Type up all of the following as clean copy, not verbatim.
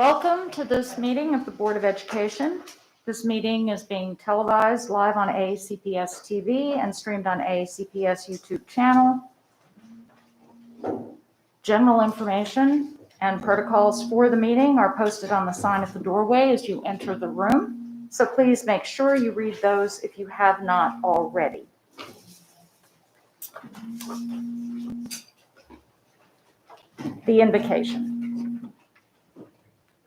Welcome to this meeting of the Board of Education. This meeting is being televised live on ACPS TV and streamed on ACPS YouTube channel. General information and protocols for the meeting are posted on the sign at the doorway as you enter the room. So please make sure you read those if you have not already. The invocation.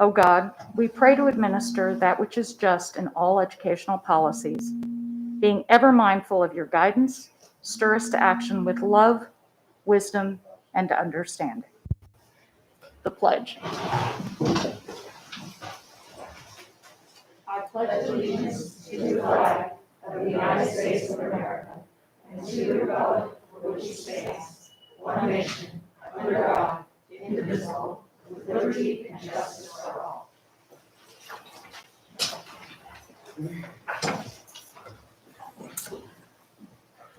O God, we pray to administer that which is just in all educational policies. Being ever mindful of your guidance, stir us to action with love, wisdom, and understanding. The pledge. I pledge allegiance to the flag of the United States of America and to the republic for which it stands, one nation, under God, indivisible, with liberty and justice for all.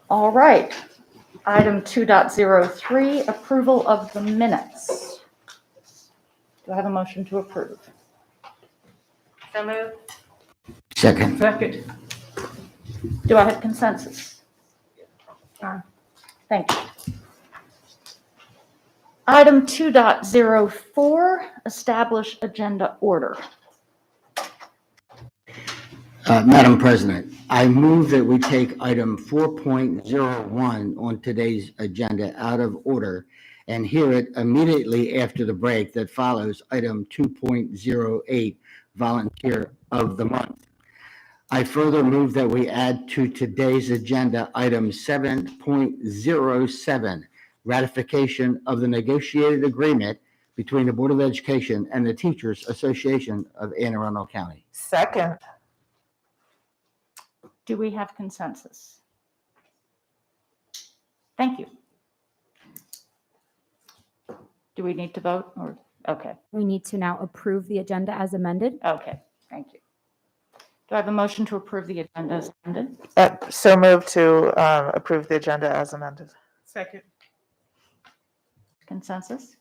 All right. Item 2.03, approval of the minutes. Do I have a motion to approve? So moved. Second. Do I have consensus? Thank you. Item 2.04, establish agenda order. Madam President, I move that we take item 4.01 on today's agenda out of order and hear it immediately after the break that follows item 2.08, volunteer of the month. I further move that we add to today's agenda item 7.07, ratification of the negotiated agreement between the Board of Education and the Teachers Association of Anne Arundel County. Second. Do we have consensus? Thank you. Do we need to vote or, okay, We need to now approve the agenda as amended. okay, thank you. Do I have a motion to approve the agenda as amended? So moved to approve the agenda as amended. Second. Consensus?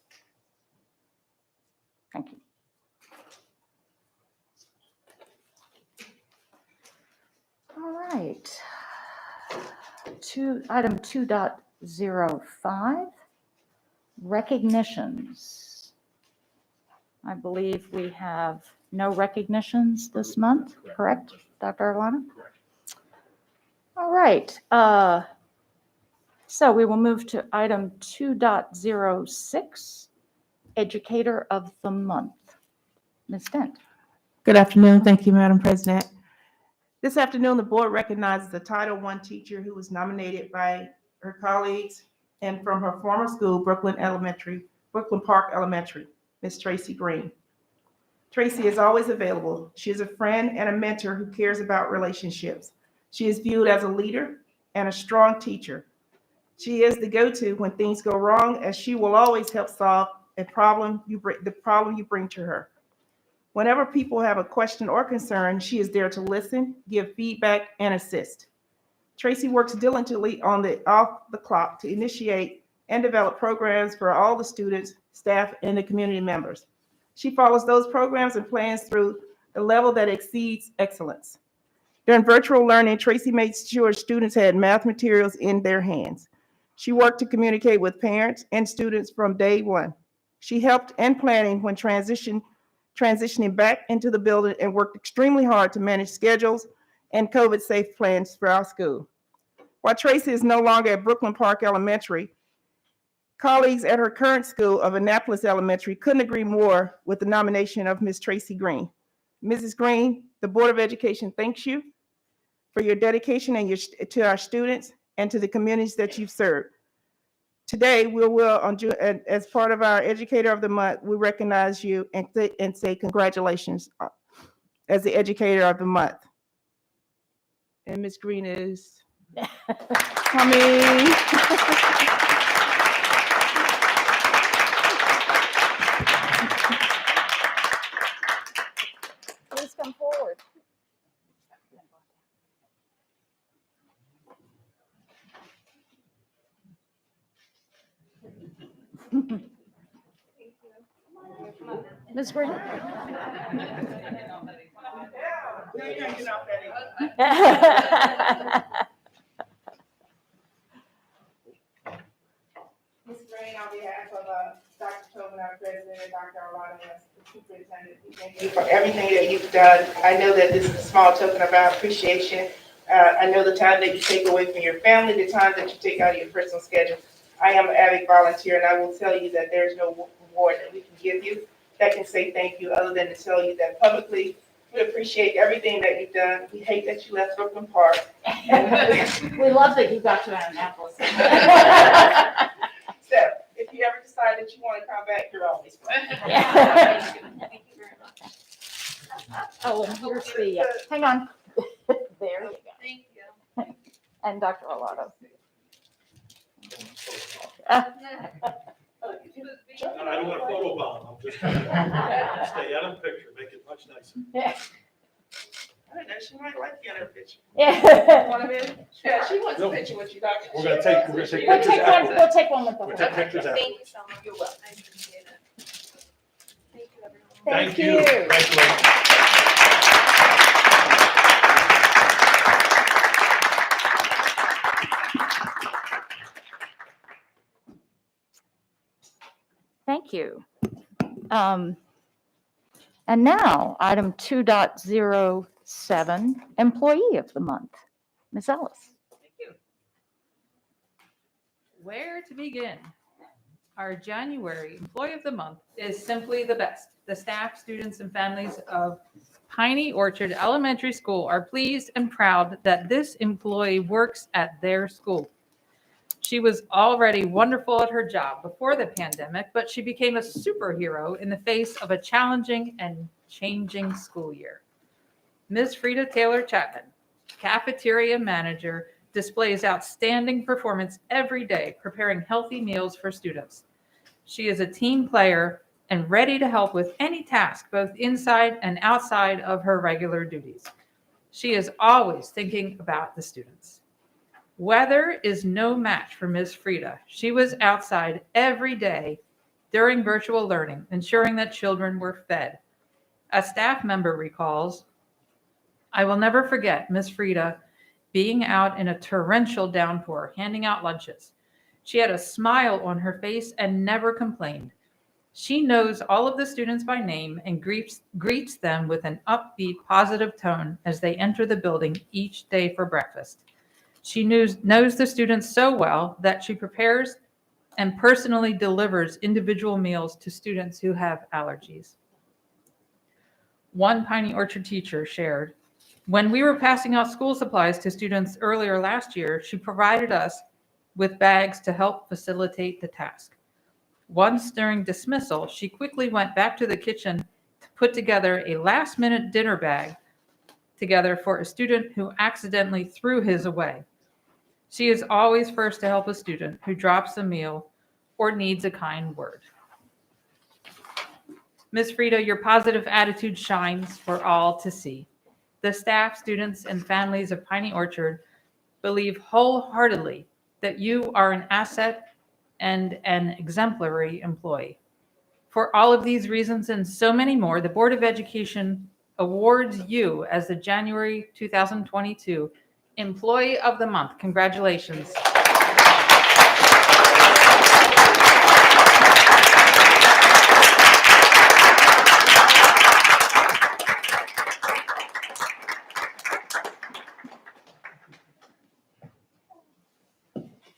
Thank you. All right. Item 2.05, recognitions. I believe we have no recognitions this month, correct, Dr. Arlano? Correct. All right. So we will move to item 2.06, Educator of the Month. Ms. Dent. Good afternoon. Thank you, Madam President. This afternoon, the board recognizes a Title I teacher who was nominated by her colleagues and from her former school, Brooklyn Park Elementary, Ms. Tracy Green. Tracy is always available. She is a friend and a mentor who cares about relationships. She is viewed as a leader and a strong teacher. She is the go-to when things go wrong, as she will always help solve the problem you bring to her. Whenever people have a question or concern, she is there to listen, give feedback, and assist. Tracy works diligently off the clock to initiate and develop programs for all the students, staff, and the community members. She follows those programs and plans through the level that exceeds excellence. During virtual learning, Tracy made sure students had math materials in their hands. She worked to communicate with parents and students from day one. She helped in planning when transitioning back into the building and worked extremely hard to manage schedules and COVID-safe plans for our school. While Tracy is no longer at Brooklyn Park Elementary, colleagues at her current school of Annapolis Elementary couldn't agree more with the nomination of Ms. Tracy Green. Mrs. Green, the Board of Education thanks you for your dedication and to our students and to the communities that you've served. Today, we will, as part of our Educator of the Month, we recognize you and say congratulations as the Educator of the Month. And Ms. Green is coming. Please come forward. Ms. Green? Ms. Green, on behalf of Dr. Tobin, our president, and Dr. Arlotta, the superintendent, we thank you for everything that you've done. I know that this is a small token of our appreciation. I know the time that you take away from your family, the time that you take out of your personal schedule. I am an avid volunteer, and I will tell you that there's no reward that we can give you that can say thank you other than to tell you that publicly we appreciate everything that you've done. We hate that you left Brooklyn Park. We love that you got to Annapolis. So if you ever decide that you want to come back, you're always welcome. Thank you very much. Oh, and here's the, hang on. There you go. Thank you. And Dr. Arlotta. I don't want a photo bomb, I'm just trying to stay out of the picture, make it much nicer. I don't know, she might like you in her picture. Yeah. Want a minute? Yeah, she wants a picture with you, Doctor. We're gonna take We'll pictures take one, after. we'll take one with the We'll whole. take pictures after. Thank you so much. You're welcome. I appreciate it. Thank you, everyone. Thank you. Congratulations. Thank you. And now, item 2.07, Employee of the Month. Ms. Ellis. Thank you. Where to begin? Our January Employee of the Month is simply the best. The staff, students, and families of Piney Orchard Elementary School are pleased and proud that this employee works at their school. She was already wonderful at her job before the pandemic, but she became a superhero in the face of a challenging and changing school year. Ms. Frida Taylor Chapman, cafeteria manager, displays outstanding performance every day, preparing healthy meals for students. She is a team player and ready to help with any task, both inside and outside of her regular duties. She is always thinking about the students. Weather is no match for Ms. Frida. She was outside every day during virtual learning, ensuring that children were fed. A staff member recalls, "I will never forget Ms. Frida being out in a torrential downpour, handing out lunches. She had a smile on her face and never complained. She knows all of the students by name and greets them with an upbeat, positive tone as they enter the building each day for breakfast. She knows the students so well that she prepares and personally delivers individual meals to students who have allergies." One Piney Orchard teacher shared, "When we were passing out school supplies to students earlier last year, she provided us with bags to help facilitate the task. Once during dismissal, she quickly went back to the kitchen to put together a last-minute dinner bag together for a student who accidentally threw his away. She is always first to help a student who drops a meal or needs a kind word." Ms. Frida, your positive attitude shines for all to see. The staff, students, and families of Piney Orchard believe wholeheartedly that you are an asset and an exemplary employee. For all of these reasons and so many more, the Board of Education awards you as the January 2022 Employee of the Month. Congratulations.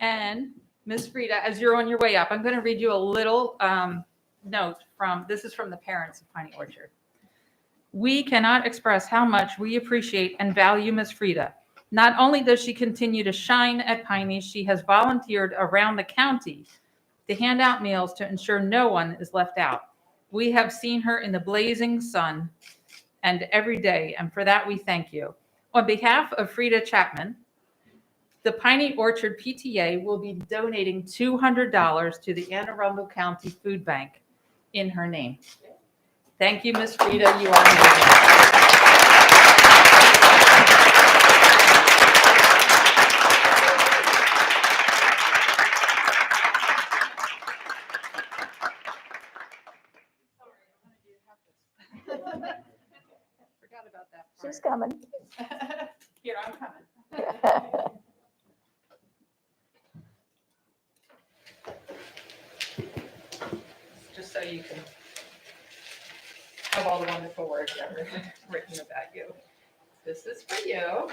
And Ms. Frida, as you're on your way up, I'm going to read you a little note this is from the parents of Piney Orchard. "We cannot express how much we appreciate and value Ms. Frida. Not only does she continue to shine at Piney, she has volunteered around the county to hand out meals to ensure no one is left out. We have seen her in the blazing sun and every day, and for that we thank you. On behalf of Frida Chapman, the Piney Orchard PTA will be donating $200 to the Anne Arundel County Food Bank in her name. Thank you, Ms. Frida. You are amazing." She's coming. Here, I'm coming. Just so you can have all the wonderful words ever written about you. This is for you.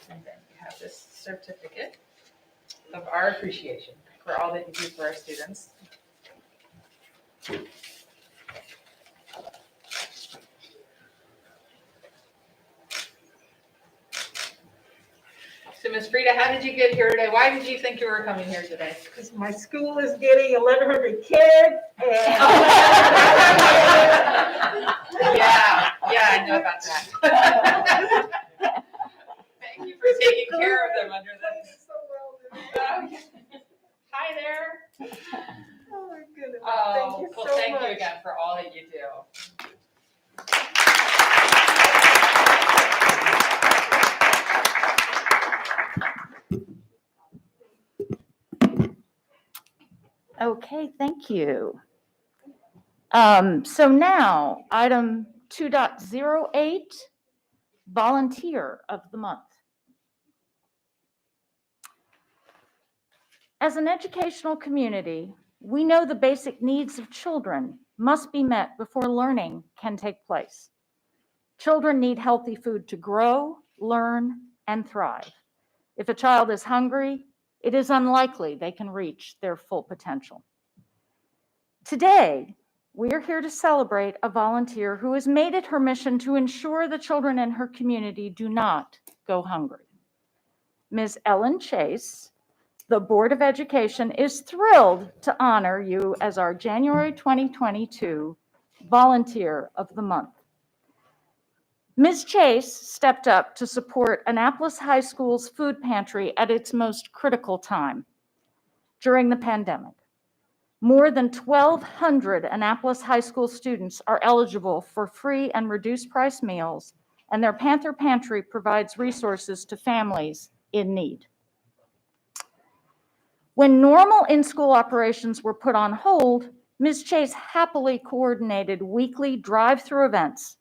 And then you have this certificate of our appreciation for all that you do for our students. So Ms. Frida, how did you get here today? Why did you think you were coming here today? Because my school is getting 1,100 kids and. Yeah, I know about that. Thank you for taking care of them under this. Hi there. Oh my goodness. Oh, Thank you well, so thank you much. again for all that you do. Okay, thank you. So now, item 2.08, Volunteer of the Month. As an educational community, we know the basic needs of children must be met before learning can take place. Children need healthy food to grow, learn, and thrive. If a child is hungry, it is unlikely they can reach their full potential. Today, we are here to celebrate a volunteer who has made it her mission to ensure the children in her community do not go hungry. Ms. Ellen Chase, the Board of Education is thrilled to honor you as our January 2022 Volunteer of the Month. Ms. Chase stepped up to support Annapolis High School's food pantry at its most critical time, during the pandemic. More than 1,200 Annapolis High School students are eligible for free and reduced price meals, and their Panther Pantry provides resources to families in need. When normal in-school operations were put on hold, Ms. Chase happily coordinated weekly drive-through events,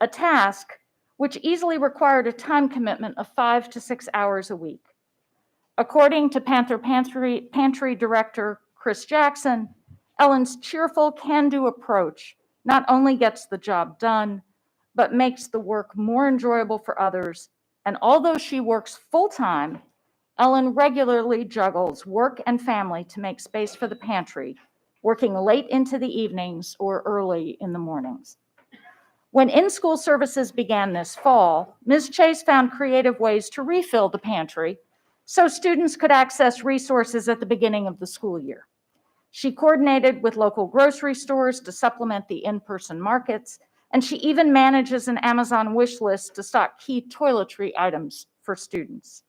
a task which easily required a time commitment of 5 to 6 hours a week. According to Panther Pantry Director Chris Jackson, Ellen's cheerful, can-do approach not only gets the job done, but makes the work more enjoyable for others. And although she works full-time, Ellen regularly juggles work and family to make space for the pantry, working late into the evenings or early in the mornings. When in-school services began this fall, Ms. Chase found creative ways to refill the pantry so students could access resources at the beginning of the school year. She coordinated with local grocery stores to supplement the in-person markets, and she even manages an Amazon wish list to stock key toiletry items for students.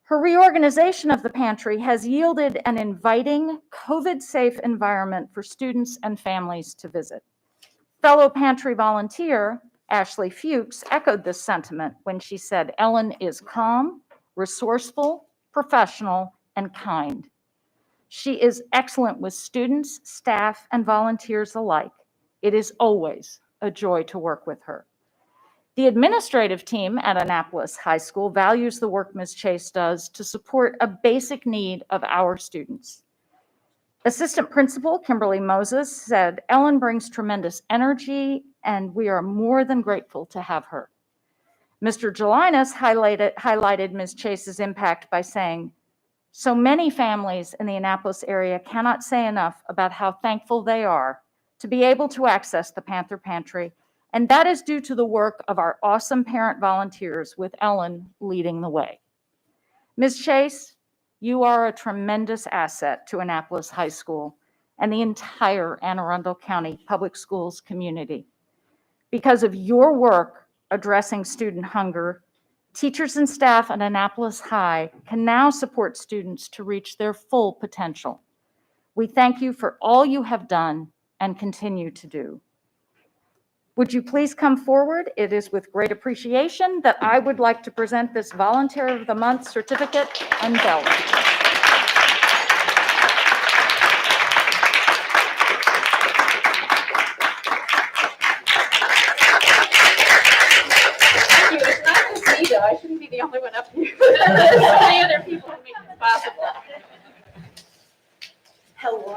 Her reorganization of the pantry has yielded an inviting, COVID-safe environment for students and families to visit. Fellow pantry volunteer Ashley Fuchs echoed this sentiment when she said, "Ellen is calm, resourceful, professional, and kind. She is excellent with students, staff, and volunteers alike. It is always a joy to work with her." The administrative team at Annapolis High School values the work Ms. Chase does to support a basic need of our students. Assistant Principal Kimberly Moses said, "Ellen brings tremendous energy, and we are more than grateful to have her." Mr. Gelinas highlighted Ms. Chase's impact by saying, "So many families in the Annapolis area cannot say enough about how thankful they are to be able to access the Panther Pantry, and that is due to the work of our awesome parent volunteers with Ellen leading the way." Ms. Chase, you are a tremendous asset to Annapolis High School and the entire Anne Arundel County Public Schools community. Because of your work addressing student hunger, teachers and staff at Annapolis High can now support students to reach their full potential. We thank you for all you have done and continue to do. Would you please come forward? It is with great appreciation that I would like to present this Volunteer of the Month certificate and belt. only one up here. There's so many other people who make this possible. Hello.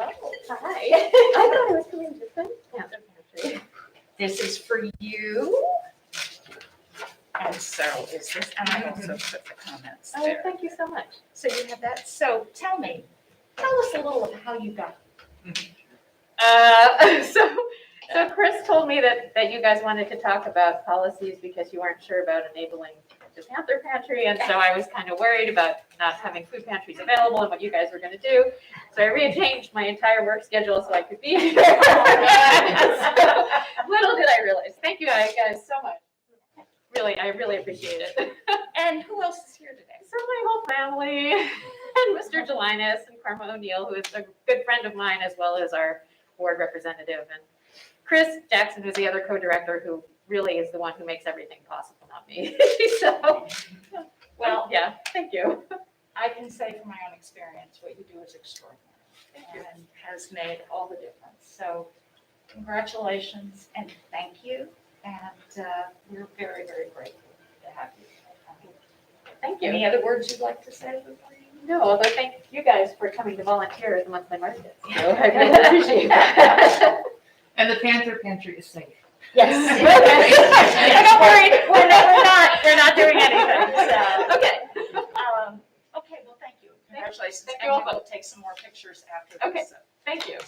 Hi. I thought I was coming to the Panther Pantry. This is for you. And so is this, and I also put the comments Oh, there. thank you so much. So you have that. So tell us a little of how you got. So Chris told me that you guys wanted to talk about policies because you weren't sure about enabling the Panther Pantry, and so I was kind of worried about not having food pantries available and what you guys were going to do. So I rearranged my entire work schedule so I could be here. So, little did I realize. Thank you guys so much. Really, I really appreciate it. And who else is here today? So my whole family and Mr. Jelinas and Karma O'Neill, who is a good friend of mine, as well as our board representative, and Chris Jackson, who's the other co-director, who really is the one who makes everything possible, not me. So, well, yeah, thank you. I can say from my own experience, what you do is extraordinary and has made all the difference. So congratulations and thank you. And we're very, very grateful to have you. Thank you. Any other words you'd like to say before you? No, although thank you guys for coming to volunteer at the monthly market. So I really appreciate that. And the Panther Pantry is safe. Yes. Don't worry, we're not doing anything, so, okay. Okay, well, thank you. Congratulations. Thank you And all we will both. take some more pictures after Okay. this. Thank you.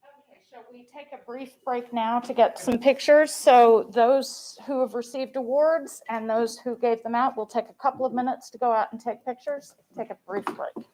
Okay, shall we take a brief break now to get some pictures? So those who have received awards and those who gave them out, will take a couple of minutes to go out and take pictures. Take a brief break.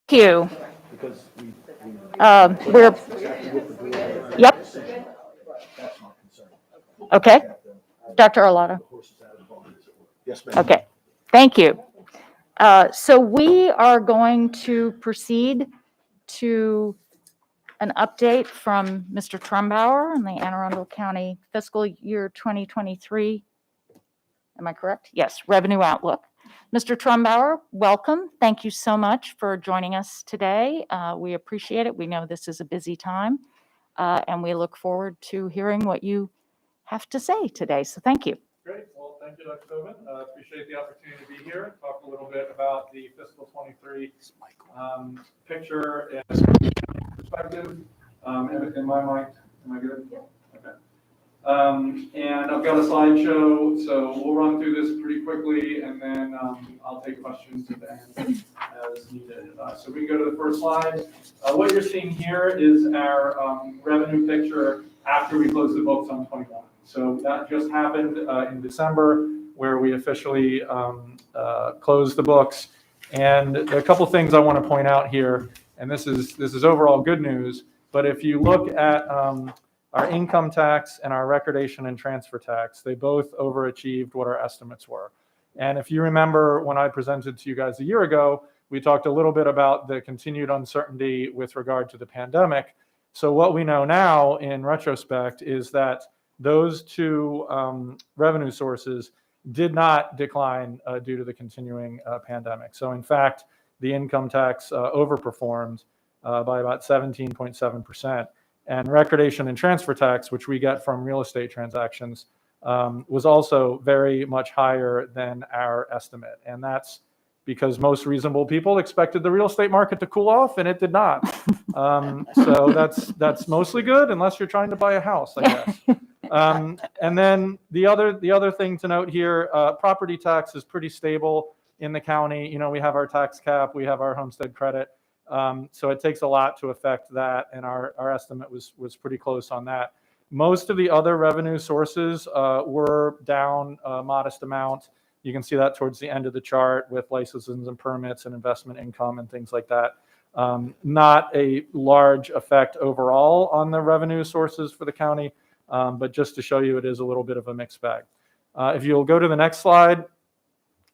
Thank you. We're, yep. Okay. Dr. Arlotta. Okay, thank you. So we are going to proceed to an update from Mr. Trumbauer on the Anne Arundel County fiscal year 2023. Am I correct? Yes, revenue outlook. Mr. Trumbauer, welcome. Thank you so much for joining us today. We appreciate it. We know this is a busy time, and we look forward to hearing what you have to say today. So thank you. Great. Well, thank you, Dr. Tobin. Appreciate the opportunity to be here, talk a little bit about the fiscal 23 picture and perspective. In my mind, am I good? Yeah. Okay. And I've got a slideshow, so we'll run through this pretty quickly, and then I'll take questions at the end as needed. So we can go to the first slide. What you're seeing here is our revenue picture after we close the books on 21. So that just happened in December, where we officially closed the books. And a couple things I want to point out here, and this is overall good news, but if you look at our income tax and our recordation and transfer tax, they both overachieved what our estimates were. And if you remember when I presented to you guys a year ago, we talked a little bit about the continued uncertainty with regard to the pandemic. So what we know now in retrospect is that those two revenue sources did not decline due to the continuing pandemic. So in fact, the income tax overperformed by about 17.7%. And recordation and transfer tax, which we get from real estate transactions, was also very much higher than our estimate. And that's because most reasonable people expected the real estate market to cool off, and it did not. So that's mostly good, unless you're trying to buy a house, I guess. And then the other thing to note here, property tax is pretty stable in the county. You know, we have our tax cap, we have our homestead credit. So it takes a lot to affect that, and our estimate was pretty close on that. Most of the other revenue sources were down a modest amount. You can see that towards the end of the chart with licenses and permits and investment income and things like that. Not a large effect overall on the revenue sources for the county, but just to show you it is a little bit of a mixed bag. If you'll go to the next slide,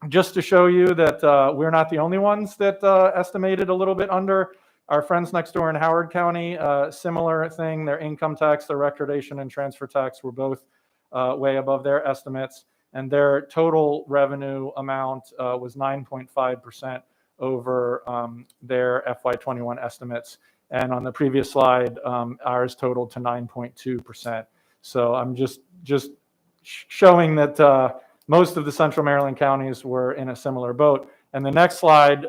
just to show you that we're not the only ones that estimated a little bit under. Our friends next door in Howard County, similar thing, their income tax, their recordation and transfer tax were both way above their estimates, and their total revenue amount was 9.5% over their FY21 estimates. And on the previous slide, ours totaled to 9.2%. So I'm just showing that most of the Central Maryland counties were in a similar boat. And the next slide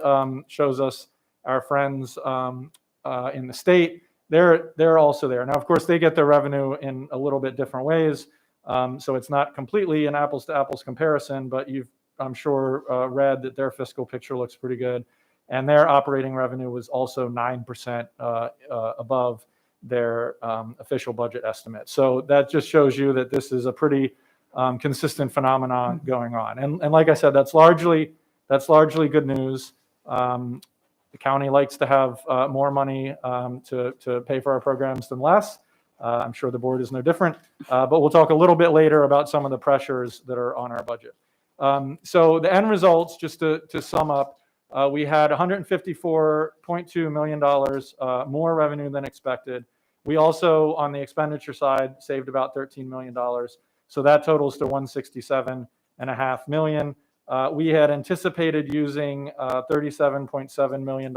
shows us our friends in the state. They're also there. Now, of course, they get their revenue in a little bit different ways. So it's not completely an apples to apples comparison, but you've, I'm sure, read that their fiscal picture looks pretty good. And their operating revenue was also 9% above their official budget estimate. So that just shows you that this is a pretty consistent phenomenon going on. And like I said, that's largely good news. The county likes to have more money to pay for our programs than less. I'm sure the board is no different, but we'll talk a little bit later about some of the pressures that are on our budget. So the end results, just to sum up, we had $154.2 million more revenue than expected. We also, on the expenditure side, saved about $13 million. So that totals to $167.5 million. We had anticipated using $37.7 million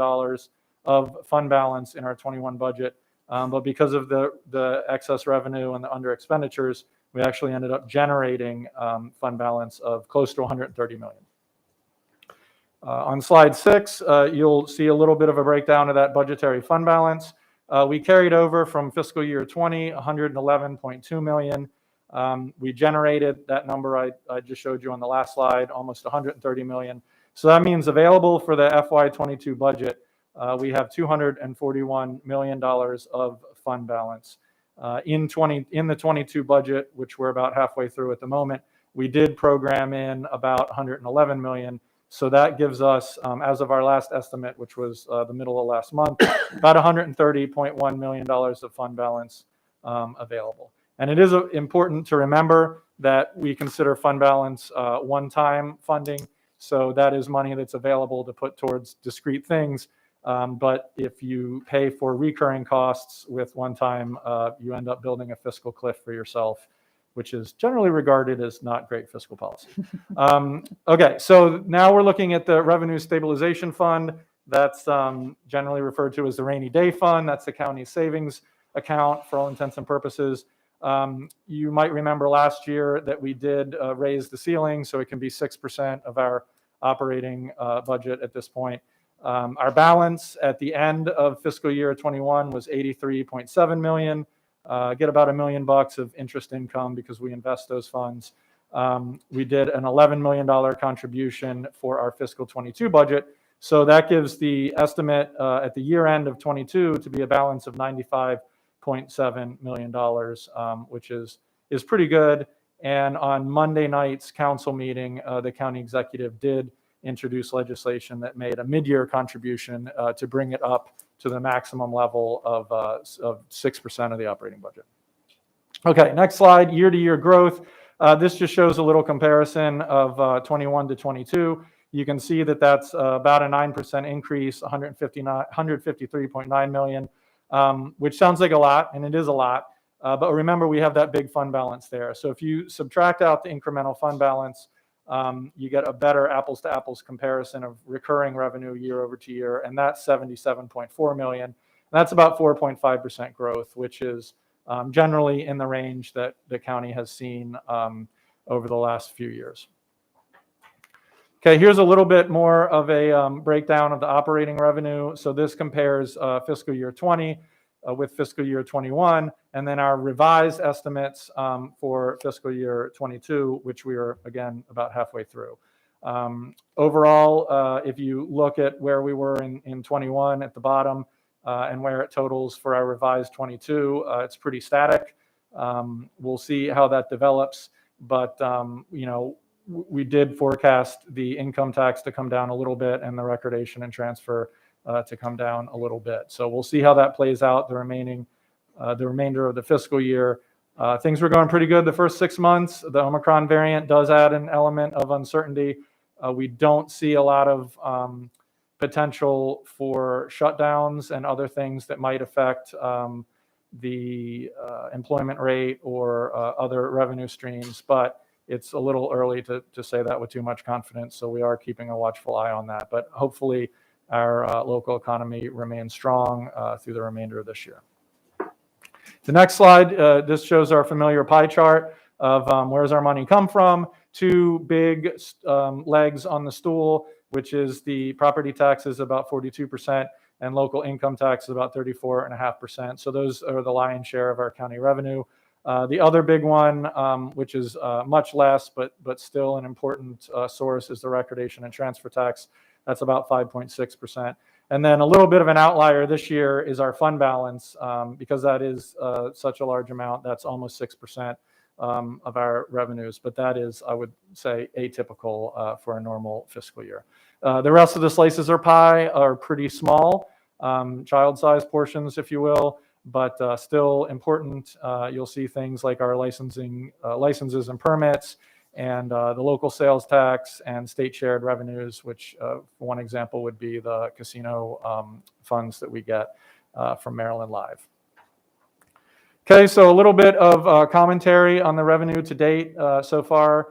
of fund balance in our 21 budget. But because of the excess revenue and the under expenditures, we actually ended up generating fund balance of close to $130 million. On slide 6, you'll see a little bit of a breakdown of that budgetary fund balance. We carried over from fiscal year 20, $111.2 million. We generated that number I just showed you on the last slide, almost $130 million. So that means available for the FY22 budget, we have $241 million of fund balance. In the 22 budget, which we're about halfway through at the moment, we did program in about $111 million. So that gives us, as of our last estimate, which was the middle of last month, about $130.1 million of fund balance available. And it is important to remember that we consider fund balance one-time funding. So that is money that's available to put towards discrete things. But if you pay for recurring costs with one time, you end up building a fiscal cliff for yourself, which is generally regarded as not great fiscal policy. Okay, so now we're looking at the Revenue Stabilization Fund. That's generally referred to as the rainy day fund. That's the county's savings account for all intents and purposes. You might remember last year that we did raise the ceiling, so it can be 6% of our operating budget at this point. Our balance at the end of fiscal year 21 was $83.7 million. Get about $1 million of interest income because we invest those funds. We did an $11 million contribution for our fiscal 22 budget. So that gives the estimate at the year end of 22 to be a balance of $95.7 million, which is pretty good. And on Monday night's council meeting, the county executive did introduce legislation that made a mid-year contribution to bring it up to the maximum level of 6% of the operating budget. Okay, next slide, year-to-year growth. This just shows a little comparison of 21 to 22. You can see that that's about a 9% increase, 153.9 million, which sounds like a lot, and it is a lot. But remember, we have that big fund balance there. So if you subtract out the incremental fund balance, you get a better apples to apples comparison of recurring revenue year over to year, and that's 77.4 million. And that's about 4.5% growth, which is generally in the range that the county has seen over the last few years. Okay, here's a little bit more of a breakdown of the operating revenue. So this compares fiscal year 20 with fiscal year 21, and then our revised estimates for fiscal year 22, which we are, again, about halfway through. Overall, if you look at where we were in 21 at the bottom and where it totals for our revised 22, it's pretty static. We'll see how that develops, but we did forecast the income tax to come down a little bit and the recordation and transfer to come down a little bit. So we'll see how that plays out the remainder of the fiscal year. Things were going pretty good the first 6 months. The Omicron variant does add an element of uncertainty. We don't see a lot of potential for shutdowns and other things that might affect the employment rate or other revenue streams, but it's a little early to say that with too much confidence. So we are keeping a watchful eye on that, but hopefully our local economy remains strong through the remainder of this year. The next slide, this shows our familiar pie chart of where's our money come from. Two big legs on the stool, which is the property taxes, about 42%, and local income tax is about 34.5%. So those are the lion's share of our county revenue. The other big one, which is much less, but still an important source, is the recordation and transfer tax. That's about 5.6%. And then a little bit of an outlier this year is our fund balance, because that is such a large amount. That's almost 6% of our revenues, but that is, I would say, atypical for a normal fiscal year. The rest of the slices of pie are pretty small, child-sized portions, if you will, but still important. You'll see things like our licenses and permits, and the local sales tax and state shared revenues, which one example would be the casino funds that we get from Maryland Live. Okay, so a little bit of commentary on the revenue to date so far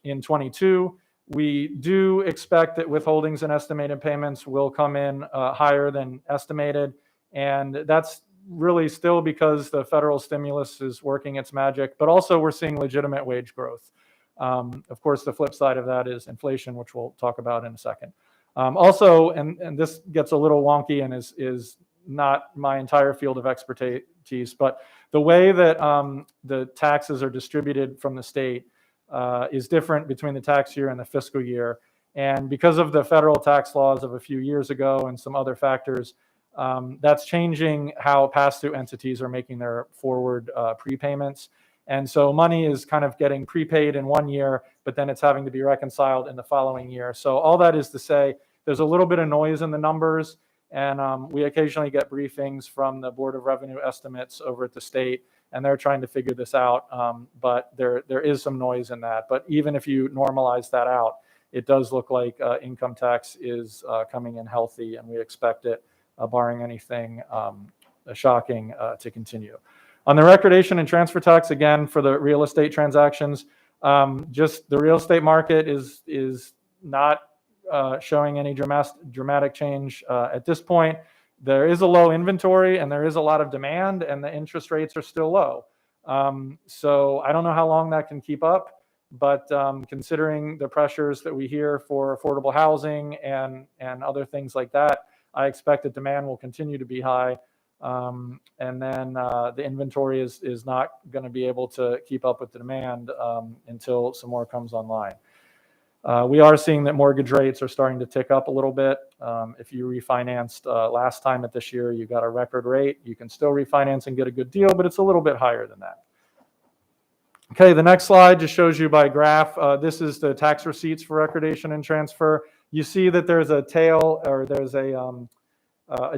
in 22. We do expect that withholdings and estimated payments will come in higher than estimated, and that's really still because the federal stimulus is working its magic, but also we're seeing legitimate wage growth. Of course, the flip side of that is inflation, which we'll talk about in a second. Also, and this gets a little wonky and is not my entire field of expertise, but the way that the taxes are distributed from the state is different between the tax year and the fiscal year. And because of the federal tax laws of a few years ago and some other factors, that's changing how pass-through entities are making their forward prepayments. And so money is kind of getting prepaid in one year, but then it's having to be reconciled in the following year. So all that is to say, there's a little bit of noise in the numbers, and we occasionally get briefings from the Board of Revenue Estimates over at the state, and they're trying to figure this out, but there is some noise in that. But even if you normalize that out, it does look like income tax is coming in healthy, and we expect it, barring anything shocking, to continue. On the recordation and transfer tax, again, for the real estate transactions, just the real estate market is not showing any dramatic change at this point. There is a low inventory and there is a lot of demand, and the interest rates are still low. So I don't know how long that can keep up, but considering the pressures that we hear for affordable housing and other things like that, I expect that demand will continue to be high. And then the inventory is not going to be able to keep up with the demand until some more comes online. We are seeing that mortgage rates are starting to tick up a little bit. If you refinanced last time at this year, you got a record rate. You can still refinance and get a good deal, but it's a little bit higher than that. Okay, the next slide just shows you by graph. This is the tax receipts for recordation and transfer. You see that there's a tail, or there's a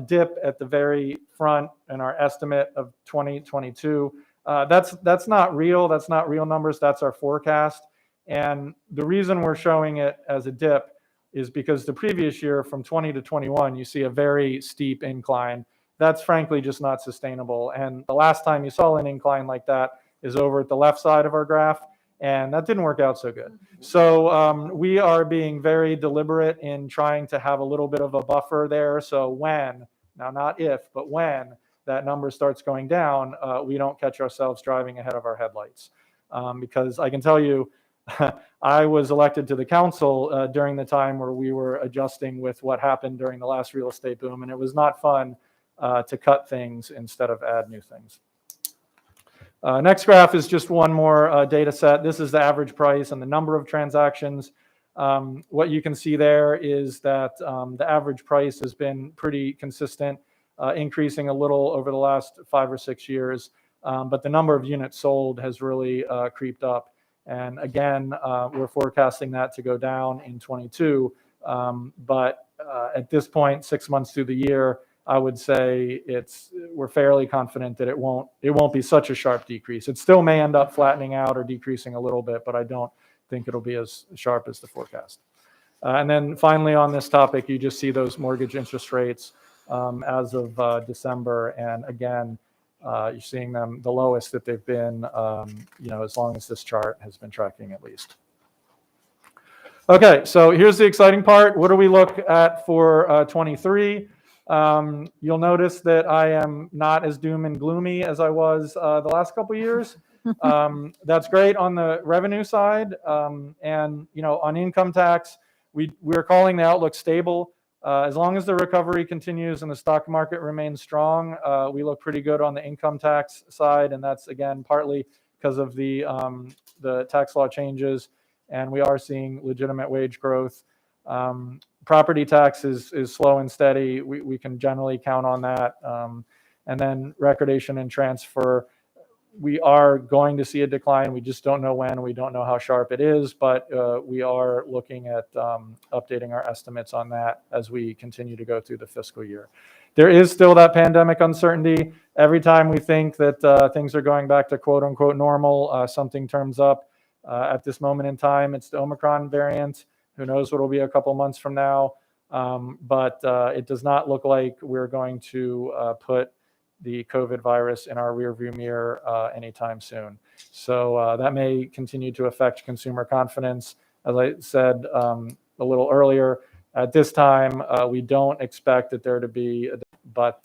dip at the very front in our estimate of 2022. That's not real. That's not real numbers. That's our forecast. And the reason we're showing it as a dip is because the previous year, from 20 to 21, you see a very steep incline. That's frankly just not sustainable. And the last time you saw an incline like that is over at the left side of our graph, and that didn't work out so good. So we are being very deliberate in trying to have a little bit of a buffer there. So when, now not if, but when that number starts going down, we don't catch ourselves driving ahead of our headlights. Because I can tell you, I was elected to the council during the time where we were adjusting with what happened during the last real estate boom, and it was not fun to cut things instead of add new things. Next graph is just one more data set. This is the average price and the number of transactions. What you can see there is that the average price has been pretty consistent, increasing a little over the last 5 or 6 years, but the number of units sold has really creeped up. And again, we're forecasting that to go down in 22. But at this point, 6 months through the year, I would say we're fairly confident that it won't be such a sharp decrease. It still may end up flattening out or decreasing a little bit, but I don't think it'll be as sharp as the forecast. And then finally on this topic, you just see those mortgage interest rates as of December. And again, you're seeing them the lowest that they've been, as long as this chart has been tracking at least. Okay, so here's the exciting part. What do we look at for 23? You'll notice that I am not as doom and gloomy as I was the last couple of years. That's great on the revenue side. And, on income tax, we're calling the outlook stable. As long as the recovery continues and the stock market remains strong, we look pretty good on the income tax side. And that's, again, partly because of the tax law changes. And we are seeing legitimate wage growth. Property tax is slow and steady. We can generally count on that. And then recordation and transfer, we are going to see a decline. We just don't know when. We don't know how sharp it is, but we are looking at updating our estimates on that as we continue to go through the fiscal year. There is still that pandemic uncertainty. Every time we think that things are going back to quote unquote normal, something turns up. At this moment in time, it's the Omicron variant. Who knows what it'll be a couple months from now. But it does not look like we're going to put the COVID virus in our rearview mirror anytime soon. So that may continue to affect consumer confidence. As I said a little earlier, at this time, we don't expect that there to be, but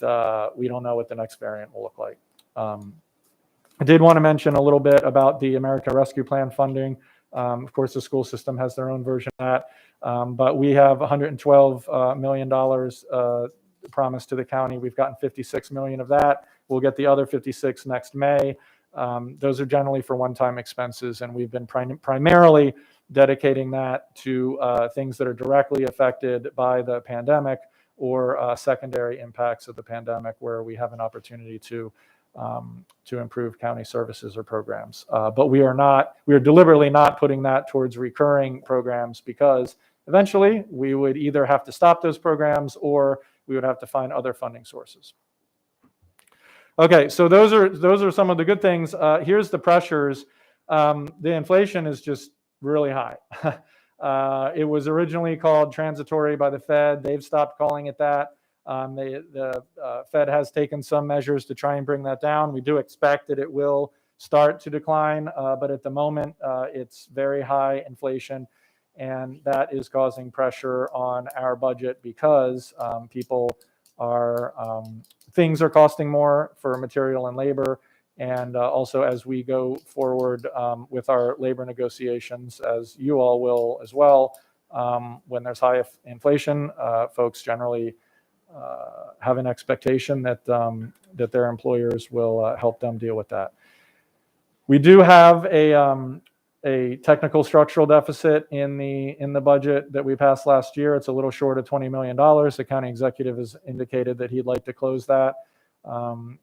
we don't know what the next variant will look like. I did want to mention a little bit about the American Rescue Plan funding. Of course, the school system has their own version of that, but we have $112 million promised to the county. We've gotten 56 million of that. We'll get the other 56 next May. Those are generally for one-time expenses, and we've been primarily dedicating that to things that are directly affected by the pandemic or secondary impacts of the pandemic, where we have an opportunity to to improve county services or programs. But we are deliberately not putting that towards recurring programs because eventually we would either have to stop those programs or we would have to find other funding sources. Okay, so those are some of the good things. Here's the pressures. The inflation is just really high. It was originally called transitory by the Fed. They've stopped calling it that. The Fed has taken some measures to try and bring that down. We do expect that it will start to decline, but at the moment, it's very high inflation, and that is causing pressure on our budget because things are costing more for material and labor. And also as we go forward with our labor negotiations, as you all will as well, when there's high inflation, folks generally have an expectation that their employers will help them deal with that. We do have a technical structural deficit in the budget that we passed last year. It's a little short of $20 million. The county executive has indicated that he'd like to close that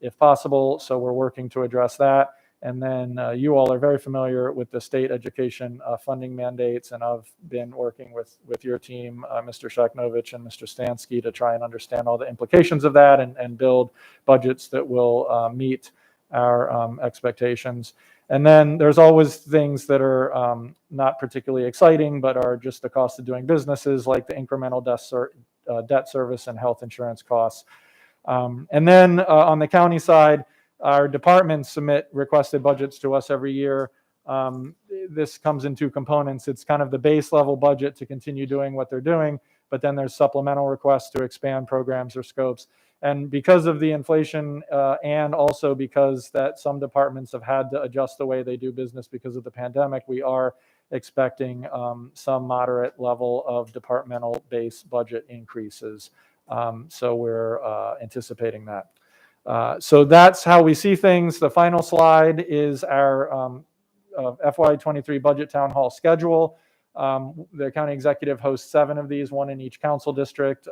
if possible. So we're working to address that. And then you all are very familiar with the state education funding mandates, and I've been working with your team, Mr. Shaknovich and Mr. Stansky, to try and understand all the implications of that and build budgets that will meet our expectations. And then there's always things that are not particularly exciting, but are just the cost of doing businesses, like the incremental debt service and health insurance costs. And then on the county side, our departments submit requested budgets to us every year. This comes in two components. It's kind of the base level budget to continue doing what they're doing, but then there's supplemental requests to expand programs or scopes. And because of the inflation and also because that some departments have had to adjust the way they do business because of the pandemic, we are expecting some moderate level of departmental base budget increases. So we're anticipating that. So that's how we see things. The final slide is our FY23 budget town hall schedule. The county executive hosts 7 of these, 1 in each council district,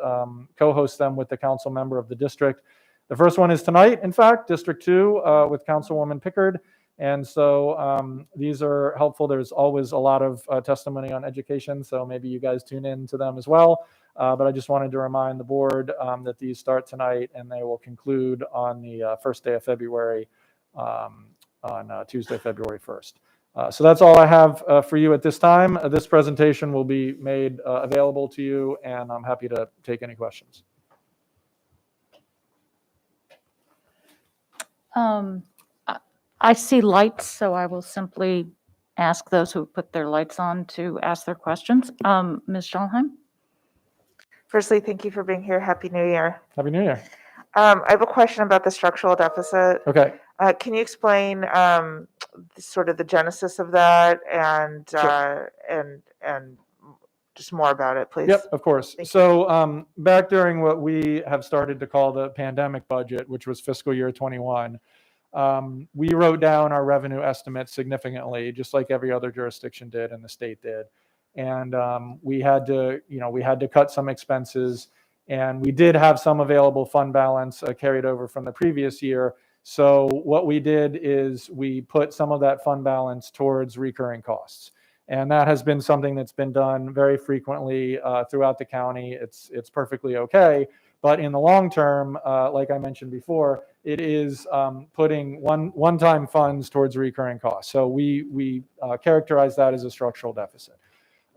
co-hosts them with the council member of the district. The first one is tonight, in fact, District 2 with Councilwoman Pickard. And so these are helpful. There's always a lot of testimony on education, so maybe you guys tune in to them as well. But I just wanted to remind the board that these start tonight and they will conclude on the first day of February, on Tuesday, February 1st. So that's all I have for you at this time. This presentation will be made available to you, and I'm happy to take any questions. I see lights, so I will simply ask those who put their lights on to ask their questions. Ms. Schulheim? Firstly, thank you for being here. Happy New Year. Happy New Year. I have a question about the structural deficit. Okay. Can you explain sort of the genesis of that and Sure. and just more about it, please? Yep, of course. So back during what we have started to call the pandemic budget, which was fiscal year 21, we wrote down our revenue estimates significantly, just like every other jurisdiction did and the state did. And we had to cut some expenses, and we did have some available fund balance carried over from the previous year. So what we did is we put some of that fund balance towards recurring costs. And that has been something that's been done very frequently throughout the county. It's perfectly okay. But in the long term, like I mentioned before, it is putting one-time funds towards recurring costs. So we characterize that as a structural deficit.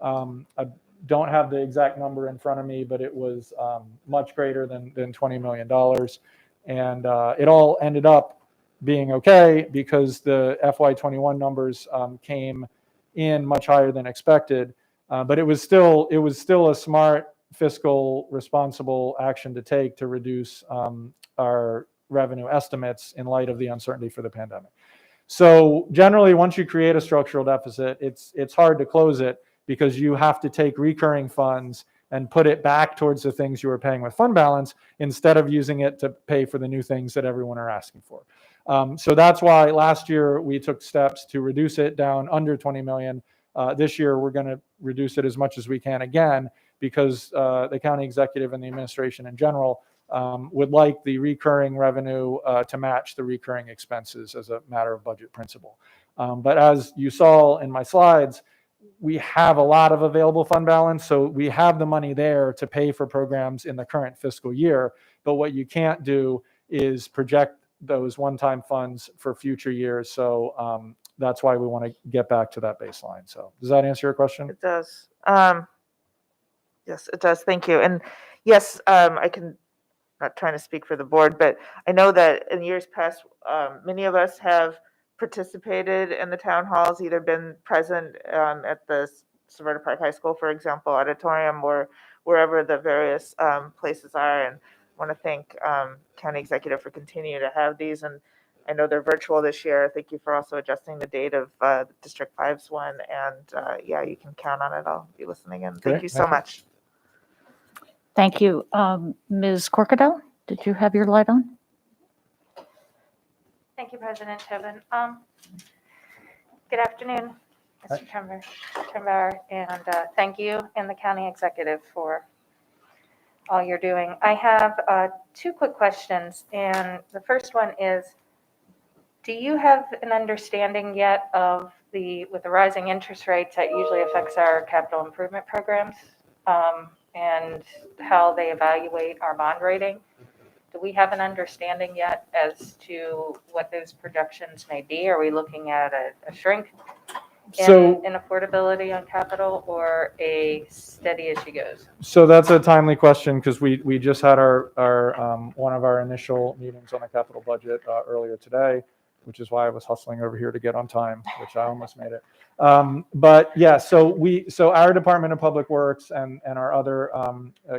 I don't have the exact number in front of me, but it was much greater than $20 million. And it all ended up being okay because the FY21 numbers came in much higher than expected. But it was still a smart, fiscal, responsible action to take to reduce our revenue estimates in light of the uncertainty for the pandemic. So generally, once you create a structural deficit, it's hard to close it because you have to take recurring funds and put it back towards the things you were paying with fund balance instead of using it to pay for the new things that everyone are asking for. So that's why last year we took steps to reduce it down under 20 million. This year we're going to reduce it as much as we can again because the county executive and the administration in general would like the recurring revenue to match the recurring expenses as a matter of budget principle. But as you saw in my slides, we have a lot of available fund balance, so we have the money there to pay for programs in the current fiscal year. But what you can't do is project those one-time funds for future years. So that's why we want to get back to that baseline. So does that answer your question? It does. Yes, it does. Thank you. And yes, I can, not trying to speak for the board, but I know that in years past, many of us have participated in the town halls, either been present at the Suburban Park High School, for example, auditorium, or wherever the various places are. And I want to thank County Executive for continuing to have these. And I know they're virtual this year. Thank you for also adjusting the date of District 5's one. And yeah, you can count on it. I'll be listening in. Thank Great. you so much. Thank you. Ms. Corkadell, did you have your light on? Thank you, President Tobin. Good afternoon, Mr. Turnbauer, and thank you and the county executive for all you're doing. I have two quick questions, and the first one is, do you have an understanding yet of with the rising interest rates that usually affects our capital improvement programs and how they evaluate our bond rating? Do we have an understanding yet as to what those projections may be? Are we looking at a shrink in affordability on capital or a steady as she goes? So that's a timely question because we just had our one of our initial meetings on the capital budget earlier today, which is why I was hustling over here to get on time, which I almost made it. But yeah, so our Department of Public Works and our other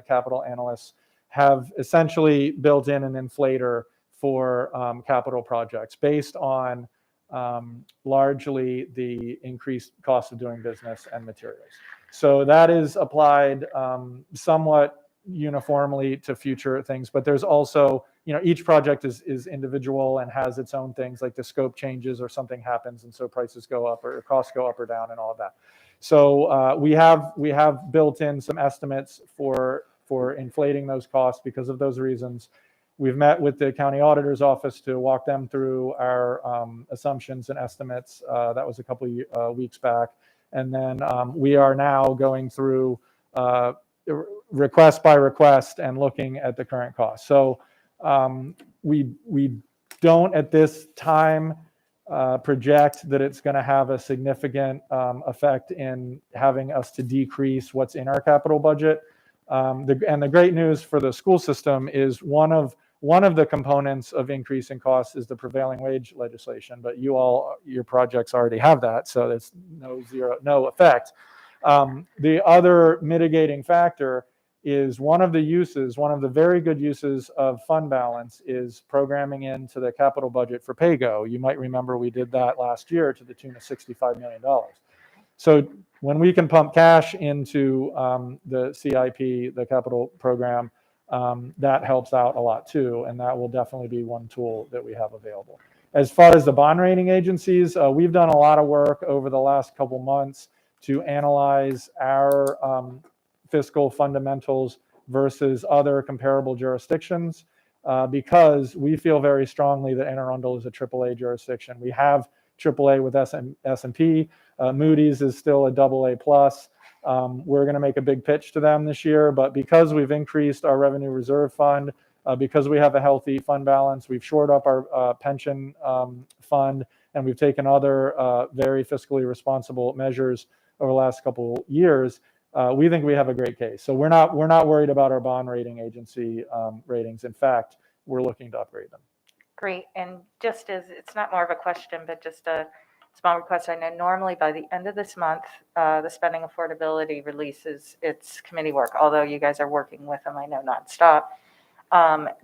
capital analysts have essentially built in an inflator for capital projects based on largely the increased cost of doing business and materials. So that is applied somewhat uniformly to future things, but there's also, each project is individual and has its own things, like the scope changes or something happens, and so prices go up or costs go up or down and all of that. So we have built in some estimates for inflating those costs because of those reasons. We've met with the county auditor's office to walk them through our assumptions and estimates. That was a couple of weeks back. And then we are now going through request by request and looking at the current cost. So we don't at this time project that it's going to have a significant effect in having us to decrease what's in our capital budget. And the great news for the school system is one of the components of increasing costs is the prevailing wage legislation, but your projects already have that, so there's no effect. The other mitigating factor is one of the very good uses of fund balance is programming into the capital budget for PAYGO. You might remember we did that last year to the tune of $65 million. So when we can pump cash into the CIP, the capital program, that helps out a lot too, and that will definitely be one tool that we have available. As far as the bond rating agencies, we've done a lot of work over the last couple months to analyze our fiscal fundamentals versus other comparable jurisdictions because we feel very strongly that Anne Arundel is a AAA jurisdiction. We have AAA with S&P. Moody's is still a AA plus. We're going to make a big pitch to them this year, but because we've increased our revenue reserve fund, because we have a healthy fund balance, we've shored up our pension fund, and we've taken other very fiscally responsible measures over the last couple years. We think we have a great case. So we're not worried about our bond rating agency ratings. In fact, we're looking to upgrade them. Great. And just as it's not more of a question, but just a small request. I know normally by the end of this month, the spending affordability releases its committee work, although you guys are working with them, I know, nonstop.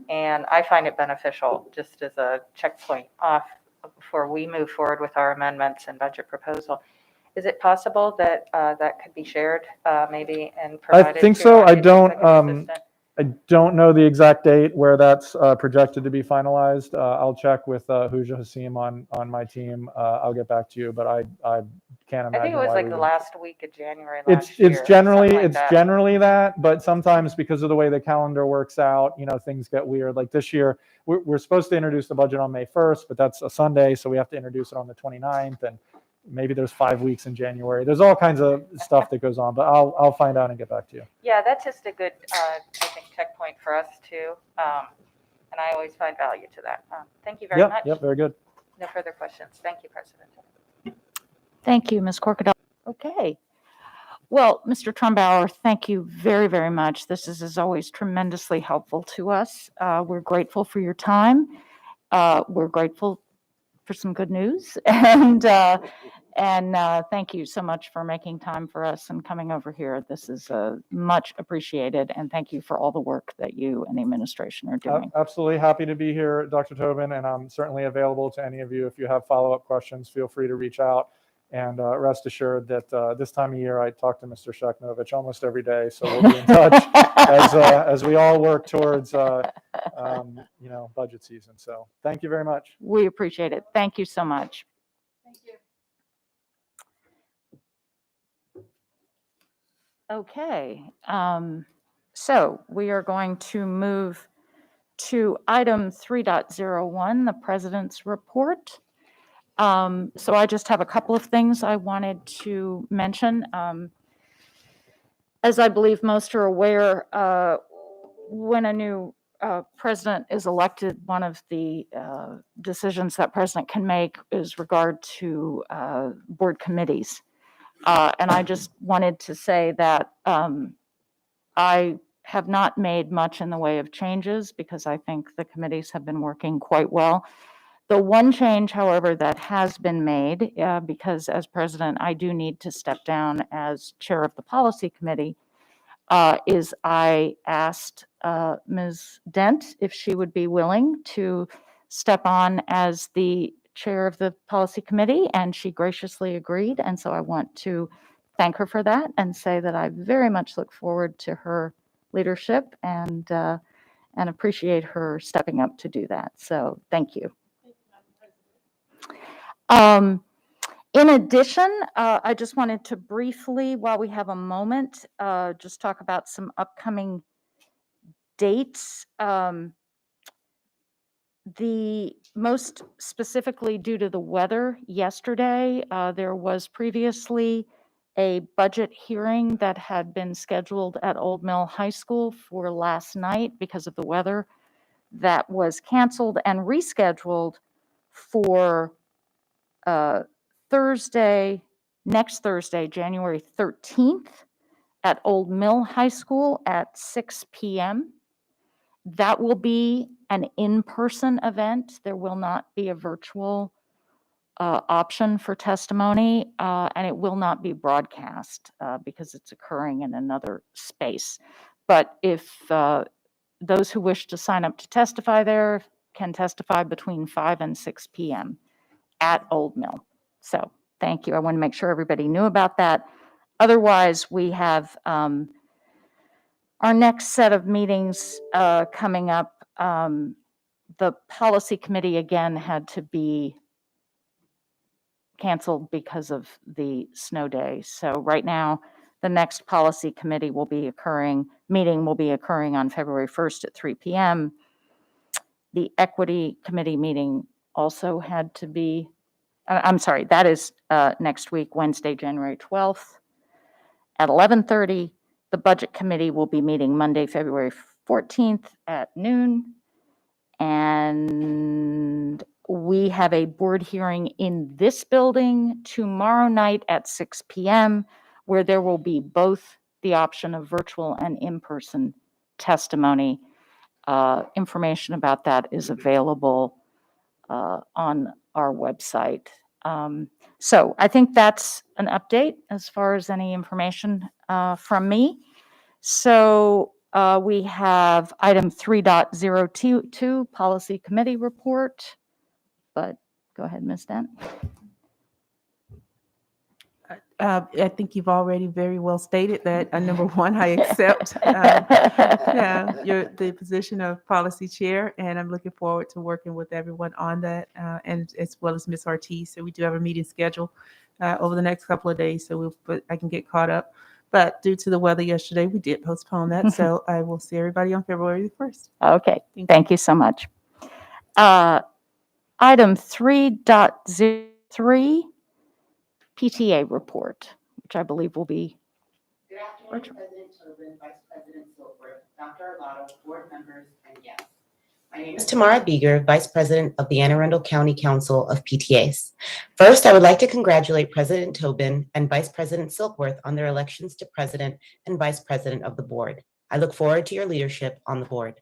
And I find it beneficial just as a checkpoint off before we move forward with our amendments and budget proposal. Is it possible that that could be shared maybe and provided? I think so. I don't know the exact date where that's projected to be finalized. I'll check with Huja Hasim on my team. I'll get back to you, but I can't I imagine think it was why like we the wouldn't. last week of January last year. It's generally something like that. that, but sometimes because of the way the calendar works out, things get weird. Like this year, we're supposed to introduce the budget on May 1st, but that's a Sunday, so we have to introduce it on the 29th, and maybe there's 5 weeks in January. There's all kinds of stuff that goes on, but I'll find out and get back to you. Yeah, that's just a good, I think, checkpoint for us too. And I always find value to that. Thank you very much. Yep, very good. No further questions. Thank you, President. Thank you, Ms. Corkadell. Okay. Well, Mr. Trumbauer, thank you very, very much. This is, as always, tremendously helpful to us. We're grateful for your time. We're grateful for some good news. And thank you so much for making time for us and coming over here. This is much appreciated. And thank you for all the work that you and the administration are doing. Absolutely happy to be here, Dr. Tobin, and I'm certainly available to any of you. If you have follow-up questions, feel free to reach out. And rest assured that this time of year, I talk to Mr. Sheknovich almost every day, so we'll be in touch as we all work towards, budget season. So thank you very much. We appreciate it. Thank you so much. Thank you. Okay, so we are going to move to item 3.01, the President's Report. So I just have a couple of things I wanted to mention. As I believe most are aware, when a new president is elected, one of the decisions that president can make is regard to board committees. And I just wanted to say that I have not made much in the way of changes because I think the committees have been working quite well. The one change, however, that has been made, because as president, I do need to step down as chair of the policy committee, is I asked Ms. Dent if she would be willing to step on as the chair of the policy committee, and she graciously agreed. And so I want to thank her for that and say that I very much look forward to her leadership and appreciate her stepping up to do that. So thank you. In addition, I just wanted to briefly, while we have a moment, just talk about some upcoming dates. The most specifically due to the weather yesterday, there was previously a budget hearing that had been scheduled at Old Mill High School for last night because of the weather. That was canceled and rescheduled for next Thursday, January 13th at Old Mill High School at 6 p.m. That will be an in-person event. There will not be a virtual option for testimony, and it will not be broadcast because it's occurring in another space. But if those who wish to sign up to testify there can testify between 5 and 6 p.m. at Old Mill. So thank you. I want to make sure everybody knew about that. Otherwise, we have our next set of meetings coming up. The policy committee again had to be canceled because of the snow day. So right now, the next policy committee meeting will be occurring on February 1st at 3 p.m. The equity committee meeting also had to be, I'm sorry, that is next week, Wednesday, January 12th at 11:30. The budget committee will be meeting Monday, February 14th at noon. And we have a board hearing in this building tomorrow night at 6 p.m. where there will be both the option of virtual and in-person testimony. Information about that is available on our website. So I think that's an update as far as any information from me. So we have item 3.022, Policy Committee Report. But go ahead, Ms. Dent. I think you've already very well stated that number one, I accept the position of policy chair, and I'm looking forward to working with everyone on that, and as well as Ms. Ortiz. So we do have a meeting scheduled over the next couple of days, so I can get caught up. But due to the weather yesterday, we did postpone that. So I will see everybody on February 1st. Okay, thank you so much. Item 3.03, PTA report, which I believe will be. Good afternoon, President Tobin, Vice President Silkworth, Dr. Arlotto, board members, and guests. My name is Tamara Beeger, Vice President of the Anne Arundel County Council of PTAs. First, I would like to congratulate President Tobin and Vice President Silkworth on their elections to President and Vice President of the board. I look forward to your leadership on the board.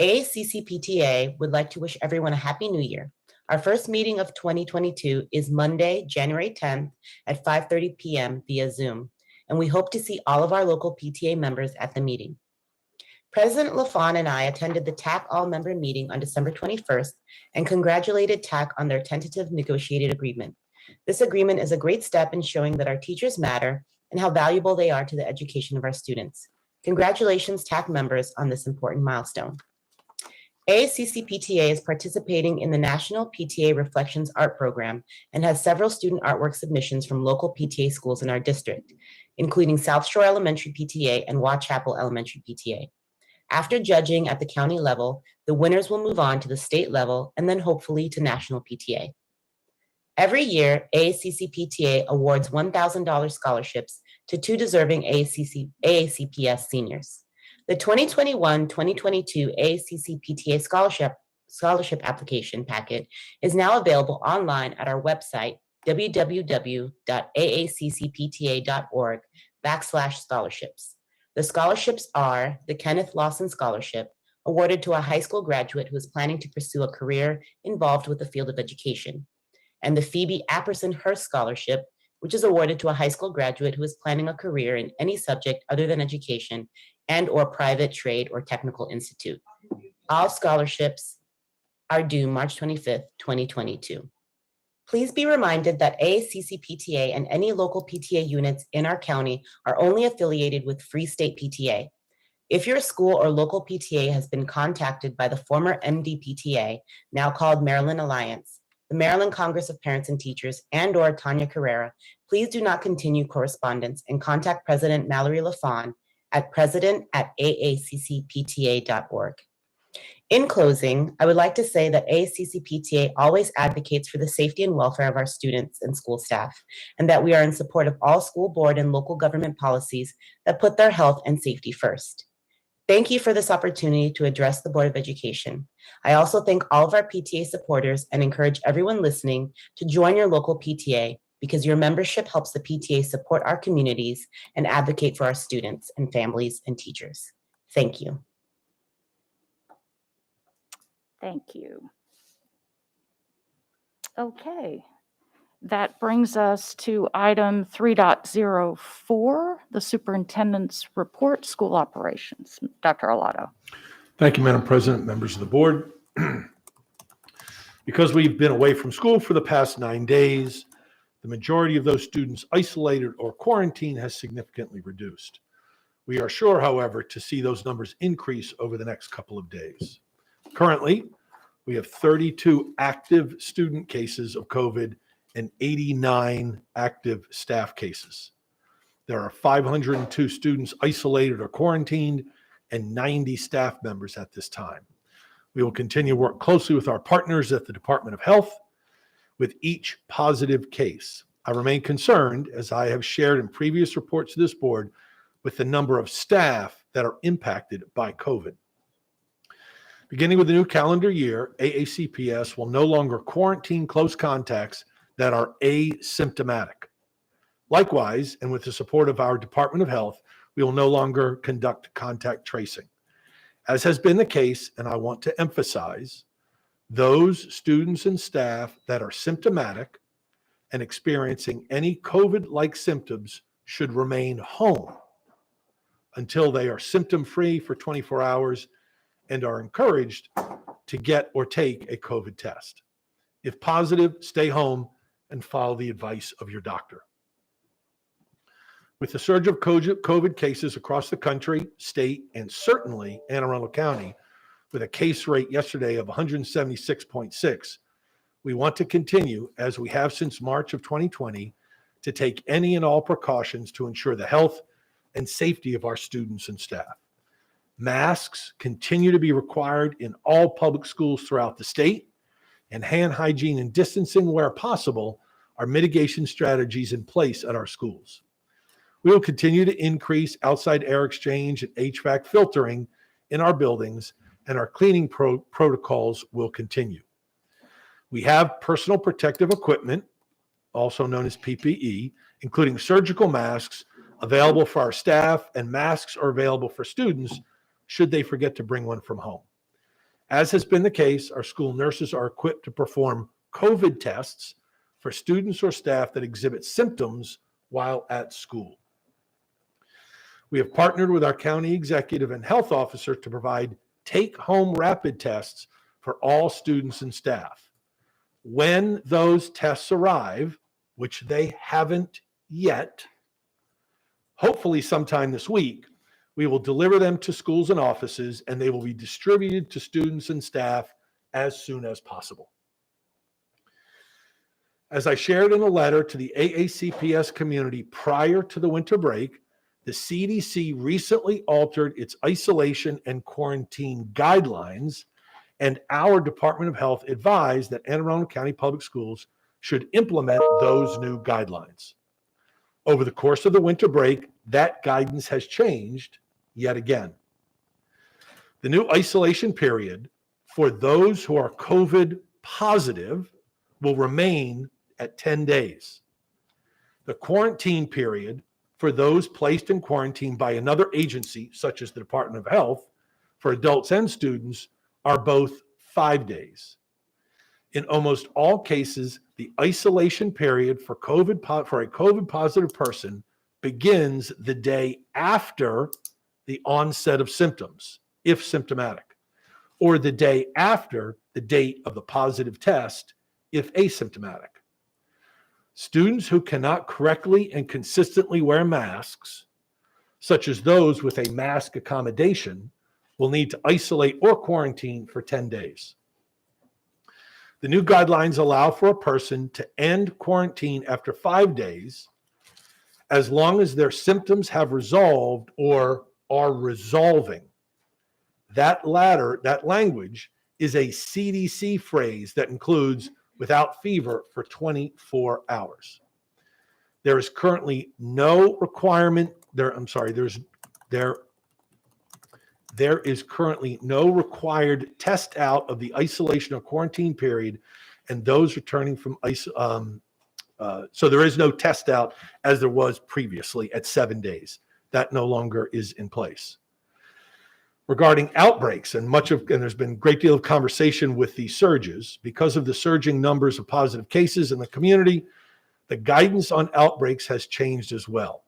AACC PTA would like to wish everyone a Happy New Year. Our first meeting of 2022 is Monday, January 10th at 5:30 p.m. via Zoom, and we hope to see all of our local PTA members at the meeting. President LaFawn and I attended the TAC all-member meeting on December 21st and congratulated TAC on their tentative negotiated agreement. This agreement is a great step in showing that our teachers matter and how valuable they are to the education of our students. Congratulations, TAC members, on this important milestone. AACC PTA is participating in the National PTA Reflections Art Program and has several student artwork submissions from local PTA schools in our district, including South Shore Elementary PTA and Watchapel Elementary PTA. After judging at the county level, the winners will move on to the state level and then hopefully to national PTA. Every year, AACC PTA awards $1,000 scholarships to 2 deserving AACPS seniors. The 2021-2022 AACC PTA scholarship application packet is now available online at our website, www.aaccpta.org/scholarships. The scholarships are the Kenneth Lawson Scholarship, awarded to a high school graduate who is planning to pursue a career involved with the field of education, and the Phoebe Apperson Hurst Scholarship, which is awarded to a high school graduate who is planning a career in any subject other than education and/or private trade or technical institute. All scholarships are due March 25th, 2022. Please be reminded that AACC PTA and any local PTA units in our county are only affiliated with Free State PTA. If your school or local PTA has been contacted by the former MDPTA, now called Maryland Alliance, the Maryland Congress of Parents and Teachers, and/or Tanya Carrera, please do not continue correspondence and contact President Mallory LaFawn at president@aaccpta.org. In closing, I would like to say that AACC PTA always advocates for the safety and welfare of our students and school staff, and that we are in support of all school board and local government policies that put their health and safety first. Thank you for this opportunity to address the Board of Education. I also thank all of our PTA supporters and encourage everyone listening to join your local PTA, because your membership helps the PTA support our communities and advocate for our students and families and teachers. Thank you. Thank you. Okay, that brings us to item 3.04, the superintendent's report, school operations. Dr. Arlotto. Thank you, Madam President, members of the board. Because we've been away from school for the past 9 days, the majority of those students isolated or quarantined has significantly reduced. We are sure, however, to see those numbers increase over the next couple of days. Currently, we have 32 active student cases of COVID and 89 active staff cases. There are 502 students isolated or quarantined and 90 staff members at this time. We will continue to work closely with our partners at the Department of Health with each positive case. I remain concerned, as I have shared in previous reports to this board, with the number of staff that are impacted by COVID. Beginning with the new calendar year, AACPS will no longer quarantine close contacts that are asymptomatic. Likewise, and with the support of our Department of Health, we will no longer conduct contact tracing. As has been the case, and I want to emphasize, those students and staff that are symptomatic and experiencing any COVID-like symptoms should remain home until they are symptom-free for 24 hours and are encouraged to get or take a COVID test. If positive, stay home and follow the advice of your doctor. With the surge of COVID cases across the country, state, and certainly Anne Arundel County, with a case rate yesterday of 176.6, we want to continue, as we have since March of 2020, to take any and all precautions to ensure the health and safety of our students and staff. Masks continue to be required in all public schools throughout the state, and hand hygiene and distancing where possible are mitigation strategies in place at our schools. We will continue to increase outside air exchange and HVAC filtering in our buildings, and our cleaning protocols will continue. We have personal protective equipment, also known as PPE, including surgical masks, available for our staff, and masks are available for students should they forget to bring one from home. As has been the case, our school nurses are equipped to perform COVID tests for students or staff that exhibit symptoms while at school. We have partnered with our county executive and health officer to provide take-home rapid tests for all students and staff. When those tests arrive, which they haven't yet, hopefully sometime this week, we will deliver them to schools and offices, and they will be distributed to students and staff as soon as possible. As I shared in a letter to the AACPS community prior to the winter break, the CDC recently altered its isolation and quarantine guidelines, and our Department of Health advised that Anne Arundel County Public Schools should implement those new guidelines. Over the course of the winter break, that guidance has changed yet again. The new isolation period for those who are COVID positive will remain at 10 days. The quarantine period for those placed in quarantine by another agency, such as the Department of Health, for adults and students, are both 5 days. In almost all cases, the isolation period for a COVID positive person begins the day after the onset of symptoms, if symptomatic, or the day after the date of the positive test, if asymptomatic. Students who cannot correctly and consistently wear masks, such as those with a mask accommodation, will need to isolate or quarantine for 10 days. The new guidelines allow for a person to end quarantine after 5 days, as long as their symptoms have resolved or are resolving. That language is a CDC phrase that includes without fever for 24 hours. There is currently no requirement, there is currently no required test out of the isolation or quarantine period, and those returning from so there is no test out as there was previously at 7 days. That no longer is in place. Regarding outbreaks, and there's been a great deal of conversation with the surges, because of the surging numbers of positive cases in the community, the guidance on outbreaks has changed as well.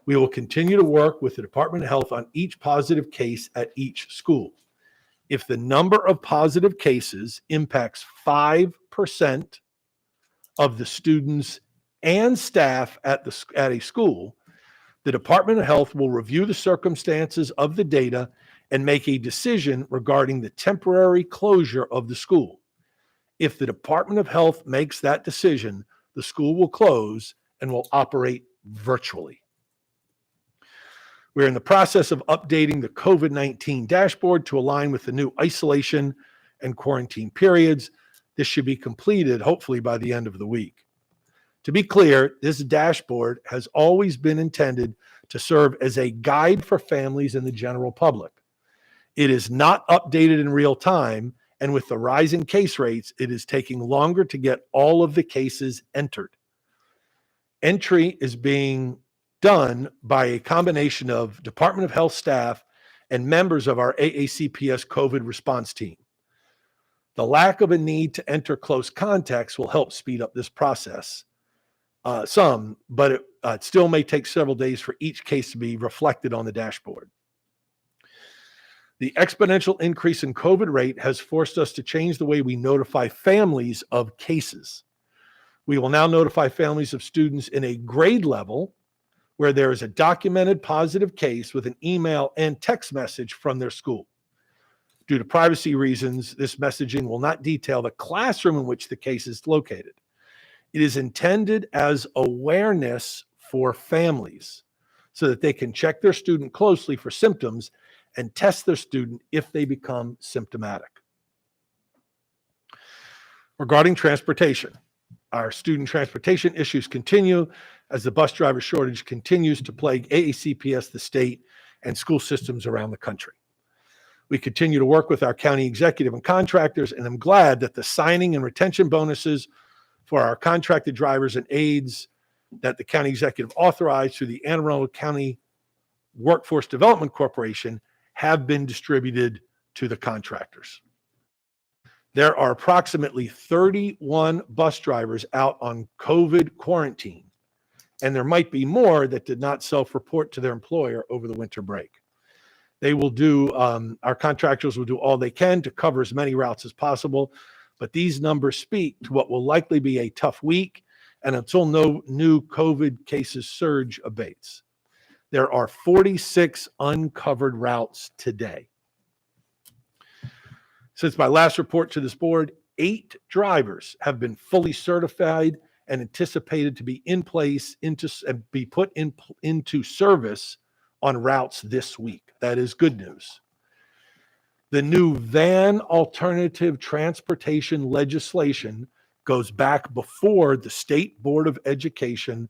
We will continue to work with the Department of Health on each positive case at each school. If the number of positive cases impacts 5% of the students and staff at a school, the Department of Health will review the circumstances of the data and make a decision regarding the temporary closure of the school. If the Department of Health makes that decision, the school will close and will operate virtually. We're in the process of updating the COVID-19 dashboard to align with the new isolation and quarantine periods. This should be completed hopefully by the end of the week. To be clear, this dashboard has always been intended to serve as a guide for families and the general public. It is not updated in real time, and with the rising case rates, it is taking longer to get all of the cases entered. Entry is being done by a combination of Department of Health staff and members of our AACPS COVID response team. The lack of a need to enter close contacts will help speed up this process some, but it still may take several days for each case to be reflected on the dashboard. The exponential increase in COVID rate has forced us to change the way we notify families of cases. We will now notify families of students in a grade level where there is a documented positive case with an email and text message from their school. Due to privacy reasons, this messaging will not detail the classroom in which the case is located. It is intended as awareness for families so that they can check their student closely for symptoms and test their student if they become symptomatic. Regarding transportation, our student transportation issues continue as the bus driver shortage continues to plague AACPS, the state, and school systems around the country. We continue to work with our county executive and contractors, and I'm glad that the signing and retention bonuses for our contracted drivers and aides that the county executive authorized through the Anne Arundel County Workforce Development Corporation have been distributed to the contractors. There are approximately 31 bus drivers out on COVID quarantine, and there might be more that did not self-report to their employer over the winter break. They will do, our contractors will do all they can to cover as many routes as possible, but these numbers speak to what will likely be a tough week and until no new COVID cases surge abates. There are 46 uncovered routes today. Since my last report to this board, 8 drivers have been fully certified and anticipated to be in place be put into service on routes this week. That is good news. The new van alternative transportation legislation goes back before the State Board of Education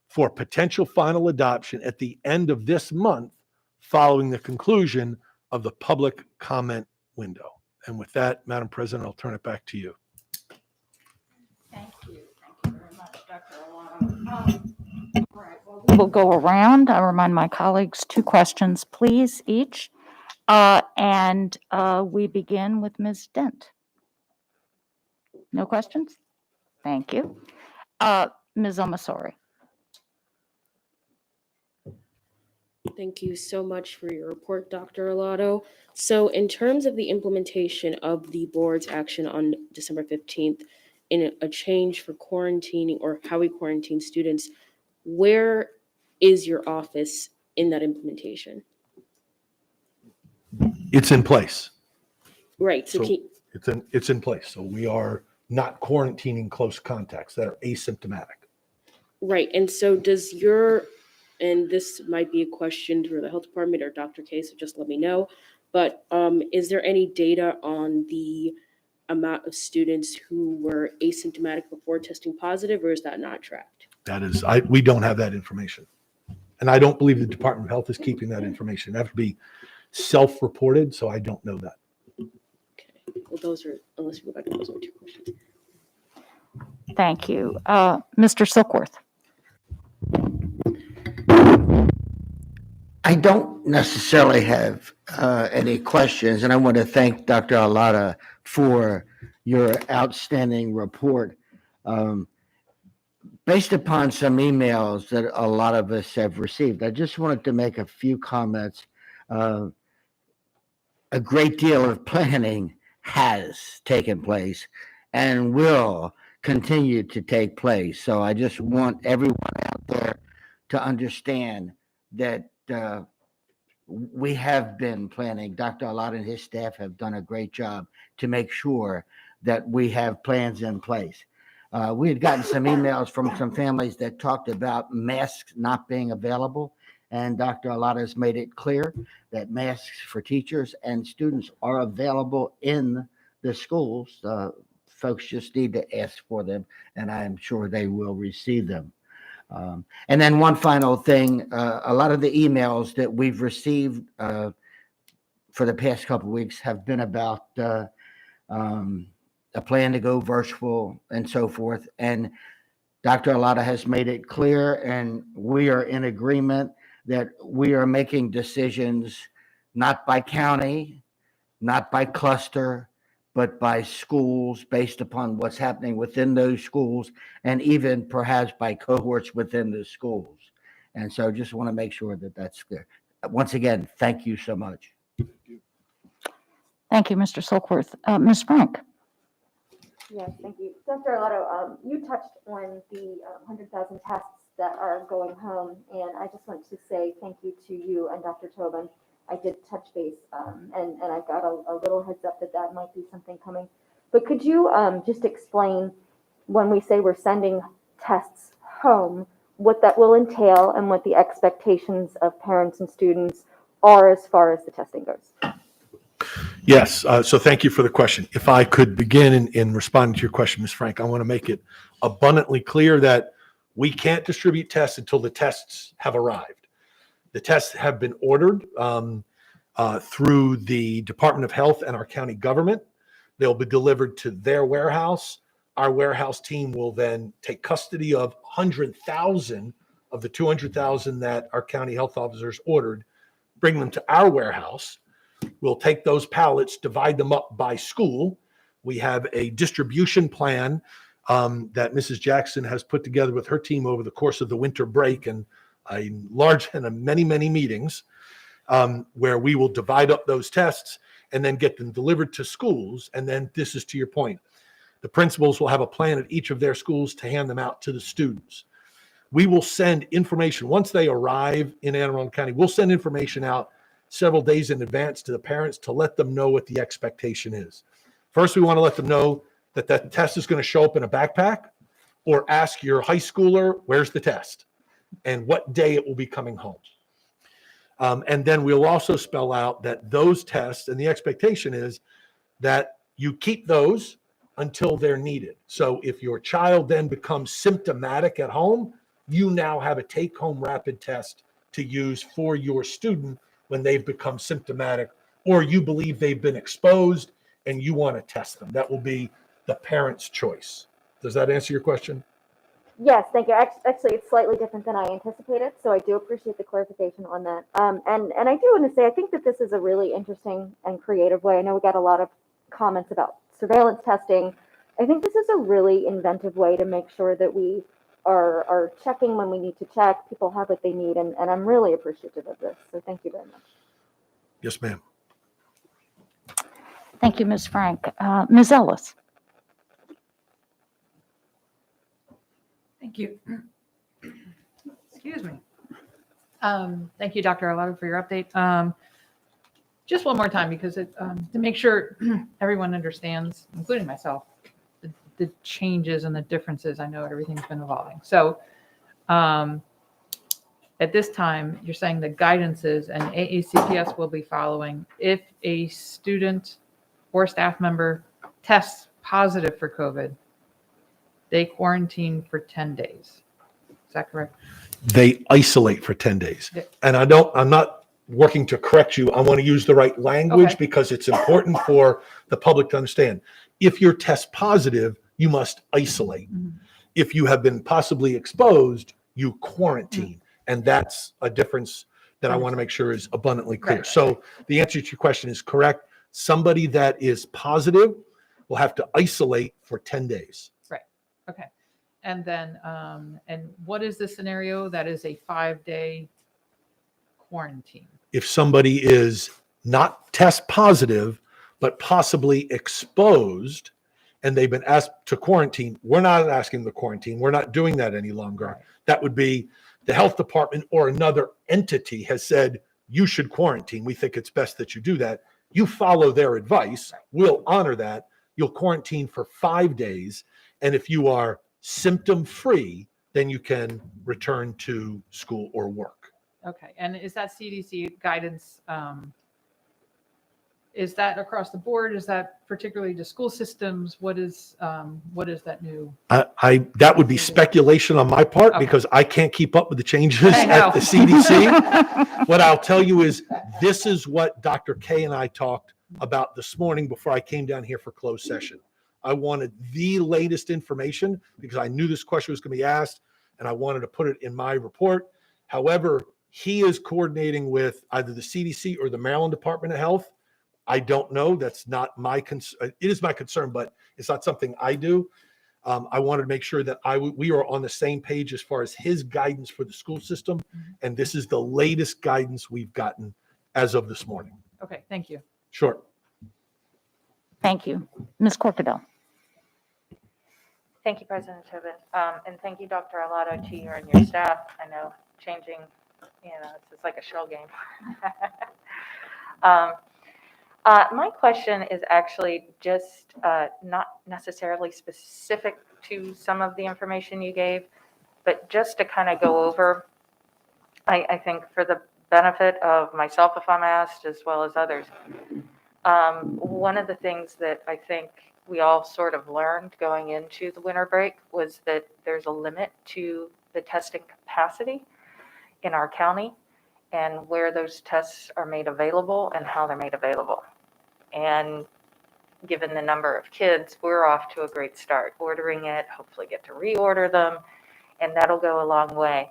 for potential final adoption at the end of this month, following the conclusion of the public comment window. And with that, Madam President, I'll turn it back to you. Thank you. Thank you very much, Dr. Arlotto. All right, well, we will go around. I remind my colleagues 2 questions, please, each. We begin with Ms. Dent. No questions? Thank you. Ms. Omasori. Thank you so much for your report, Dr. Arlotto. So in terms of the implementation of the board's action on December 15th in a change for quarantining or how we quarantine students, where is your office in that implementation? It's in place. Right. So It's in place. So we are not quarantining close contacts that are asymptomatic. right. And so and this might be a question for the health department or Dr. K, so just let me know. But is there any data on the amount of students who were asymptomatic before testing positive, or is that not tracked? That is, we don't have that information. And I don't believe the Department of Health is keeping that information. It has to be self-reported, so I don't know that. Okay. Well, unless you go back to those are 2 questions. Thank you. Mr. Silkworth. I don't necessarily have any questions, and I want to thank Dr. Arlotto for your outstanding report. Based upon some emails that a lot of us have received, I just wanted to make a few comments. A great deal of planning has taken place and will continue to take place. So I just want everyone out there to understand that we have been planning. Dr. Arlotto and his staff have done a great job to make sure that we have plans in place. We had gotten some emails from some families that talked about masks not being available, and Dr. Arlotto has made it clear that masks for teachers and students are available in the schools. Folks just need to ask for them, and I am sure they will receive them. And then one final thing, a lot of the emails that we've received for the past couple of weeks have been about a plan to go virtual and so forth. And Dr. Arlotto has made it clear, and we are in agreement that we are making decisions not by county, not by cluster, but by schools based upon what's happening within those schools and even perhaps by cohorts within the schools. And so just want to make sure that that's clear. Once again, thank you so much. Thank you, Mr. Silkworth. Ms. Frank. Yes, thank you. Dr. Arlotto, you touched on the 100,000 tests that are going home, and I just want to say thank you to you and Dr. Tobin. I did touch base, and I got a little heads up that might be something coming. But could you just explain when we say we're sending tests home, what that will entail and what the expectations of parents and students are as far as the testing goes. Yes, so thank you for the question. If I could begin in responding to your question, Ms. Frank, I want to make it abundantly clear that we can't distribute tests until the tests have arrived. The tests have been ordered through the Department of Health and our county government. They'll be delivered to their warehouse. Our warehouse team will then take custody of 100,000 of the 200,000 that our county health officers ordered, bring them to our warehouse. We'll take those pallets, divide them up by school. We have a distribution plan that Mrs. Jackson has put together with her team over the course of the winter break and many meetings where we will divide up those tests and then get them delivered to schools. And then this is to your point. The principals will have a plan at each of their schools to hand them out to the students. We will send information once they arrive in Anne Arundel County. We'll send information out several days in advance to the parents to let them know what the expectation is. First, we want to let them know that that test is going to show up in a backpack, or ask your high schooler, where's the test and what day it will be coming home. And then we'll also spell out that those tests, and the expectation is that you keep those until they're needed. So if your child then becomes symptomatic at home, you now have a take-home rapid test to use for your student when they've become symptomatic, or you believe they've been exposed and you want to test them. That will be the parent's choice. Does that answer your question? Yes, thank you. Actually, it's slightly different than I anticipated, so I do appreciate the clarification on that. And I do want to say, I think that this is a really interesting and creative way. I know we got a lot of comments about surveillance testing. I think this is a really inventive way to make sure that we are checking when we need to check, people have what they need, and I'm really appreciative of this. So thank you very much. Yes, ma'am. Thank you, Ms. Frank. Ms. Ellis. Thank you. Excuse me. Thank you, Dr. Arlotto, for your update. Just one more time, because to make sure everyone understands, including myself, the changes and the differences. I know everything's been evolving. So at this time, you're saying the guidances and AACPS will be following. If a student or staff member tests positive for COVID, they quarantine for 10 days. Is that correct? They isolate for 10 days. And I'm not working to correct you. I want to use the right language because it's important for the public to understand. If you're test positive, you must isolate. Mm-hmm. If you have been possibly exposed, you quarantine. Mm-hmm. And that's a difference that I want to make sure is abundantly clear. Right. So the answer to your question is correct. Somebody that is positive will have to isolate for 10 days. Right. Okay. And then, and what is the scenario that is a 5-day quarantine? If somebody is not test positive, but possibly exposed, and they've been asked to quarantine, we're not asking the quarantine. We're not doing that any longer. Right. That would be the health department or another entity has said, you should quarantine. We think it's best that you do that. You follow their advice. Right. We'll honor that. You'll quarantine for 5 days. And if you are symptom-free, then you can return to school or work. Okay. And is that CDC guidance, is that across the board? Is that particularly to school systems? What is that new? That would be speculation on my part because I can't keep up with the changes at the CDC. What I'll tell you is this is what Dr. K and I talked about this morning before I came down here for closed session. I wanted the latest information because I knew this question was going to be asked and I wanted to put it in my report. However, he is coordinating with either the CDC or the Maryland Department of Health. I don't know. That's not my concern. It is my concern, but it's not something I do. I wanted to make sure that we are on the same page as far as his guidance for the school system. And this is the latest guidance we've gotten as of this morning. Okay. Thank you. Sure. Thank you. Ms. Corkadell. Thank you, President Tobin. And thank you, Dr. Arlotto, to you and your staff. I know changing, it's like a shell game. My question is actually just not necessarily specific to some of the information you gave, but just to kind of go over, I think for the benefit of myself, if I'm asked, as well as others. One of the things that I think we all sort of learned going into the winter break was that there's a limit to the testing capacity in our county and where those tests are made available and how they're made available. And given the number of kids, we're off to a great start ordering it, hopefully get to reorder them, and that'll go a long way.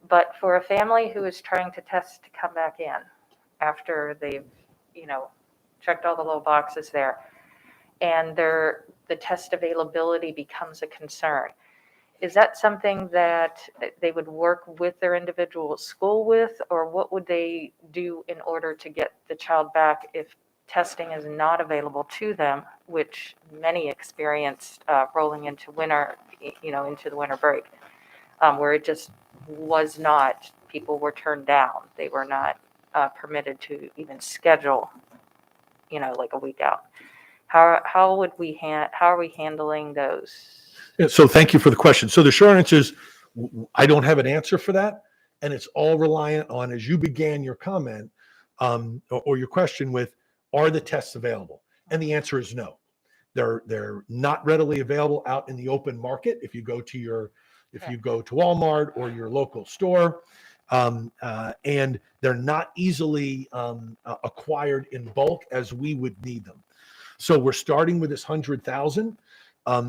But for a family who is trying to test to come back in after they've, checked all the little boxes there, and the test availability becomes a concern, is that something that they would work with their individual school with, or what would they do in order to get the child back if testing is not available to them, which many experienced rolling into winter, into the winter break, where it just was not, people were turned down. They were not permitted to even schedule, like a week out. How are we handling those? Yeah, so thank you for the question. So the short answer is I don't have an answer for that. And it's all reliant on, as you began your comment or your question with, are the tests available? And the answer is no. They're not readily available out in the open market. If you go to Walmart or your local store, and they're not easily acquired in bulk as we would need them. So we're starting with this 100,000.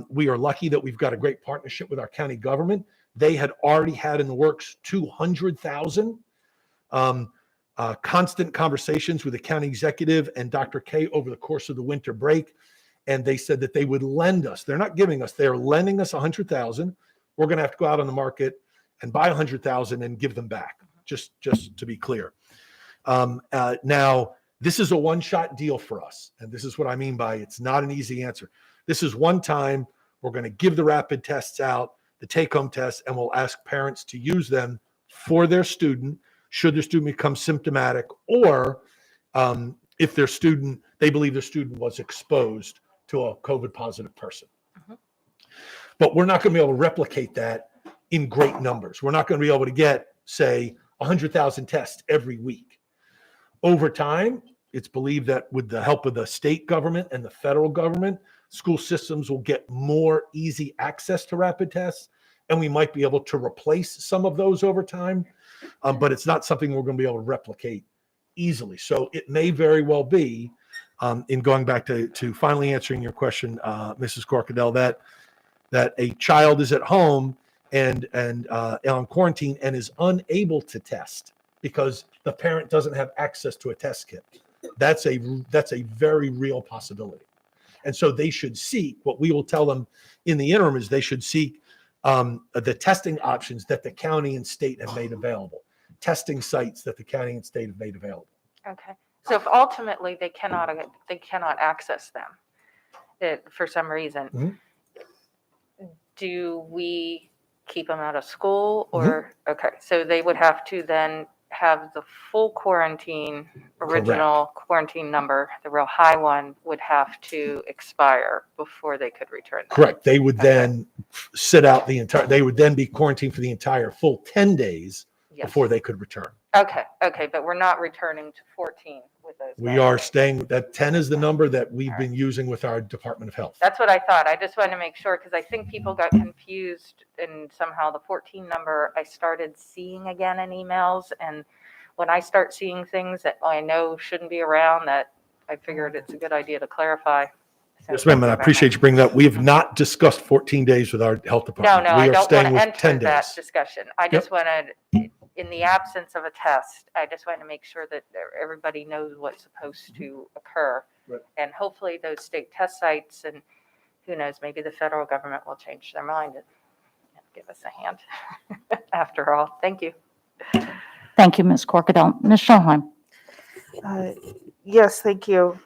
We are lucky that we've got a great partnership with our county government. They had already had in the works 200,000. Constant conversations with the county executive and Dr. K over the course of the winter break. And they said that they would lend us. They're not giving us, they're lending us 100,000. We're going to have to go out on the market and buy 100,000 and give them back, just to be clear. Now, this is a one-shot deal for us. And this is what I mean by it's not an easy answer. This is one time we're going to give the rapid tests out, the take-home tests, and we'll ask parents to use them for their student, should their student become symptomatic, or if they believe their student was exposed to a COVID positive person. But we're not going to be able to replicate that in great numbers. We're not going to be able to get, say, 100,000 tests every week. Over time, it's believed that with the help of the state government and the federal government, school systems will get more easy access to rapid tests, and we might be able to replace some of those over time, but it's not something we're going to be able to replicate easily. So it may very well be, in going back to finally answering your question, Mrs. Corkadell, that a child is at home and on quarantine and is unable to test because the parent doesn't have access to a test kit. That's a very real possibility. And so they should seek, what we will tell them in the interim is they should seek the testing options that the county and state have made available, testing sites that the county and state have made available. Okay. So if ultimately they cannot access them for some reason, do we keep them out of school or, okay, so they would have to then have the full quarantine, original quarantine number, the real high one would have to expire before they could return that. Correct. They would then sit out they would then be quarantined for the entire full 10 days before they could return. Okay, but we're not returning to 14 with those. We are staying, that 10 is the number that we've been using with our Department of Health. That's what I thought. I just wanted to make sure because I think people got confused and somehow the 14 number I started seeing again in emails. And when I start seeing things that I know shouldn't be around, that I figured it's a good idea to clarify. So Yes, ma'am, and I appreciate you bringing that. We have not discussed 14 days with our health department. No, I don't want to enter that days. discussion. I just wanted, in the absence of a test, I just want to make sure that everybody knows what's supposed to occur. Right. And hopefully those state test sites and who knows, maybe the federal government will change their mind and give us a hand after all. Thank you. Thank you, Ms. Corkadell. Ms. Schoenheim. Yes, thank you.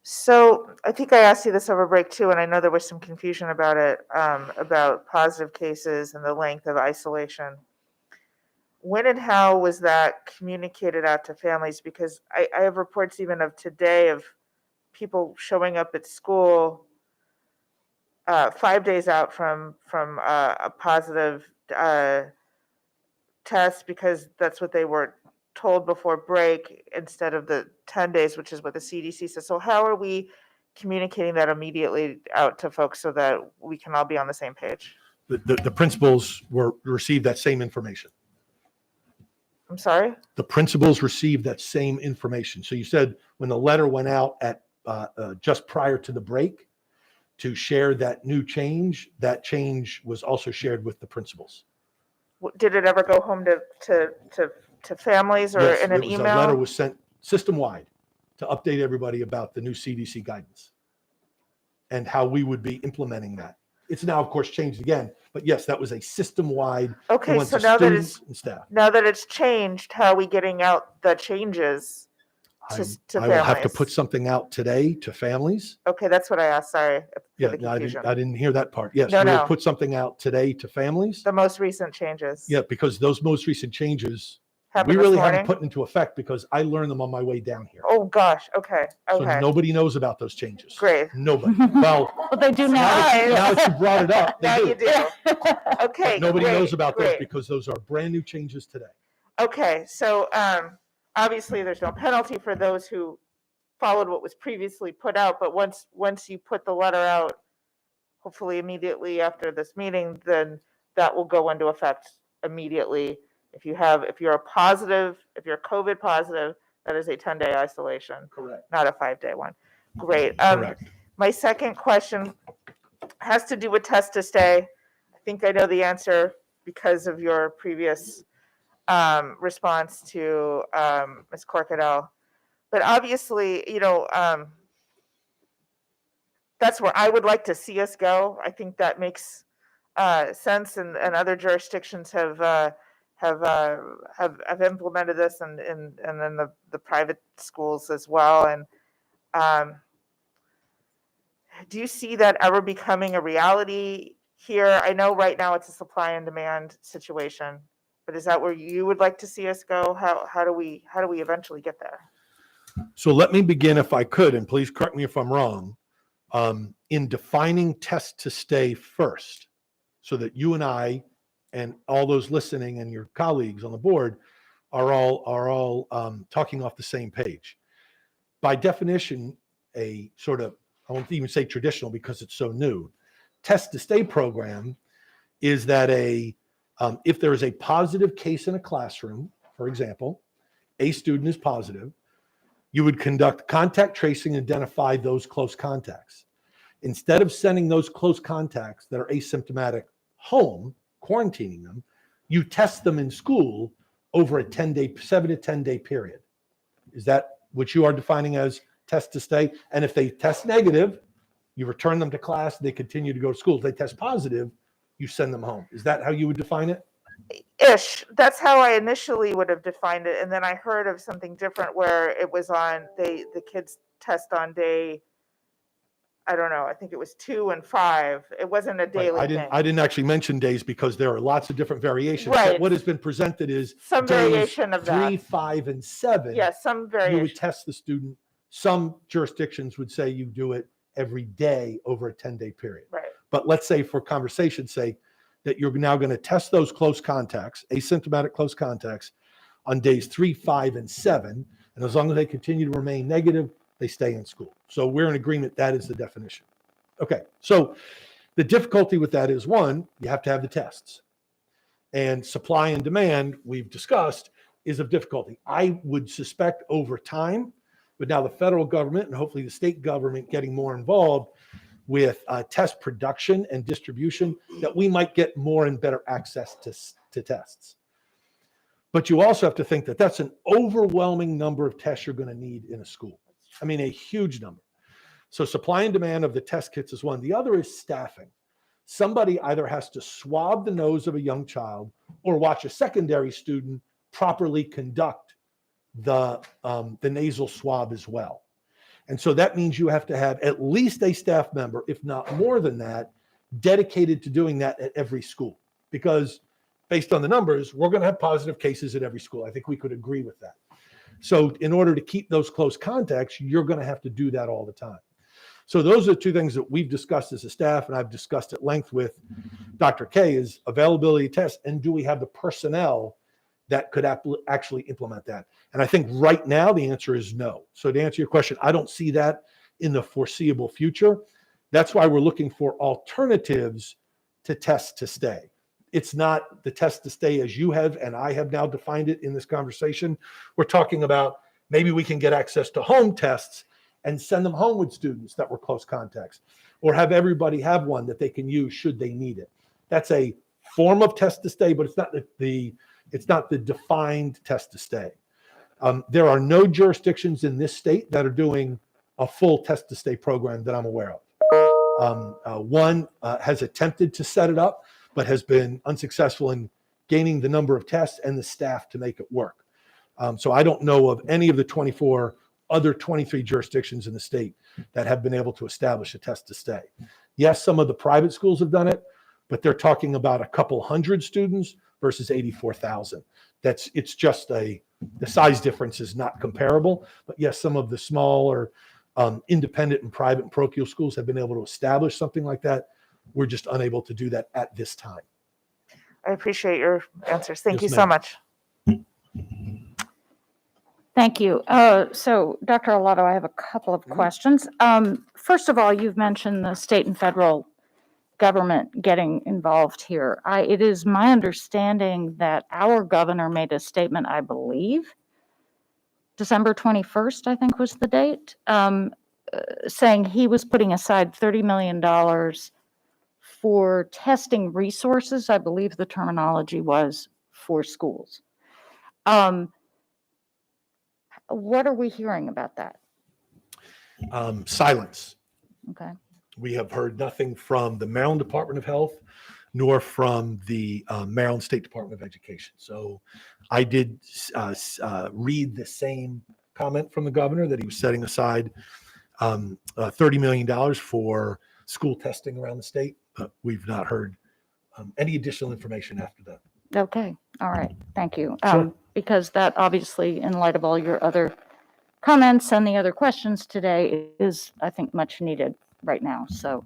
So I think I asked you this over break too, and I know there was some confusion about it, about positive cases and the length of isolation. When and how was that communicated out to families? Because I have reports even of today of people showing up at school 5 days out from a positive test because that's what they were told before break instead of the 10 days, which is what the CDC says. So how are we communicating that immediately out to folks so that we can all be on the same page? The principals received that same information. I'm sorry? The principals received that same information. So you said when the letter went out at just prior to the break to share that new change, that change was also shared with the principals. Did it ever go home to families or Yes, in an it was, email? a letter was sent system-wide to update everybody about the new CDC guidance and how we would be implementing that. It's now, of course, changed again, but yes, that was a system-wide. Okay, went so to now that students and staff. now that it's changed, how are we getting out the changes to I will have to families? put something out today to families. Okay, that's what I asked, sorry. for Yeah, the no, I confusion. didn't hear that part. Yes, No, we'll no. put something out today to families. The most recent changes. Yeah, because those most recent changes, Happened we this really morning? haven't put into effect because I learned them on my way down here. Oh, gosh, okay, So okay. nobody knows about those changes. Great. Nobody. Well, Well, they do now now. that you brought it up, Now they you do. do. Okay, Nobody great, knows about those great. because those are brand new changes today. Okay, so obviously there's no penalty for those who followed what was previously put out, but once you put the letter out, hopefully immediately after this meeting, then that will go into effect immediately. If you're COVID positive, that is a 10-day isolation, Correct. not a 5-day one. Great. Correct. My second question has to do with test to stay. I think I know the answer because of your previous response to Ms. Corkadell. But obviously, that's where I would like to see us go. I think that makes sense, and other jurisdictions have implemented this, and then the private schools as well. And do you see that ever becoming a reality here? I know right now it's a supply and demand situation, but is that where you would like to see us go? How do we eventually get there? So let me begin, if I could, and please correct me if I'm wrong, in defining test to stay first, so that you and I and all those listening and your colleagues on the board are all talking off the same page. By definition, a sort of, I won't even say traditional because it's so new, test to stay program is that if there is a positive case in a classroom, for example, a student is positive, you would conduct contact tracing and identify those close contacts. Instead of sending those close contacts that are asymptomatic home, quarantining them, you test them in school over a 7 to 10 day period. Is that what you are defining as test to stay? And if they test negative, you return them to class, they continue to go to school. If they test positive, you send them home. Is that how you would define it? Ish. That's how I initially would have defined it. And then I heard of something different where it was on, the kids test on day, I don't know, I think it was 2 and 5. It wasn't a daily thing. I didn't actually mention days because there are lots of different variations. Right. But what has been presented is Some days variation of that. 3, 5, and 7. Yes, some You variation. would test the student. Some jurisdictions would say you do it every day over a 10-day period. Right. But let's say for conversation's sake that you're now going to test those close contacts, asymptomatic close contacts, on days 3, 5, and 7. And as long as they continue to remain negative, they stay in school. So we're in agreement that is the definition. Okay, so the difficulty with that is, one, you have to have the tests. And supply and demand, we've discussed, is of difficulty. I would suspect over time, but now the federal government and hopefully the state government getting more involved with test production and distribution, that we might get more and better access to tests. But you also have to think that that's an overwhelming number of tests you're going to need in a school. I mean, a huge number. So supply and demand of the test kits is one. The other is staffing. Somebody either has to swab the nose of a young child or watch a secondary student properly conduct the nasal swab as well. And so that means you have to have at least a staff member, if not more than that, dedicated to doing that at every school. Because based on the numbers, we're going to have positive cases at every school. I think we could agree with that. So in order to keep those close contacts, you're going to have to do that all the time. So those are two things that we've discussed as a staff, and I've discussed at length with Dr. K, is availability tests, and do we have the personnel that could actually implement that? And I think right now the answer is no. So to answer your question, I don't see that in the foreseeable future. That's why we're looking for alternatives to test to stay. It's not the test to stay as you have and I have now defined it in this conversation. We're talking about maybe we can get access to home tests and send them home with students that were close contacts, or have everybody have one that they can use should they need it. That's a form of test to stay, but it's not the defined test to stay. There are no jurisdictions in this state that are doing a full test to stay program that I'm aware of. One has attempted to set it up, but has been unsuccessful in gaining the number of tests and the staff to make it work. So I don't know of any of the 23 jurisdictions in the state that have been able to establish a test to stay. Yes, some of the private schools have done it, but they're talking about a couple hundred students versus 84,000. It's just the size difference is not comparable. But yes, some of the smaller independent and private and parochial schools have been able to establish something like that. We're just unable to do that at this time. I appreciate your answers. Thank you Yes, so ma'am. much. Thank you. So Dr. Alato, I have a couple of questions. First of all, you've mentioned the state and federal government getting involved here. It is my understanding that our governor made a statement, I believe, December 21st, I think was the date, saying he was putting aside $30 million for testing resources. I believe the terminology was for schools. What are we hearing about that? Silence. Okay. We have heard nothing from the Maryland Department of Health, nor from the Maryland State Department of Education. So I did read the same comment from the governor that he was setting aside $30 million for school testing around the state. But we've not heard any additional information after that. Okay. All right. Thank you. Sure. Because that obviously, in light of all your other comments and the other questions today, is, I think, much needed right now. So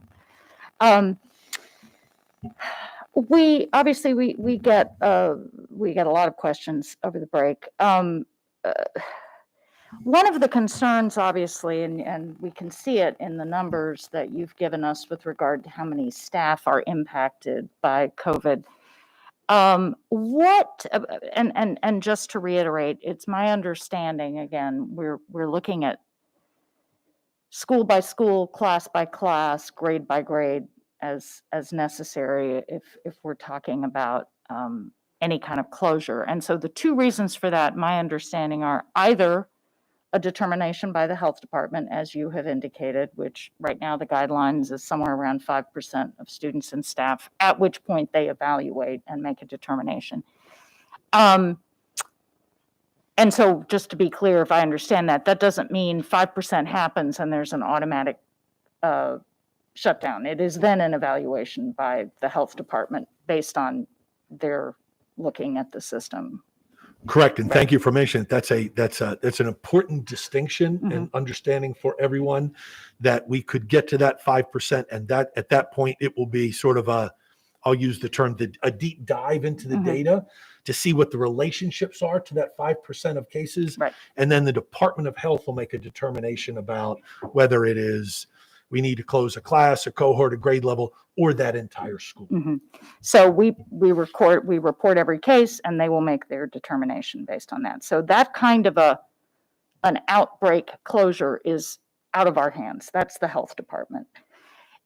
we obviously we get a lot of questions over the break. One of the concerns, obviously, and we can see it in the numbers that you've given us with regard to how many staff are impacted by COVID. And just to reiterate, it's my understanding, again, we're looking at school by school, class by class, grade by grade, as necessary if we're talking about any kind of closure. And so the two reasons for that, my understanding, are either a determination by the health department, as you have indicated, which right now the guidelines is somewhere around 5% of students and staff, at which point they evaluate and make a determination. And so just to be clear, if I understand that, that doesn't mean 5% happens and there's an automatic shutdown. It is then an evaluation by the health department based on their looking at the system. Correct, and thank you for mentioning it. That's an important distinction and understanding for everyone, that we could get to that 5%, and that at that point it will be sort of I'll use the term, a deep dive into the data to see what the relationships are to that 5% of cases, Right. And then the Department of Health will make a determination about whether it is we need to close a class, a cohort, a grade level, or that entire school. So we report every case, and they will make their determination based on that. So that kind of an outbreak closure is out of our hands. That's the health department.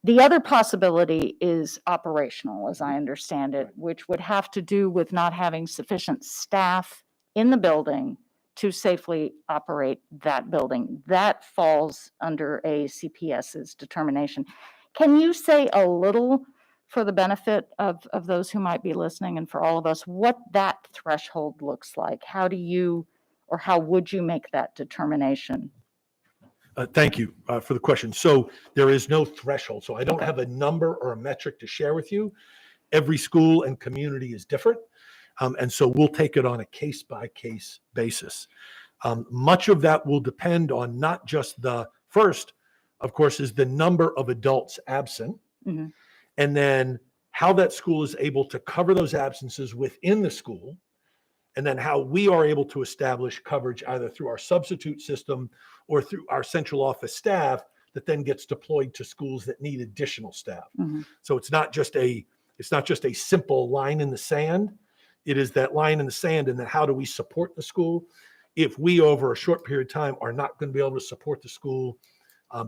The other possibility is operational, as I understand it, which would have to do with not having sufficient staff in the building to safely operate that building. That falls under a CPS's determination. Can you say a little, for the benefit of those who might be listening and for all of us, what that threshold looks like? How do you, or how would you make that determination? Thank you for the question. So there is no threshold. So I don't have a number or a metric to share with you. Every school and community is different. And so we'll take it on a case-by-case basis. Much of that will depend on not just the first, of course, is the number of adults absent, Mhm. and then how that school is able to cover those absences within the school, and then how we are able to establish coverage either through our substitute system or through our central office staff that then gets deployed to schools that need additional staff. Mhm. So it's not just a simple line in the sand. It is that line in the sand, and then how do we support the school? If we, over a short period of time, are not going to be able to support the school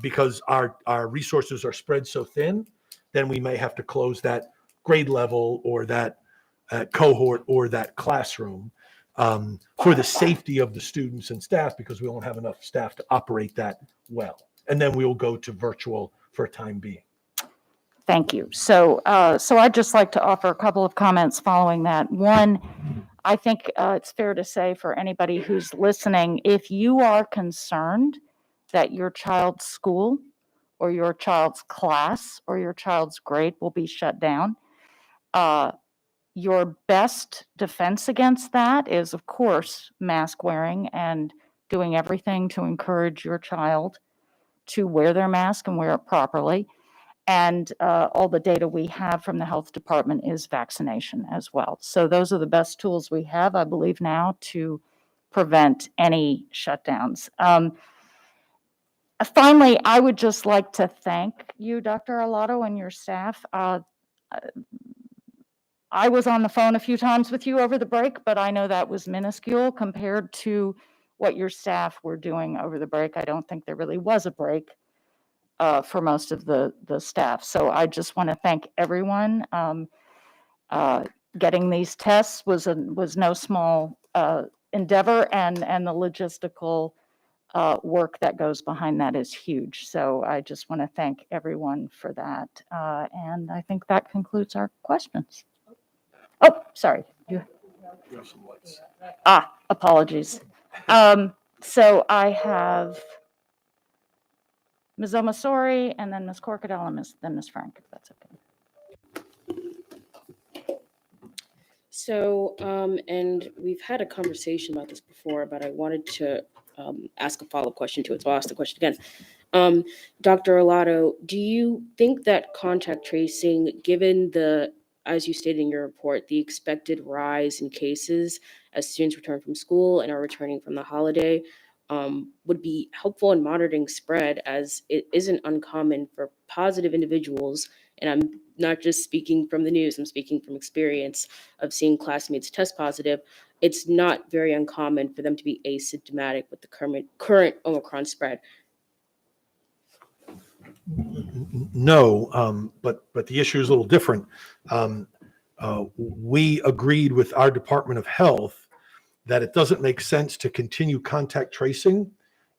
because our resources are spread so thin, then we may have to close that grade level or that cohort or that classroom for the safety of the students and staff, because we won't have enough staff to operate that well. And then we will go to virtual for a time being. Thank you. So I'd just like to offer a couple of comments following that. One, I think it's fair to say for anybody who's listening, if you are concerned that your child's school or your child's class or your child's grade will be shut down, your best defense against that is, of course, mask wearing and doing everything to encourage your child to wear their mask and wear it properly. And all the data we have from the health department is vaccination as well. So those are the best tools we have, I believe, now to prevent any shutdowns. Finally, I would just like to thank you, Dr. Arlotto, and your staff. I was on the phone a few times with you over the break, but I know that was minuscule compared to what your staff were doing over the break. I don't think there really was a break for most of the staff. So I just want to thank everyone. Getting these tests was no small endeavor, and the logistical work that goes behind that is huge. So I just want to thank everyone for that. And I think that concludes our questions. Oh, sorry. Apologies. So I have Ms. Omasori, and then Ms. Corcadell, and then Ms. Frank, if that's okay. So, and we've had a conversation about this before, but I wanted to ask a follow-up question to it, so I'll ask the question again. Dr. Arlotto, do you think that contact tracing, given the, as you stated in your report, the expected rise in cases as students return from school and are returning from the holiday, would be helpful in monitoring spread, as it isn't uncommon for positive individuals, and I'm not just speaking from the news, I'm speaking from experience of seeing classmates test positive. It's not very uncommon for them to be asymptomatic with the current Omicron spread. No, but the issue is a little different. We agreed with our Department of Health that it doesn't make sense to continue contact tracing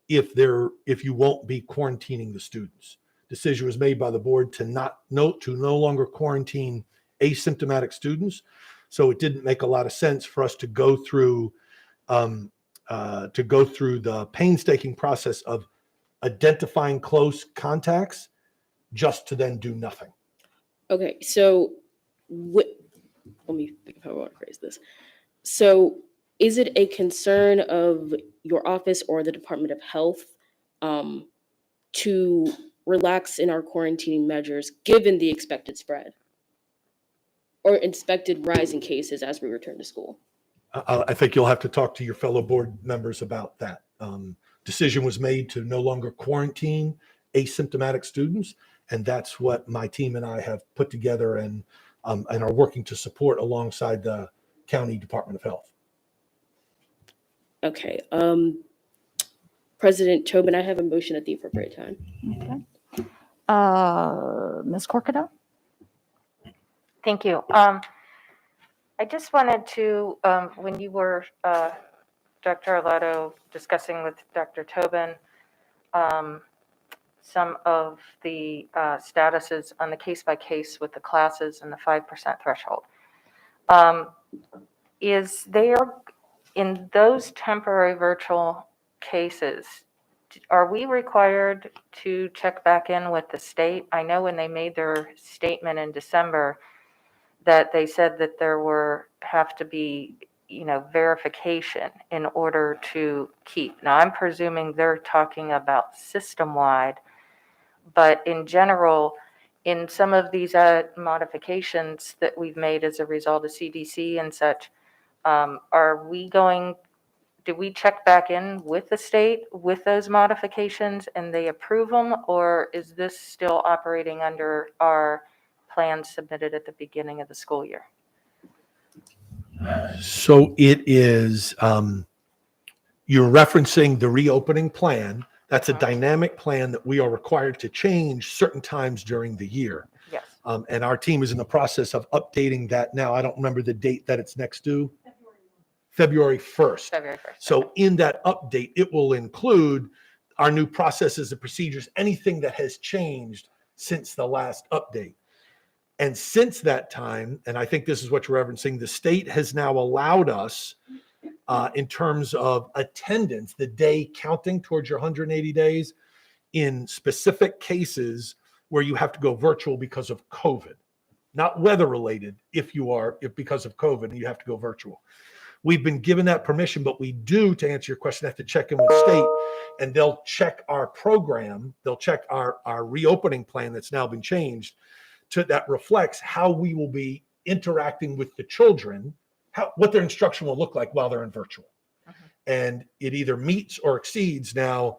if you won't be quarantining the students. Decision was made by the board to no longer quarantine asymptomatic students. So it didn't make a lot of sense for us to go through the painstaking process of identifying close contacts just to then do nothing. Okay, so let me think of how I want to phrase this. So is it a concern of your office or the Department of Health to relax in our quarantining measures given the expected spread or expected rise in cases as we return to school? I think you'll have to talk to your fellow board members about that. Decision was made to no longer quarantine asymptomatic students, and that's what my team and I have put together and are working to support alongside the County Department of Health. Okay. President Tobin, I have a motion at the appropriate time. Okay. Ms. Corcadell? Thank you. I just wanted to, when you were, Dr. Arlotto, discussing with Dr. Tobin, some of the statuses on the case-by-case with the classes and the 5% threshold. Is there, in those temporary virtual cases, are we required to check back in with the state? I know when they made their statement in December that they said that there have to be verification in order to keep. Now, I'm presuming they're talking about system-wide, but in general, in some of these modifications that we've made as a result of CDC and such, do we check back in with the state with those modifications and they approve them? Or is this still operating under our plan submitted at the beginning of the school year? So it is, you're referencing the reopening plan. That's a dynamic plan that we are required to change certain times during the year. Yes. And our team is in the process of updating that now. I don't remember the date that it's next due. February 1st. February 1st. So in that update, it will include our new processes and procedures, anything that has changed since the last update. And since that time, and I think this is what you're referencing, the state has now allowed us, in terms of attendance, the day counting towards your 180 days, in specific cases where you have to go virtual because of COVID, not weather related. If because of COVID, you have to go virtual. We've been given that permission, but we do, to answer your question, have to check in with state, and they'll check our program. They'll check our reopening plan that's now been changed that reflects how we will be interacting with the children, what their instruction will look like while they're in virtual. And it either meets or exceeds. Now,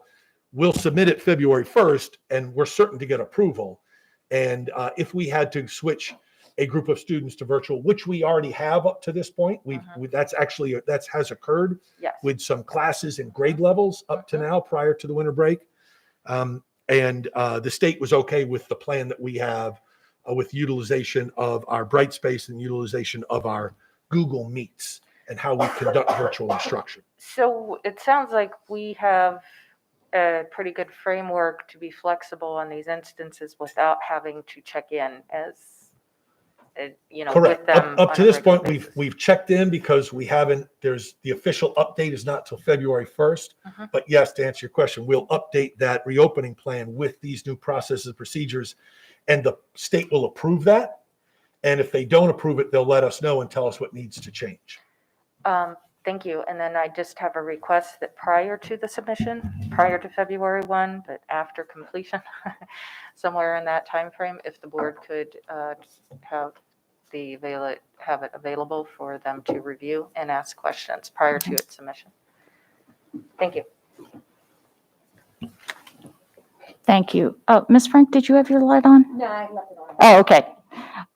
we'll submit it February 1st, and we're certain to get approval. And if we had to switch a group of students to virtual, which we already have up to this point, that has occurred. Yes. With some classes and grade levels up to now prior to the winter break. And the state was okay with the plan that we have with utilization of our Brightspace and utilization of our Google Meets and how we conduct virtual instruction. So it sounds like we have a pretty good framework to be flexible on these instances without having to check in as, Correct. with them. Up to on a this regular point, basis. we've checked in because the official update is not till February 1st. But yes, to answer your question, we'll update that reopening plan with these new processes and procedures, and the state will approve that. And if they don't approve it, they'll let us know and tell us what needs to change. Thank you. And then I just have a request that prior to the submission, prior to February 1, but after completion, somewhere in that time frame, if the board could have it available for them to review and ask questions prior to its submission. Thank you. Thank you. Ms. Frank, did you have your light on? No, I left it on. Oh, okay.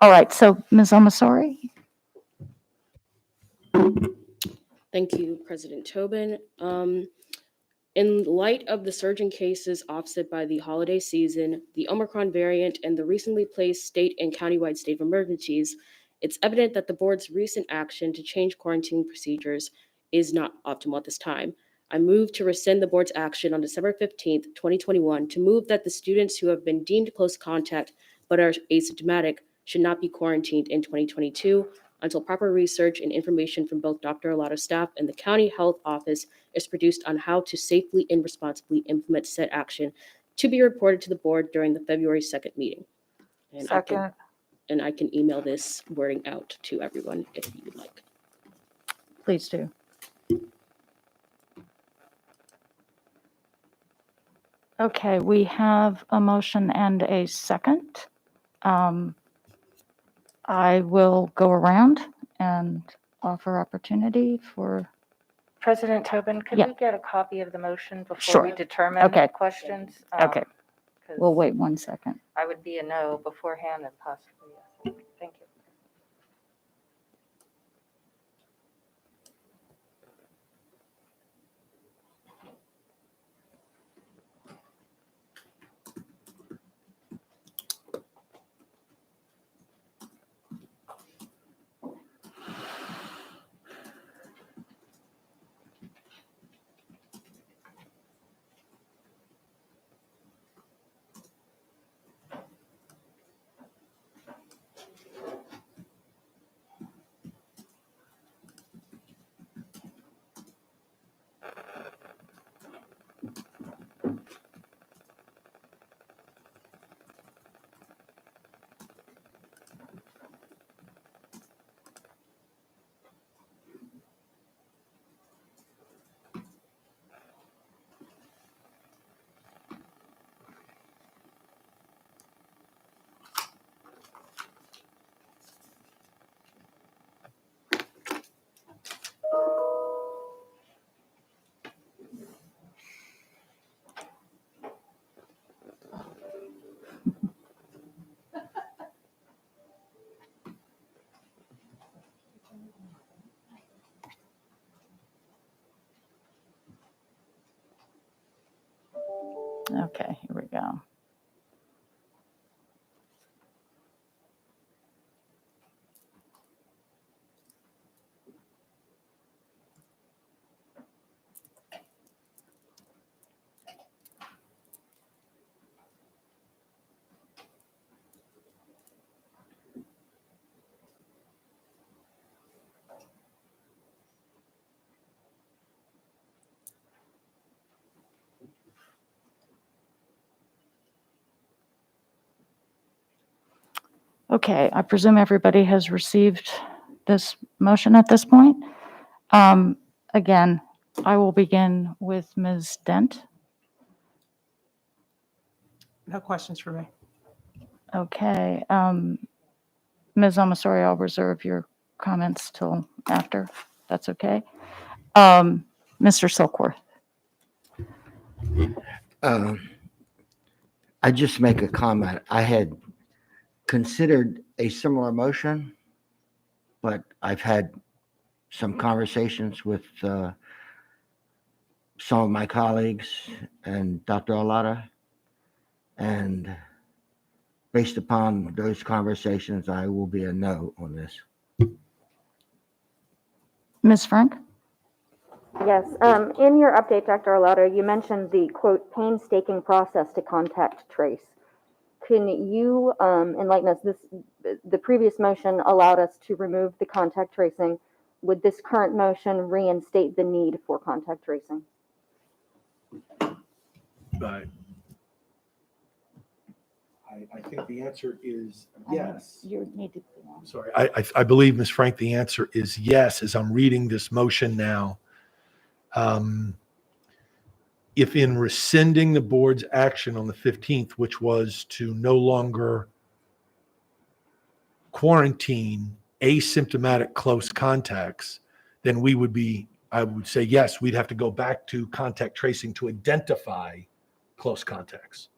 All right. So Ms. Omasori? Thank you, President Tobin. In light of the surge in cases offset by the holiday season, the Omicron variant, and the recently placed state and countywide state of emergencies, it's evident that the board's recent action to change quarantine procedures is not optimal at this time. I move to rescind the board's action on December 15th, 2021, to move that the students who have been deemed close contact but are asymptomatic should not be quarantined in 2022 until proper research and information from both Dr. Arlotto's staff and the County Health Office is produced on how to safely and responsibly implement said action, to be reported to the board during the February 2nd meeting. And Second. I can email this wording out to everyone if you would like. Please do. Okay, we have a motion and a second. I will go around and offer opportunity for, President Tobin, could Yeah. we get a copy of the motion before Sure. we determine Okay. questions? Okay. 'Cause We'll wait 1 second. I would be a no beforehand and possibly yes. Thank you. Okay, here we go. Okay, I presume everybody has received this motion at this point. Again, I will begin with Ms. Dent. No questions for me. Okay, Ms. Omasori, I'll reserve your comments till after. That's okay. Mr. Silkworth. I just make a comment. I had considered a similar motion, but I've had some conversations with some of my colleagues and Dr. Alada, and based upon those conversations, I will be a no on this. Ms. Frank? Yes, in your update, Dr. Arlotto, you mentioned the quote painstaking process to contact trace. Can you enlighten us? The previous motion allowed us to remove the contact tracing. Would this current motion reinstate the need for contact tracing? I think the answer is yes. You need to. Sorry, I believe, Ms. Frank, the answer is yes, as I'm reading this motion now. If in rescinding the board's action on the 15th, which was to no longer quarantine asymptomatic close contacts, then I would say, yes, we'd have to go back to contact tracing to identify close contacts.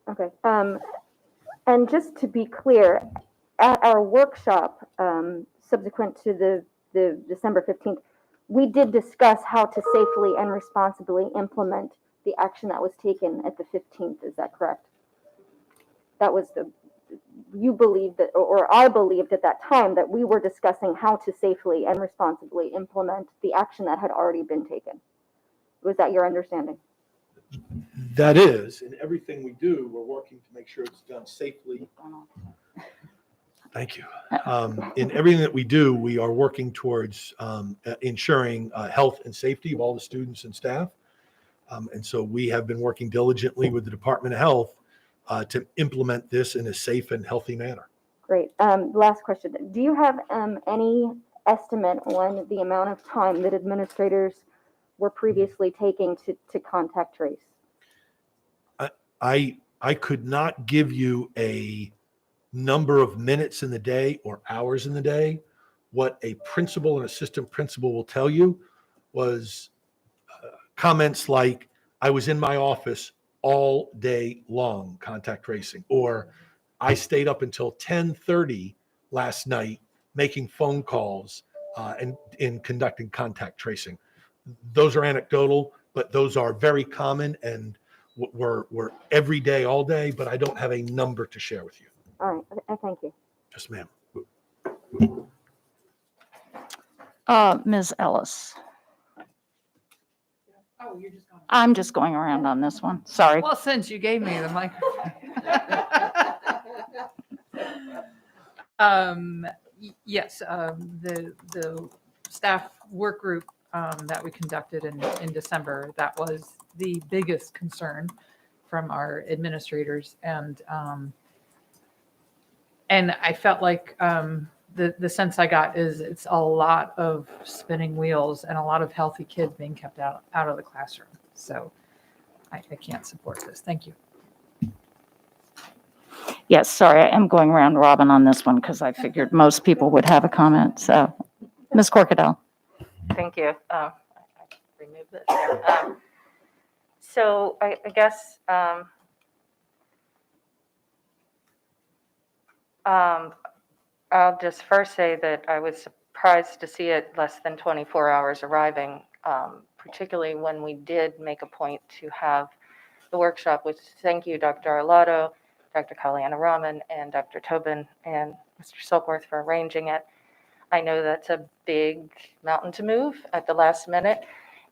Okay. And just to be clear, at our workshop subsequent to the December 15th, we did discuss how to safely and responsibly implement the action that was taken at the 15th. Is that correct? That was you believed that, or I believed at that time that we were discussing how to safely and responsibly implement the action that had already been taken. Was that your understanding? That is, in everything we do, we're working to make sure it's done safely. Thank you. In everything that we do, we are working towards ensuring health and safety of all the students and staff. And so we have been working diligently with the Department of Health to implement this in a safe and healthy manner. Great. Last question. Do you have any estimate on the amount of time that administrators were previously taking to contact trace? I could not give you a number of minutes in the day or hours in the day. What a principal and assistant principal will tell you was comments like, I was in my office all day long contact tracing, or I stayed up until 10:30 last night making phone calls and in conducting contact tracing. Those are anecdotal, but those are very common and we're every day, all day, but I don't have a number to share with you. All right. Thank you. Yes, ma'am. Ms. Ellis. Oh, you're just going. I'm just going around on this one. Sorry. Well, since you gave me the microphone. Yes, the staff work group that we conducted in December, that was the biggest concern from our administrators. And I felt like the sense I got is it's a lot of spinning wheels and a lot of healthy kids being kept out of the classroom. So I can't support this. Thank you. Yes, sorry, I am going around Robin on this one because I figured most people would have a comment. So, Ms. Corkadell. Thank you. I removed this there. So I guess I'll just first say that I was surprised to see it less than 24 hours arriving, particularly when we did make a point to have the workshop, which thank you, Dr. Arlotto, Dr. Kalyana Raman, and Dr. Tobin, and Mr. Silkworth for arranging it. I know that's a big mountain to move at the last minute,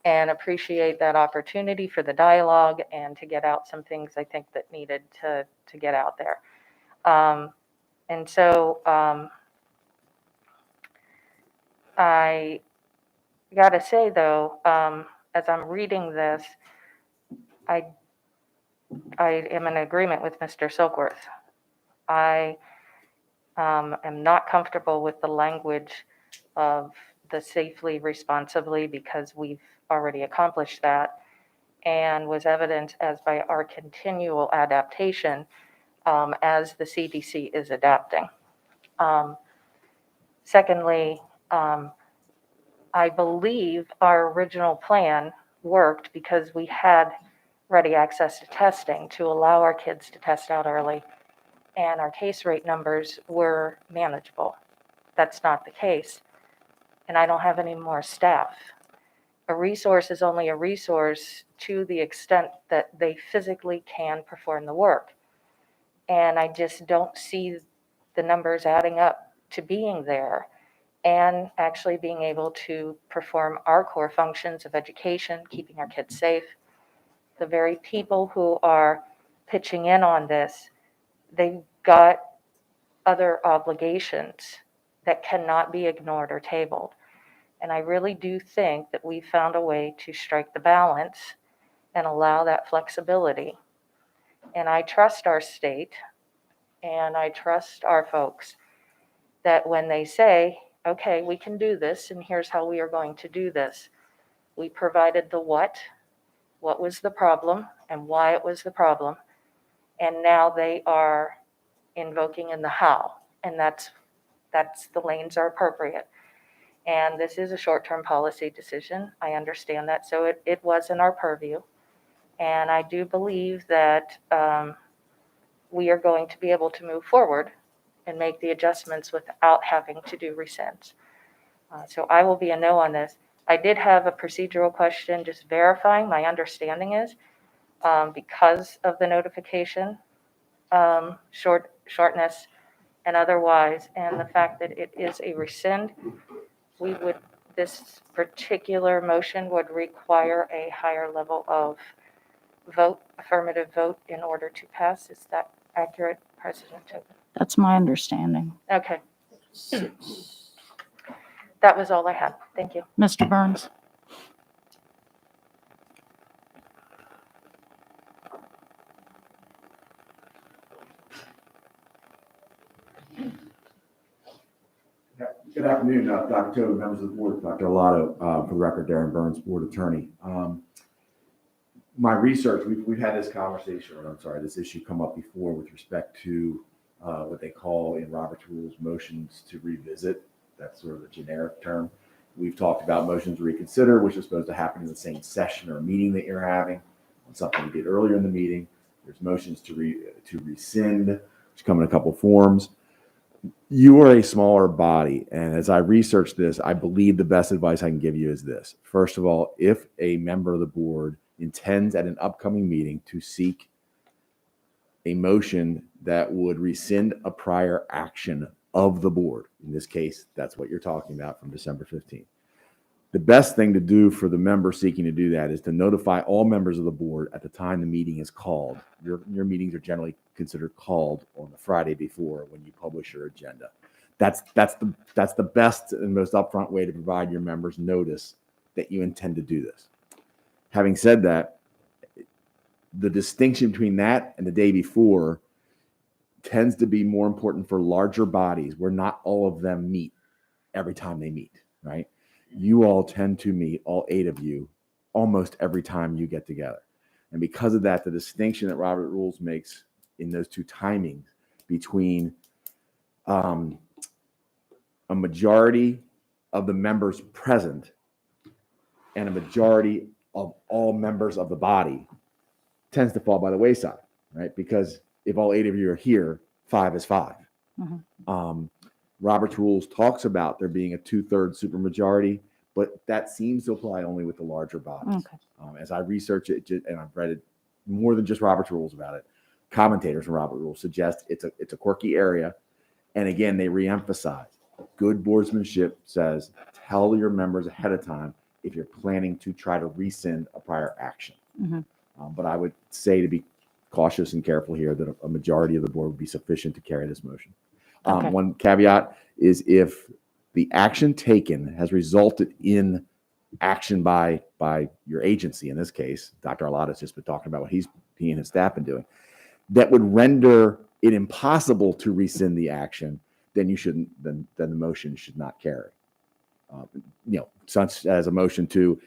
and appreciate that opportunity for the dialogue and to get out some things I think that needed to get out there. And so I got to say, though, as I'm reading this, I am in agreement with Mr. Silkworth. I am not comfortable with the language of the safely, responsibly, because we've already accomplished that, and was evident as by our continual adaptation as the CDC is adapting. Secondly, I believe our original plan worked because we had ready access to testing to allow our kids to test out early, and our case rate numbers were manageable. That's not the case, and I don't have any more staff. A resource is only a resource to the extent that they physically can perform the work, and I just don't see the numbers adding up to being there and actually being able to perform our core functions of education, keeping our kids safe. The very people who are pitching in on this, they've got other obligations that cannot be ignored or tabled. And I really do think that we found a way to strike the balance and allow that flexibility. And I trust our state and I trust our folks that when they say, okay, we can do this, and here's how we are going to do this. We provided the what was the problem, and why it was the problem, and now they are invoking in the how, and that's the lanes are appropriate. And this is a short-term policy decision. I understand that, so it was in our purview, and I do believe that we are going to be able to move forward and make the adjustments without having to do rescinds. So I will be a no on this. I did have a procedural question, just verifying my understanding is because of the notification, shortness and otherwise, and the fact that it is a rescind, this particular motion would require a higher level of affirmative vote in order to pass. Is that accurate, President Tobin? That's my understanding. Okay. That was all I had. Thank you. Mr. Burns? Good afternoon, Dr. Tobin, members of the board, Dr. Arlotto, for the record, Darren Burns, board attorney. My research, we've had this conversation, or I'm sorry, this issue come up before with respect to what they call in Robert's rules motions to revisit. That's sort of a generic term. We've talked about motions to reconsider, which is supposed to happen in the same session or meeting that you're having on something you did earlier in the meeting. There's motions to rescind, which come in a couple forms. You are a smaller body, and as I researched this, I believe the best advice I can give you is this. First of all, if a member of the board intends at an upcoming meeting to seek a motion that would rescind a prior action of the board, in this case, that's what you're talking about from December 15th. The best thing to do for the member seeking to do that is to notify all members of the board at the time the meeting is called. Your meetings are generally considered called on the Friday before when you publish your agenda. That's the best and most upfront way to provide your members notice that you intend to do this. Having said that, the distinction between that and the day before tends to be more important for larger bodies where not all of them meet every time they meet, right? You all tend to meet, all 8 of you, almost every time you get together. And because of that, the distinction that Robert Rules makes in those two timings between a majority of the members present and a majority of all members of the body tends to fall by the wayside, right? Because if all 8 of you are here, 5 is 5. Mm-hmm. Robert's Rules talks about there being a 2/3 supermajority, but that seems to apply only with the larger bodies. Okay. As I research it, and I've read it more than just Robert's rules about it. Commentators from Robert rules suggest it's a quirky area. And again, they reemphasize good boardsmanship says, tell your members ahead of time if you're planning to try to rescind a prior action. But I would say to be cautious and careful here that a majority of the board would be sufficient to carry this motion. Okay. One caveat is if the action taken has resulted in action by your agency, in this case, Dr. Arlotto's just been talking about what he and his staff been doing, that would render it impossible to rescind the action, then you shouldn't, then the motion should not carry. Such as a motion to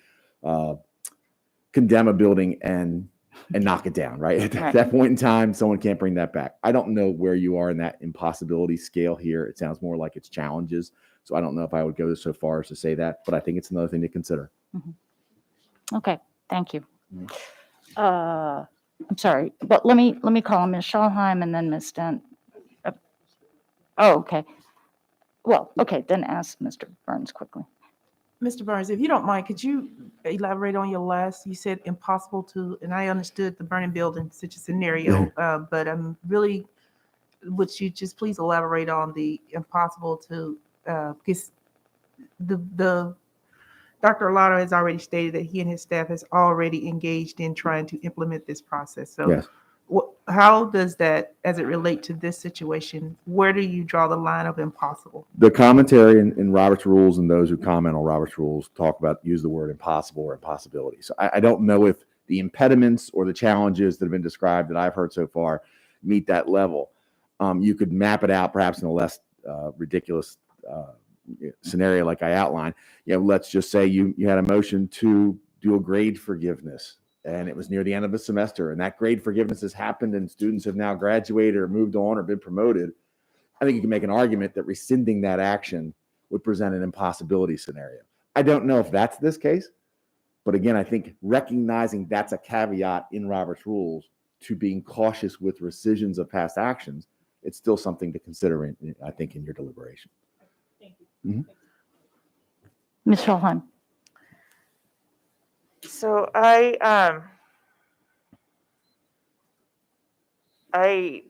condemn a building and knock it down, right? At that point in time, someone can't bring that back. I don't know where you are in that impossibility scale here. It sounds more like it's challenges. So I don't know if I would go so far as to say that, but I think it's another thing to consider. Okay, thank you. I'm sorry, but let me call Ms. Schalheim and then Ms. Dent. Oh, okay. Well, okay, then ask Mr. Burns quickly. Mr. Burns, if you don't mind, could you elaborate on your last, you said impossible to, and I understood the burning building such a scenario, but I'm really, would you just please elaborate on the impossible to, because the Dr. Arlotto has already stated that he and his staff has already engaged in trying to implement this process. So Yes. How does that, as it relate to this situation, where do you draw the line of impossible? The commentary in Robert's rules and those who comment on Robert's rules use the word impossible or impossibility. So I don't know if the impediments or the challenges that have been described that I've heard so far meet that level. You could map it out perhaps in a less ridiculous scenario like I outlined. Let's just say you had a motion to do a grade forgiveness, and it was near the end of a semester, and that grade forgiveness has happened, and students have now graduated or moved on or been promoted. I think you can make an argument that rescinding that action would present an impossibility scenario. I don't know if that's this case, but again, I think recognizing that's a caveat in Robert's rules to being cautious with rescissions of past actions, it's still something to consider, I think, in your deliberation. Thank you. Ms. Schalheim. So I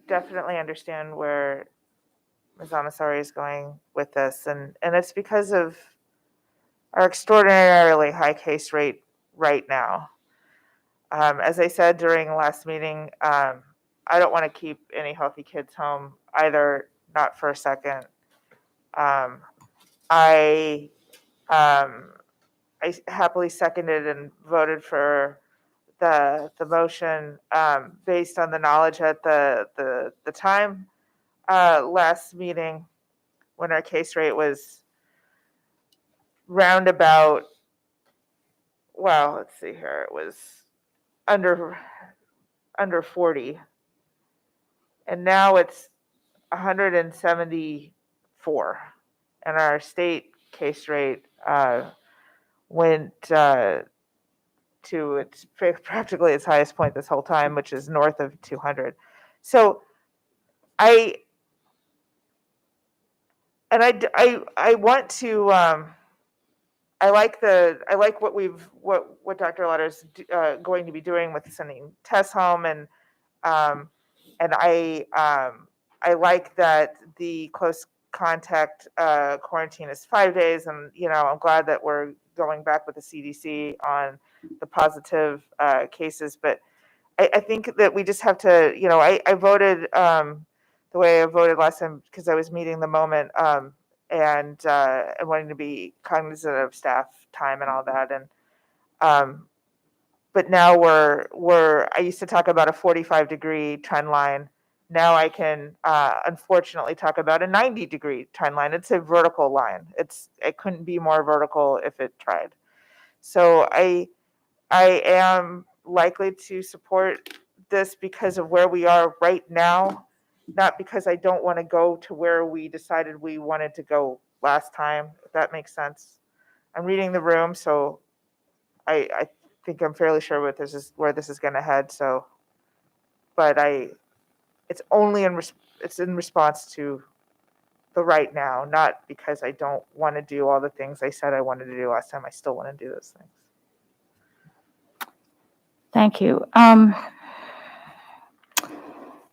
definitely understand where Ms. Amasari is going with this, and it's because of our extraordinarily high case rate right now. As I said during the last meeting, I don't want to keep any healthy kids home either, not for a second. I happily seconded and voted for the motion based on the knowledge at the time last meeting when our case rate was roundabout, well, let's see here, it was under 40, and now it's 174, and our state case rate went to its practically its highest point this whole time, which is north of 200. So I want to I like what Dr. Arlotto is going to be doing with sending tests home, and I like that the close contact quarantine is 5 days, and I'm glad that we're going back with the CDC on the positive cases. But I think that we just have to, I voted the way I voted last time because I was meeting the moment and wanting to be cognizant of staff time and all that. And but now I used to talk about a 45-degree trend line. Now I can unfortunately talk about a 90-degree trend line. It's a vertical line. It couldn't be more vertical if it tried. So I am likely to support this because of where we are right now, not because I don't want to go to where we decided we wanted to go last time, if that makes sense. I'm reading the room, so I think I'm fairly sure where this is going to head. So, but it's only in response to the right now, not because I don't want to do all the things I said I wanted to do last time. I still want to do those things. Thank you.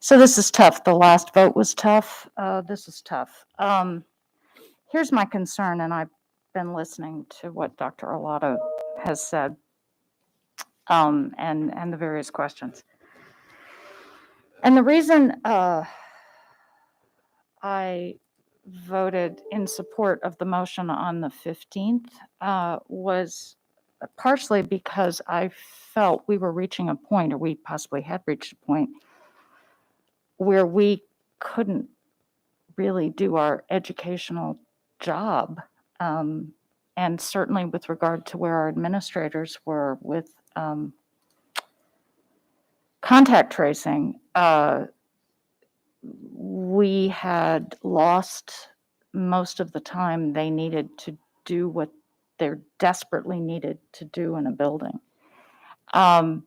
So this is tough. The last vote was tough. This is tough. Here's my concern, and I've been listening to what Dr. Arlotto has said, and the various questions. And the reason I voted in support of the motion on the 15th was partially because I felt we were reaching a point, or we possibly had reached a point, where we couldn't really do our educational job. And certainly with regard to where our administrators were with contact tracing, we had lost most of the time they needed to do what they're desperately needed to do in a building. I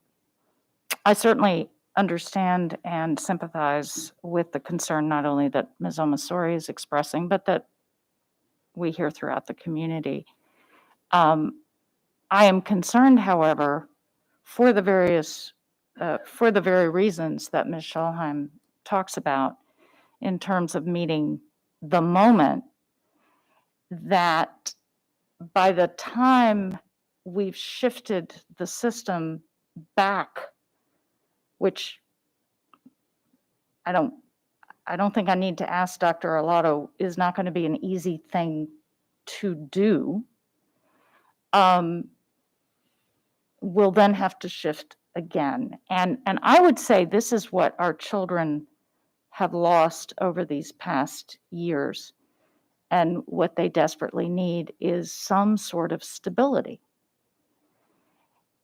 certainly understand and sympathize with the concern not only that Ms. Omasori is expressing, but that we hear throughout the community. I am concerned, however, for the very reasons that Ms. Scholheim talks about in terms of meeting the moment, that by the time we've shifted the system back, which I don't think I need to ask Dr. Arlotto, is not going to be an easy thing to do, we'll then have to shift again. And I would say this is what our children have lost over these past years. And what they desperately need is some sort of stability.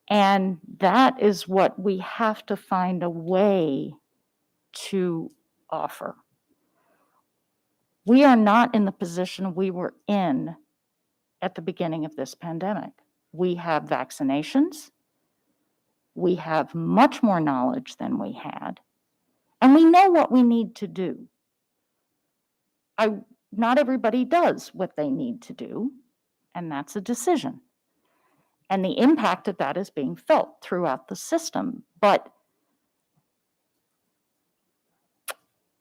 And that is what we have to find a way to offer. We are not in the position we were in at the beginning of this pandemic. We have vaccinations. We have much more knowledge than we had. And we know what we need to do. Not everybody does what they need to do, and that's a decision. And the impact of that is being felt throughout the system. But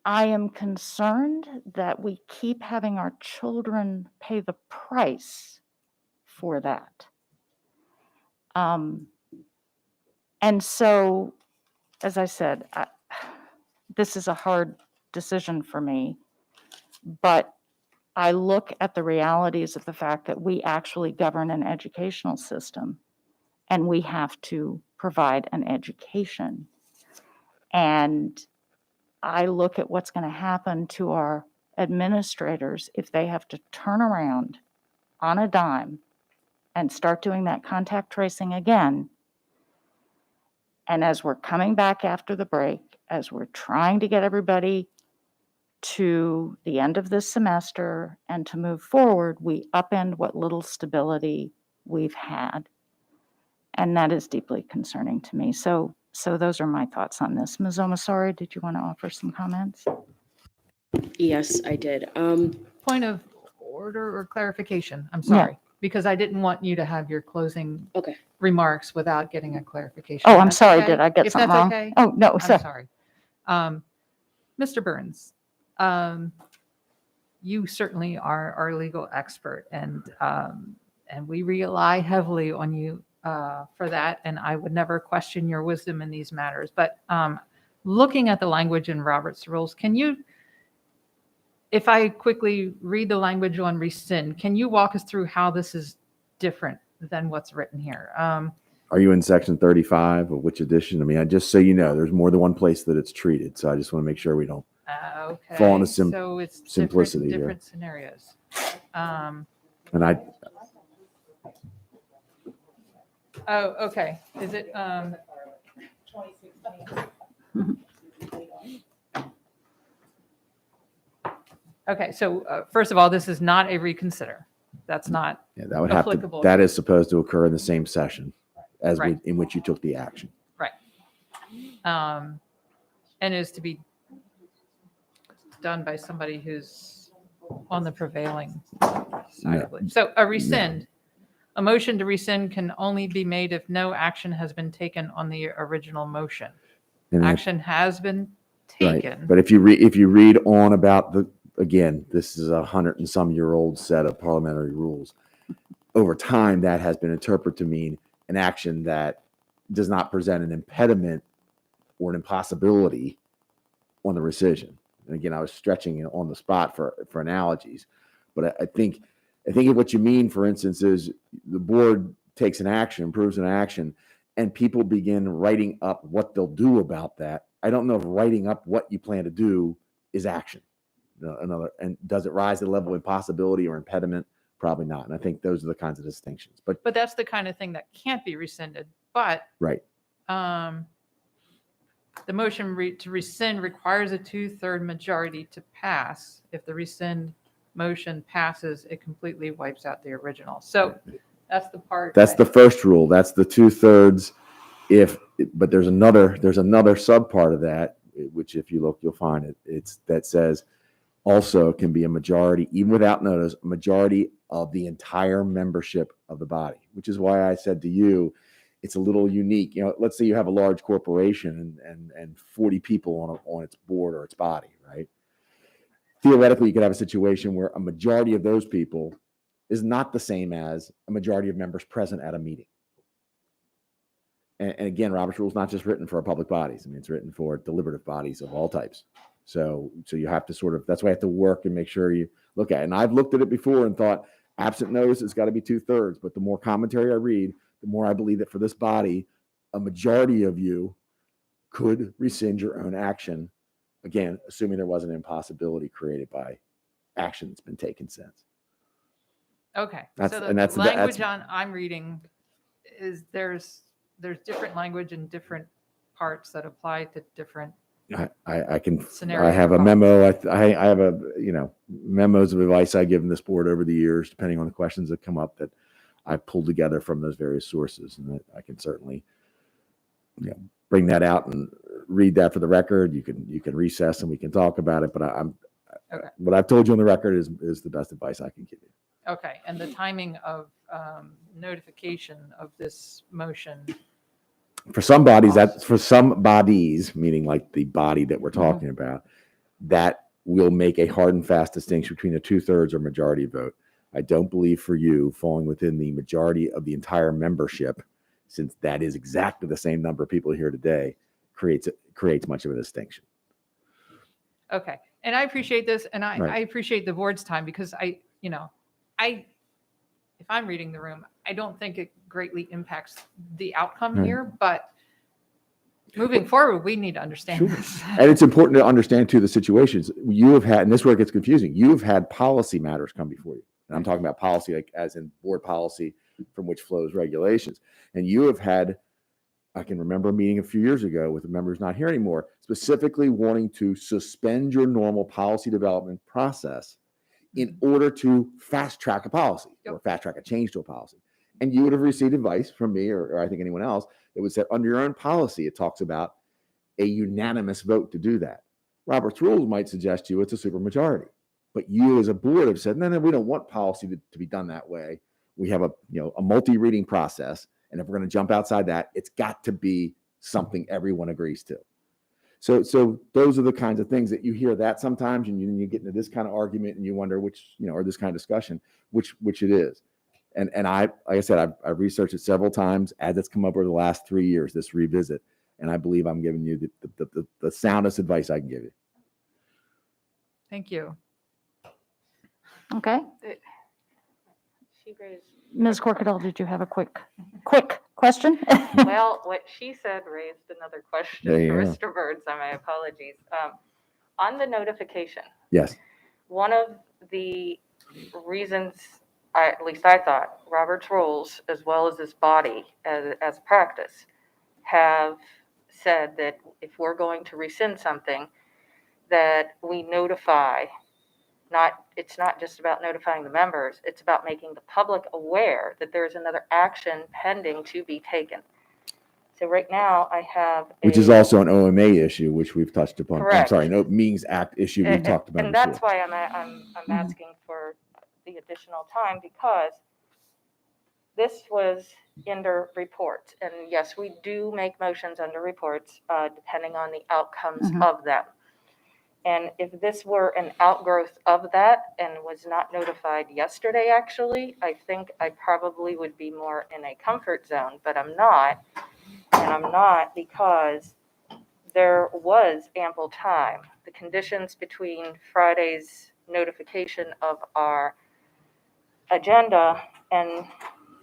I am concerned that we keep having our children pay the price for that. And so, as I said, this is a hard decision for me, but I look at the realities of the fact that we actually govern an educational system, and we have to provide an education. And I look at what's going to happen to our administrators if they have to turn around on a dime and start doing that contact tracing again. And as we're coming back after the break, as we're trying to get everybody to the end of this semester and to move forward, we upend what little stability we've had. And that is deeply concerning to me. So those are my thoughts on this. Ms. Omasori, did you want to offer some comments? Yes, I did. Point of order or clarification, I'm sorry, because I didn't want you to have your closing remarks without getting a clarification. Oh, I'm That's sorry, okay? did I get If something that's wrong? okay? Oh, no, I'm sir. sorry. Mr. Burns, you certainly are our legal expert, and we rely heavily on you for that, and I would never question your wisdom in these matters. But looking at the language in Robert's rules, can you, if I quickly read the language on rescind, can you walk us through how this is different than what's written here? Are you in section 35 of which edition? I mean, just so you know, there's more than one place that it's treated. So I just want to make sure we don't fall into so it's simplicity different scenarios. here. And I, Oh, okay. Is it? Okay, so first of all, this is not a reconsider. That's not that would have to, applicable. that is supposed to occur in the same session as Right. in which you took the action. Right. And is to be done by somebody who's on the prevailing side of it. So a rescind, a motion to rescind can only be made if no action has been taken on the original motion. And that- Action has been taken. But if you read on about again, this is 100 and some year old set of parliamentary rules. Over time, that has been interpreted to mean an action that does not present an impediment or an impossibility on the rescission. And again, I was stretching it on the spot for analogies, but I think what you mean, for instance, is the board takes an action, approves an action, and people begin writing up what they'll do about that. I don't know if writing up what you plan to do is action. And does it rise to the level of impossibility or impediment? Probably not. And I think those are the kinds of distinctions. But that's the kind of thing that can't be rescinded. But right. The motion to rescind requires a 2/3 majority to pass. If the rescind motion passes, it completely wipes out the original. So that's the part. That's the first rule. That's the 2/3. But there's another sub part of that, which if you look, you'll find it. That says also can be a majority, even without notice, a majority of the entire membership of the body, which is why I said to you, it's a little unique. Let's say you have a large corporation and 40 people on its board or its body, right? Theoretically, you could have a situation where a majority of those people is not the same as a majority of members present at a meeting. And again, Robert's rule is not just written for public bodies. I mean, it's written for deliberative bodies of all types. So you have to that's why you have to work and make sure you look at it. And I've looked at it before and thought, absent notice, it's got to be 2/3. But the more commentary I read, the more I believe that for this body, a majority of you could rescind your own action. Again, assuming there wasn't an impossibility created by action that's been taken since. Okay. That's- So and the that's- language I'm reading is there's different language in different parts that apply to different. I Scenario have a memo. I have memos of advice I give in this board over the years, depending on the questions that come up, that I pulled together from those various sources, and that I can certainly bring that out and read that for the record. You can recess and we can talk about it. But Okay. what I've told you on the record is the best advice I can give you. Okay. And the timing of notification of this motion. For some bodies, meaning like the body that we're talking about, that will make a hard and fast distinction between a 2/3 or majority vote. I don't believe for you falling within the majority of the entire membership, since that is exactly the same number of people here today, creates much of a distinction. Okay. And I appreciate this. And Right. I appreciate the board's time because if I'm reading the room, I don't think it greatly impacts the outcome Right. here, but moving forward, we need to understand this. And it's important to understand too the situations you have had, and this is where it gets confusing. You have had policy matters come before you. And I'm talking about policy, like as in board policy from which flows regulations. And you have had, I can remember a meeting a few years ago with a member who's not here anymore, specifically wanting to suspend your normal policy development process in order to fast track a policy or fast track a change to a policy. And you would have received advice from me or I think anyone else that would say under your own policy, it talks about a unanimous vote to do that. Robert's rules might suggest to you it's a supermajority, but you as a board have said, no, we don't want policy to be done that way. We have a multi-reading process. And if we're going to jump outside that, it's got to be something everyone agrees to. So those are the kinds of things that you hear that sometimes, and you get into this kind of argument and you wonder which, or this kind of discussion, which it is. And like I said, I've researched it several times as it's come up over the last 3 years, this revisit. And I believe I'm giving you the soundest advice I can give you. Thank you. Okay. She raised, Ms. Corkadell, did you have a quick question? well, what she said raised another question There you for go. Mr. Bird, so my apologies. On the notification, Yes. one of the reasons, at least I thought, Robert's rules, as well as this body as practice, have said that if we're going to rescind something, that we notify, it's not just about notifying the members, it's about making the public aware that there's another action pending to be taken. So right now I have Which is also an OMA issue, which we've touched upon. Correct. I'm sorry, no Meetings Act issue we've talked about and before. that's why I'm asking for the additional time, because this was under reports. And yes, we do make motions under reports, depending on the outcomes of them. And if this were an outgrowth of that and was not notified yesterday, actually, I think I probably would be more in a comfort zone, but I'm not. And I'm not because there was ample time. The conditions between Friday's notification of our agenda and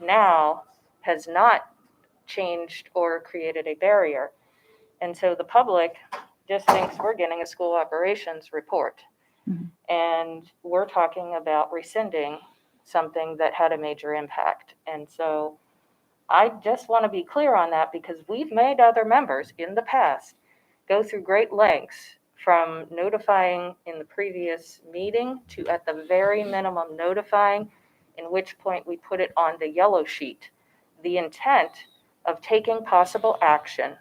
now has not changed or created a barrier. And so the public just thinks we're getting a school operations report. And we're talking about rescinding something that had a major impact. And so I just want to be clear on that because we've made other members in the past go through great lengths from notifying in the previous meeting to at the very minimum notifying, in which point we put it on the yellow sheet. The intent of taking possible action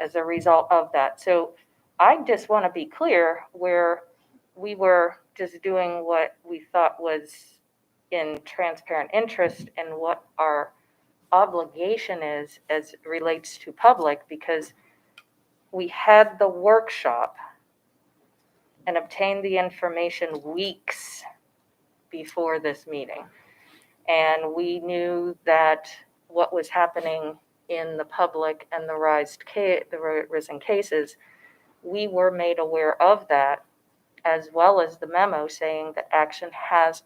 as a result of that. So I just want to be clear where we were just doing what we thought was in transparent interest and what our obligation is as it relates to public, because we had the workshop and obtained the information weeks before this meeting. And we knew that what was happening in the public and the risen cases, we were made aware of that, as well as the memo saying that action has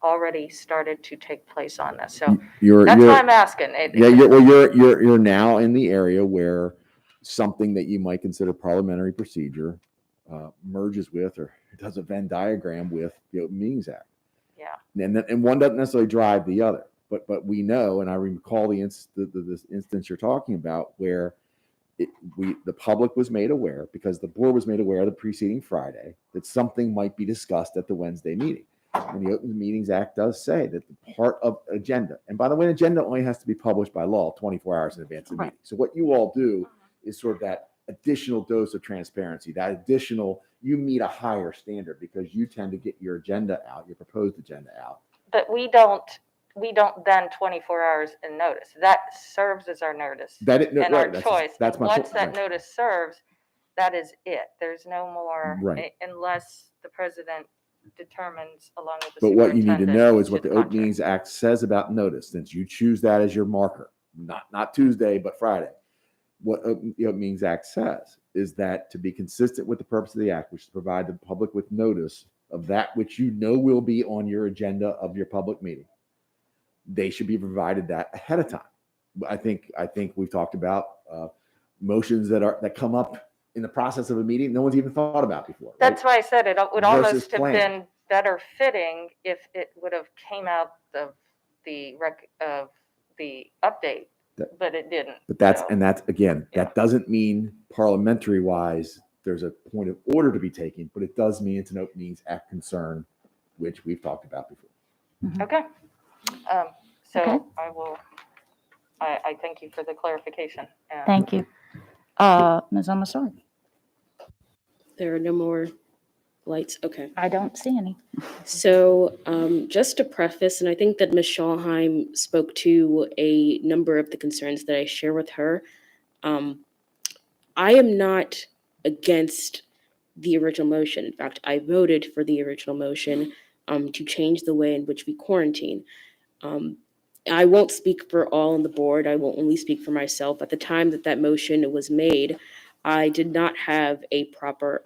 already started to take place on this. So that's why I'm asking. You're now in the area where something that you might consider parliamentary procedure merges with or does a Venn diagram with the Open Meetings Act. Yeah. And one doesn't necessarily drive the other. But we know, and I recall this instance you're talking about, where the public was made aware, because the board was made aware the preceding Friday, that something might be discussed at the Wednesday meeting. And the Open Meetings Act does say that the part of agenda, and by the way, an agenda only has to be published by law 24 hours in advance of the meeting. So what you all do is sort of that additional dose of transparency, that additional, you meet a higher standard because you tend to get your agenda out, your proposed agenda out. But we don't then 24 hours in notice. That serves as our notice and our choice. That's my Once point. that notice serves, that is it. There's no more, unless the president determines along with the But what you need to know is what the Open contract. Meetings Act says about notice, since you choose that as your marker, not Tuesday, but Friday. What the Open Meetings Act says is that to be consistent with the purpose of the act, which is to provide the public with notice of that which you know will be on your agenda of your public meeting, they should be provided that ahead of time. I think we've talked about motions that come up in the process of a meeting no one's even thought about before. Right? That's why I said it would Versus almost have plan. been better fitting if it would have came out of the update, but it didn't. But that's again, that doesn't mean parliamentary wise there's a point of order to be taken, but it does mean it's an Open Meetings Act concern, which we've talked about before. Okay. So Okay. I thank you for the clarification. Thank you. Ms. Omasori? There are no more lights. Okay. I don't see any. So just to preface, and I think that Ms. Schallheim spoke to a number of the concerns that I share with her. I am not against the original motion. In fact, I voted for the original motion to change the way in which we quarantine. I won't speak for all on the board. I will only speak for myself. At the time that motion was made, I did not have a proper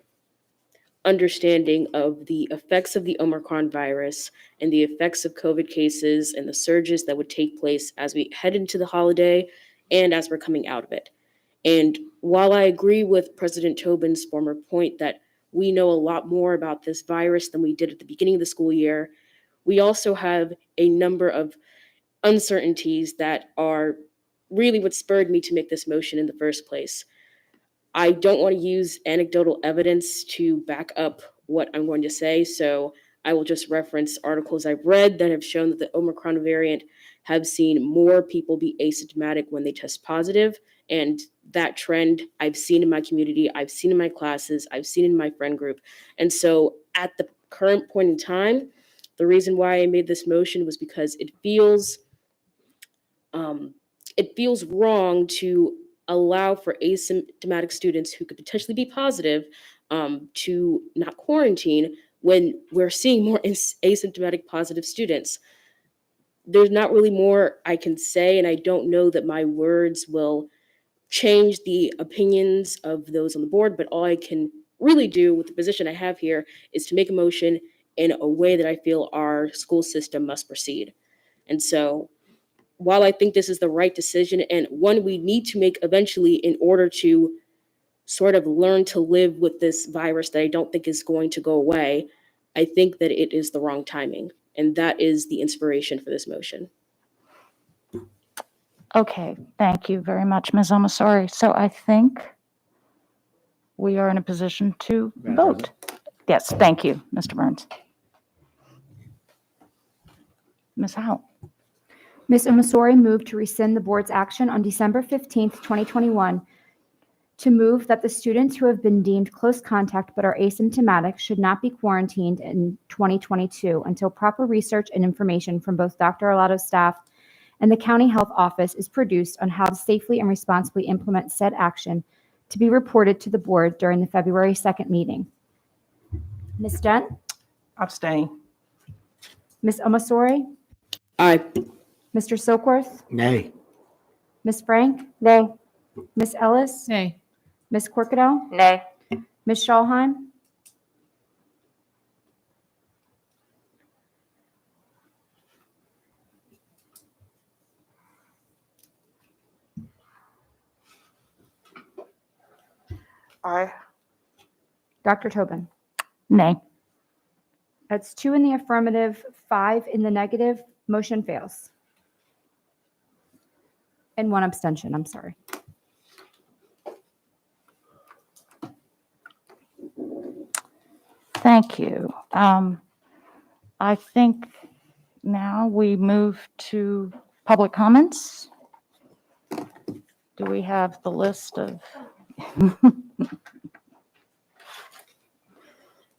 understanding of the effects of the Omicron virus and the effects of COVID cases and the surges that would take place as we head into the holiday and as we're coming out of it. And while I agree with President Tobin's former point that we know a lot more about this virus than we did at the beginning of the school year, we also have a number of uncertainties that are really what spurred me to make this motion in the first place. I don't want to use anecdotal evidence to back up what I'm going to say, so I will just reference articles I've read that have shown that the Omicron variant have seen more people be asymptomatic when they test positive, and that trend I've seen in my community, I've seen in my classes, I've seen in my friend group. And so at the current point in time, the reason why I made this motion was because it feels wrong to allow for asymptomatic students who could potentially be positive to not quarantine when we're seeing more asymptomatic positive students. There's not really more I can say, and I don't know that my words will change the opinions of those on the board, but all I can really do with the position I have here is to make a motion in a way that I feel our school system must proceed. And so while I think this is the right decision and one we need to make eventually in order to sort of learn to live with this virus that I don't think is going to go away, I think that it is the wrong timing. And that is the inspiration for this motion. Okay, thank you very much, Ms. Omasori. So I think we are in a position to vote. Yes, thank you, Mr. Burns. Ms. Howe. Ms. Omasori moved to rescind the board's action on December 15th, 2021, to move that the students who have been deemed close contact but are asymptomatic should not be quarantined in 2022 until proper research and information from both Dr. Arlotto's staff and the County Health Office is produced on how to safely and responsibly implement said action to be reported to the board during the February 2nd meeting. Ms. Dent? Abstain. Ms. Omasori? Aye. Mr. Silkworth? Nay. Ms. Frank? Nay. Ms. Ellis? Nay. Ms. Corkadell? Nay. Ms. Schalheim? Aye. Dr. Tobin? Nay. That's 2 in the affirmative, 5 in the negative. Motion fails. And 1 abstention, I'm sorry. Thank you. I think now we move to public comments. Do we have the list of?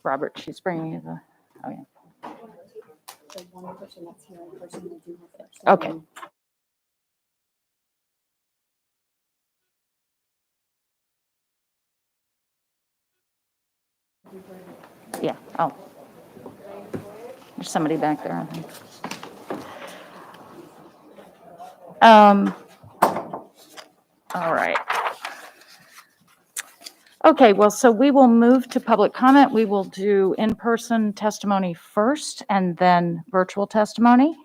Robert, she's bringing you the, oh yeah. The one person that's here in person will do her first. Okay. Yeah, oh. There's somebody back there, I think. All right. Okay, well, so we will move to public comment. We will do in-person testimony first and then virtual testimony.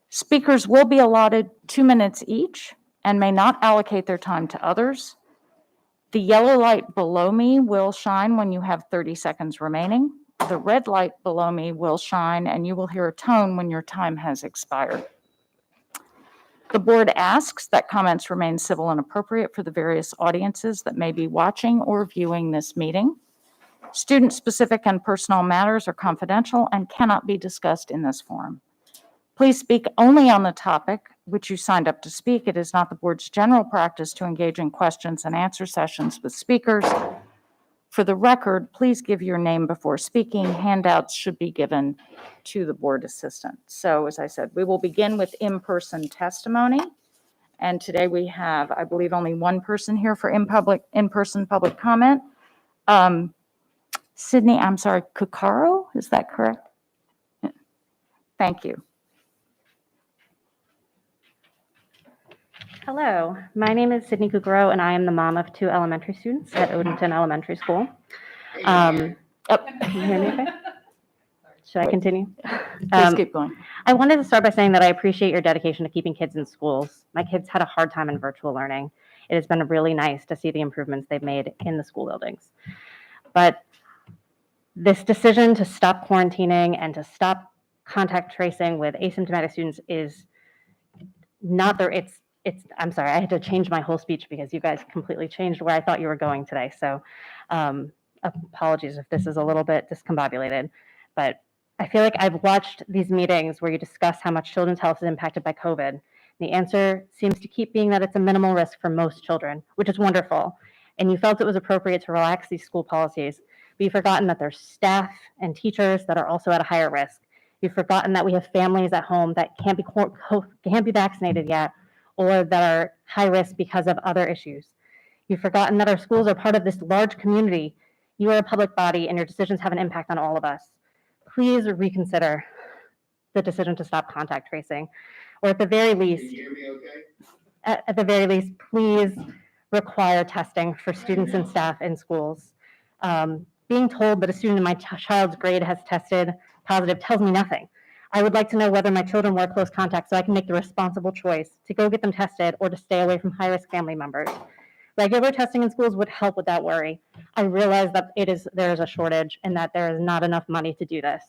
Speakers will be allotted 2 minutes each and may not allocate their time to others. The yellow light below me will shine when you have 30 seconds remaining. The red light below me will shine and you will hear a tone when your time has expired. The board asks that comments remain civil and appropriate for the various audiences that may be watching or viewing this meeting. Student-specific and personal matters are confidential and cannot be discussed in this forum. Please speak only on the topic which you signed up to speak. It is not the board's general practice to engage in questions and answer sessions with speakers. For the record, please give your name before speaking. Handouts should be given to the board assistant. So as I said, we will begin with in-person testimony. And today we have, I believe, only one person here for in-person public comment. Sydney, I'm sorry, Kukaro, is that correct? Thank you. Hello, my name is Sydney Kukuro, and I am the mom of 2 elementary students at Odenton Elementary School. Can you hear me okay? Should I continue? Please keep going. I wanted to start by saying that I appreciate your dedication to keeping kids in schools. My kids had a hard time in virtual learning. It has been really nice to see the improvements they've made in the school buildings. But this decision to stop quarantining and to stop contact tracing with asymptomatic students is not there. I'm sorry, I had to change my whole speech because you guys completely changed where I thought you were going today. So apologies if this is a little bit discombobulated, but I feel like I've watched these meetings where you discuss how much children's health is impacted by COVID. The answer seems to keep being that it's a minimal risk for most children, which is wonderful. And you felt it was appropriate to relax these school policies, but you've forgotten that there's staff and teachers that are also at a higher risk. You've forgotten that we have families at home that can't be vaccinated yet, or that are high risk because of other issues. You've forgotten that our schools are part of this large community. You are a public body and your decisions have an impact on all of us. Please reconsider the decision to stop contact tracing, or at the very least, Can you hear me okay? at the very least, please require testing for students and staff in schools. Being told that a student in my child's grade has tested positive tells me nothing. I would like to know whether my children were close contact so I can make the responsible choice to go get them tested or to stay away from high-risk family members. Regular testing in schools would help with that worry. I realize that there is a shortage and that there is not enough money to do this,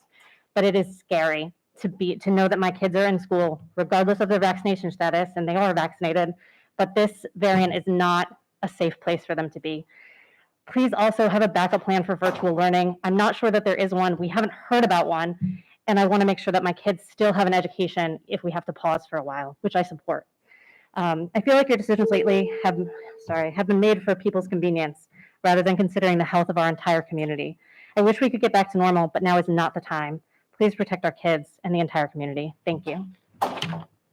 but it is scary to know that my kids are in school, regardless of their vaccination status, and they are vaccinated, but this variant is not a safe place for them to be. Please also have a backup plan for virtual learning. I'm not sure that there is one. We haven't heard about one, and I want to make sure that my kids still have an education if we have to pause for a while, which I support. I feel like your decisions lately have been made for people's convenience rather than considering the health of our entire community. I wish we could get back to normal, but now is not the time. Please protect our kids and the entire community. Thank you.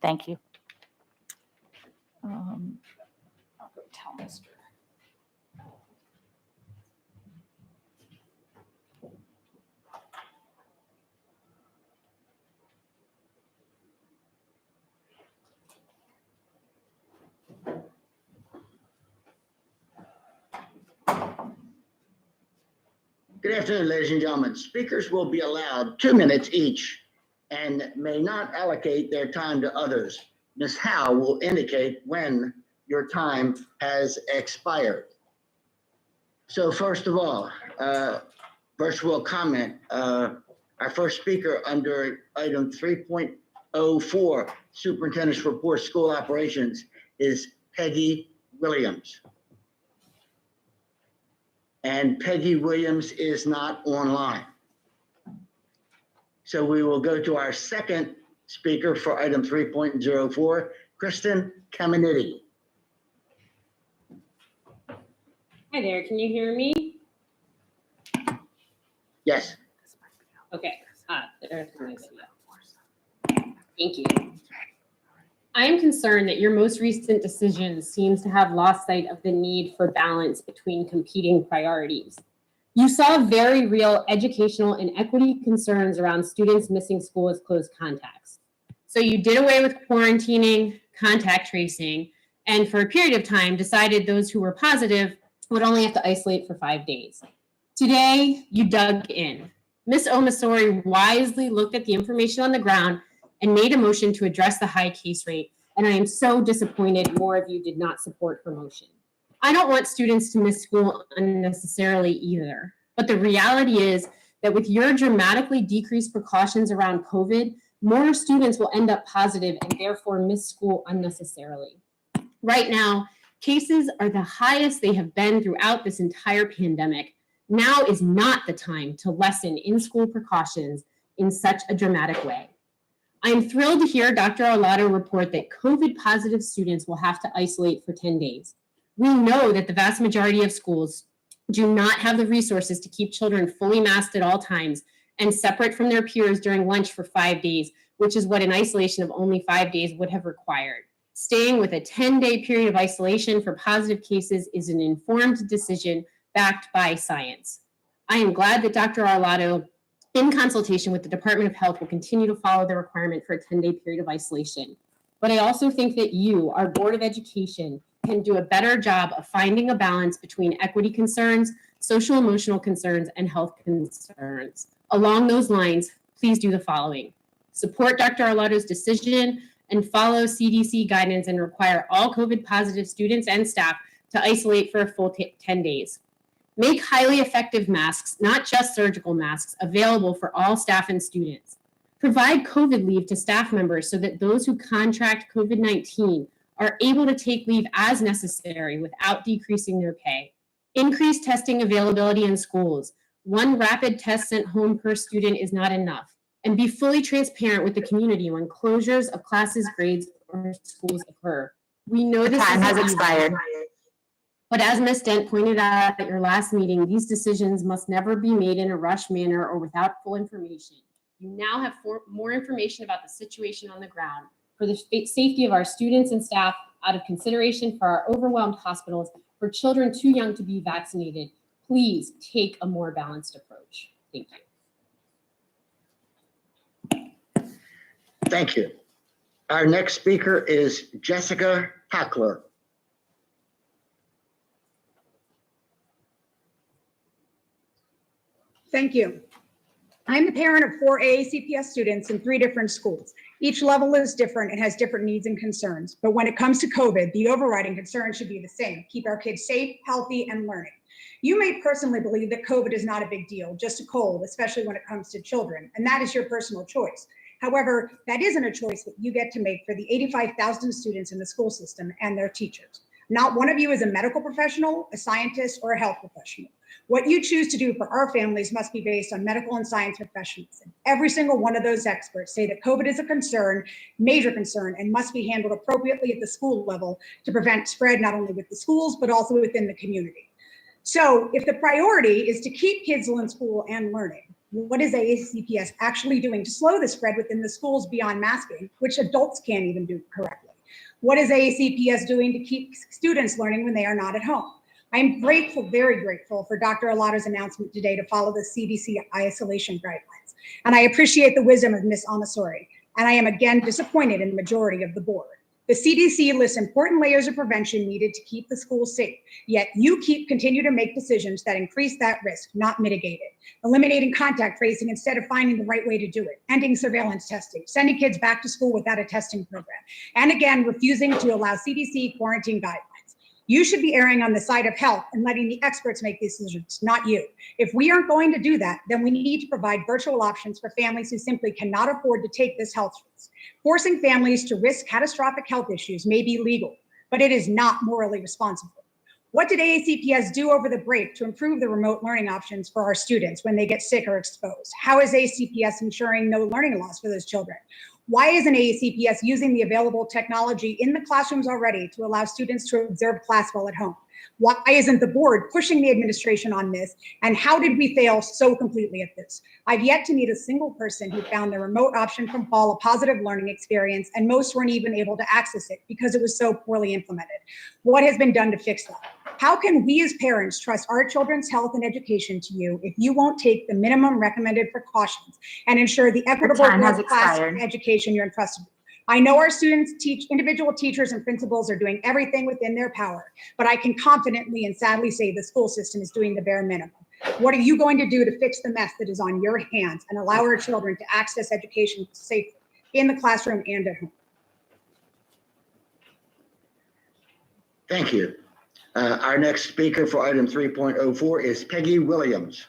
Thank you. I'll go tell Mr. Good afternoon, ladies and gentlemen. Speakers will be allowed 2 minutes each and may not allocate their time to others. Ms. Howe will indicate when your time has expired. So first of all, virtual comment. Our first speaker under item 3.04, Superintendent's Report School Operations, is Peggy Williams. And Peggy Williams is not online. So we will go to our second speaker for item 3.04, Kristen Caminiti. Hi there, can you hear me? Yes. Okay, there's my video. Thank you. I am concerned that your most recent decision seems to have lost sight of the need for balance between competing priorities. You saw very real educational and equity concerns around students missing school as close contacts. So you did away with quarantining, contact tracing, and for a period of time decided those who were positive would only have to isolate for 5 days. Today, you dug in. Ms. Omasori wisely looked at the information on the ground and made a motion to address the high case rate, and I am so disappointed more of you did not support her motion. I don't want students to miss school unnecessarily either, but the reality is that with your dramatically decreased precautions around COVID, more students will end up positive and therefore miss school unnecessarily. Right now, cases are the highest they have been throughout this entire pandemic. Now is not the time to lessen in-school precautions in such a dramatic way. I am thrilled to hear Dr. Arlotto report that COVID positive students will have to isolate for 10 days. We know that the vast majority of schools do not have the resources to keep children fully masked at all times and separate from their peers during lunch for 5 days, which is what an isolation of only 5 days would have required. Staying with a 10-day period of isolation for positive cases is an informed decision backed by science. I am glad that Dr. Arlotto, in consultation with the Department of Health, will continue to follow the requirement for a 10-day period of isolation. But I also think that you, our Board of Education, can do a better job of finding a balance between equity concerns, social emotional concerns, and health concerns. Along those lines, please do the following. Support Dr. Arlotto's decision and follow CDC guidance and require all COVID positive students and staff to isolate for a full 10 days. Make highly effective masks, not just surgical masks, available for all staff and students. Provide COVID leave to staff members so that those who contract COVID-19 are able to take leave as necessary without decreasing their pay. Increase testing availability in schools. 1 rapid test sent home per student is not enough. And be fully transparent with the community when closures of classes, grades, or schools occur. We know this Time has expired. But as Ms. Dent pointed out at your last meeting, these decisions must never be made in a rush manner or without full information. You now have more information about the situation on the ground for the safety of our students and staff, out of consideration for our overwhelmed hospitals, for children too young to be vaccinated, please take a more balanced approach. Thank you. Thank you. Our next speaker is Jessica Hackler. Thank you. I'm the parent of 4 AACPS students in 3 different schools. Each level is different and has different needs and concerns. But when it comes to COVID, the overriding concern should be the same: keep our kids safe, healthy, and learning. You may personally believe that COVID is not a big deal, just a cold, especially when it comes to children, and that is your personal choice. However, that isn't a choice that you get to make for the 85,000 students in the school system and their teachers. Not one of you is a medical professional, a scientist, or a health professional. What you choose to do for our families must be based on medical and science professionals. And every single one of those experts say that COVID is a concern, major concern, and must be handled appropriately at the school level to prevent spread not only with the schools, but also within the community. So if the priority is to keep kids in school and learning, what is AACPS actually doing to slow the spread within the schools beyond masking, which adults can't even do correctly? What is AACPS doing to keep students learning when they are not at home? I'm grateful, very grateful for Dr. Alato's announcement today to follow the CDC isolation guidelines. And I appreciate the wisdom of Ms. Amasori. And I am again disappointed in the majority of the board. The CDC lists important layers of prevention needed to keep the schools safe, yet you continue to make decisions that increase that risk, not mitigate it. Eliminating contact tracing instead of finding the right way to do it, ending surveillance testing, sending kids back to school without a testing program, and again, refusing to allow CDC quarantine guidelines. You should be erring on the side of health and letting the experts make decisions, not you. If we aren't going to do that, then we need to provide virtual options for families who simply cannot afford to take this health risk. Forcing families to risk catastrophic health issues may be legal, but it is not morally responsible. What did AACPS do over the break to improve the remote learning options for our students when they get sick or exposed? How is AACPS ensuring no learning loss for those children? Why isn't AACPS using the available technology in the classrooms already to allow students to observe class while at home? Why isn't the board pushing the administration on this? And how did we fail so completely at this? I've yet to meet a single person who found the remote option from fall a positive learning experience, and most weren't even able to access it because it was so poorly implemented. What has been done to fix that? How can we as parents trust our children's health and education to you if you won't take the minimum recommended precautions and ensure the equitable class education you're entrusted with? I know our students, individual teachers and principals are doing everything within their power, but I can confidently and sadly say the school system is doing the bare minimum. What are you going to do to fix the mess that is on your hands and allow our children to access education safely in the classroom and at home? Thank you. Our next speaker for item 3.04 is Peggy Williams.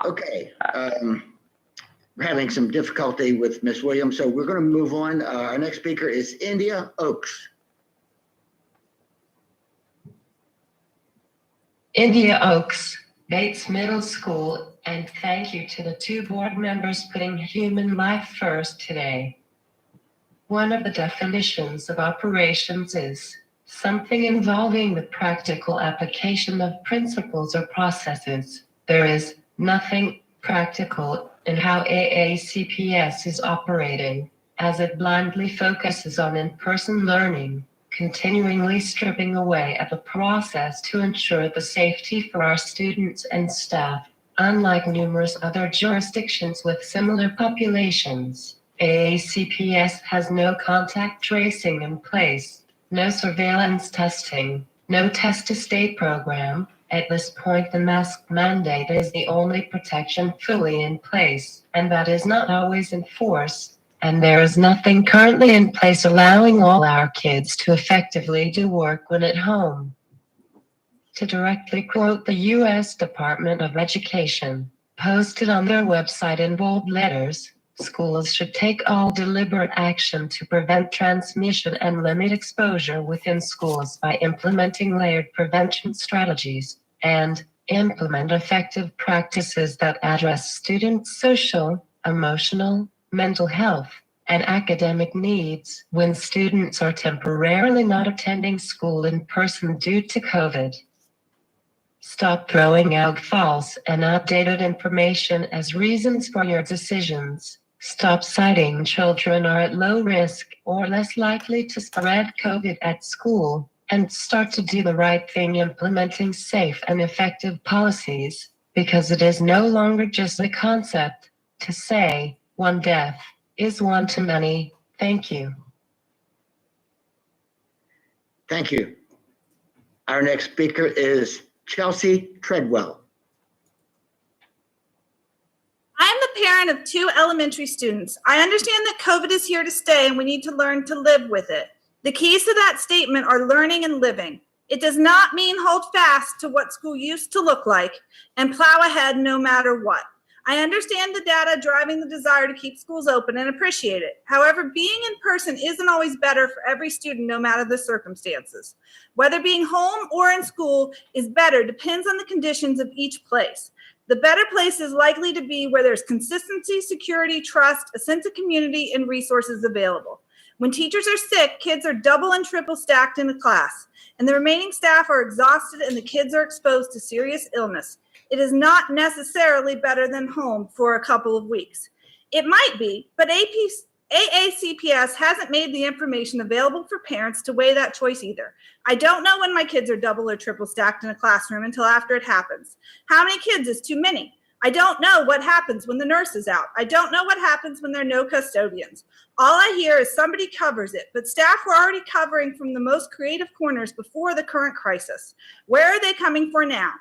Okay, we're having some difficulty with Ms. Williams, so we're going to move on. Our next speaker is India Oaks. India Oaks, Bates Middle School, and thank you to the 2 board members putting human life first today. One of the definitions of operations is something involving the practical application of principles or processes. There is nothing practical in how AACPS is operating, as it blindly focuses on in-person learning, continually stripping away at the process to ensure the safety for our students and staff. Unlike numerous other jurisdictions with similar populations, AACPS has no contact tracing in place, no surveillance testing, no test-to-state program. At this point, the mask mandate is the only protection fully in place, and that is not always enforced. And there is nothing currently in place allowing all our kids to effectively do work when at home. To directly quote the U.S. Department of Education, posted on their website in bold letters, schools should take all deliberate action to prevent transmission and limit exposure within schools by implementing layered prevention strategies and implement effective practices that address students' social, emotional, mental health, and academic needs when students are temporarily not attending school in person due to COVID. Stop throwing out false and outdated information as reasons for your decisions. Stop citing children are at low risk or less likely to spread COVID at school, and start to do the right thing implementing safe and effective policies, because it is no longer just a concept to say one death is one too many. Thank you. Thank you. Our next speaker is Chelsea Treadwell. I'm the parent of 2 elementary students. I understand that COVID is here to stay and we need to learn to live with it. The keys to that statement are learning and living. It does not mean hold fast to what school used to look like and plow ahead no matter what. I understand the data driving the desire to keep schools open and appreciate it. However, being in person isn't always better for every student, no matter the circumstances. Whether being home or in school is better depends on the conditions of each place. The better place is likely to be where there's consistency, security, trust, a sense of community, and resources available. When teachers are sick, kids are double and triple stacked in a class, and the remaining staff are exhausted and the kids are exposed to serious illness. It is not necessarily better than home for a couple of weeks. It might be, but AACPS hasn't made the information available for parents to weigh that choice either. I don't know when my kids are double or triple stacked in a classroom until after it happens. How many kids is too many? I don't know what happens when the nurse is out. I don't know what happens when there are no custodians. All I hear is somebody covers it, but staff were already covering from the most creative corners before the current crisis. Where are they coming from now?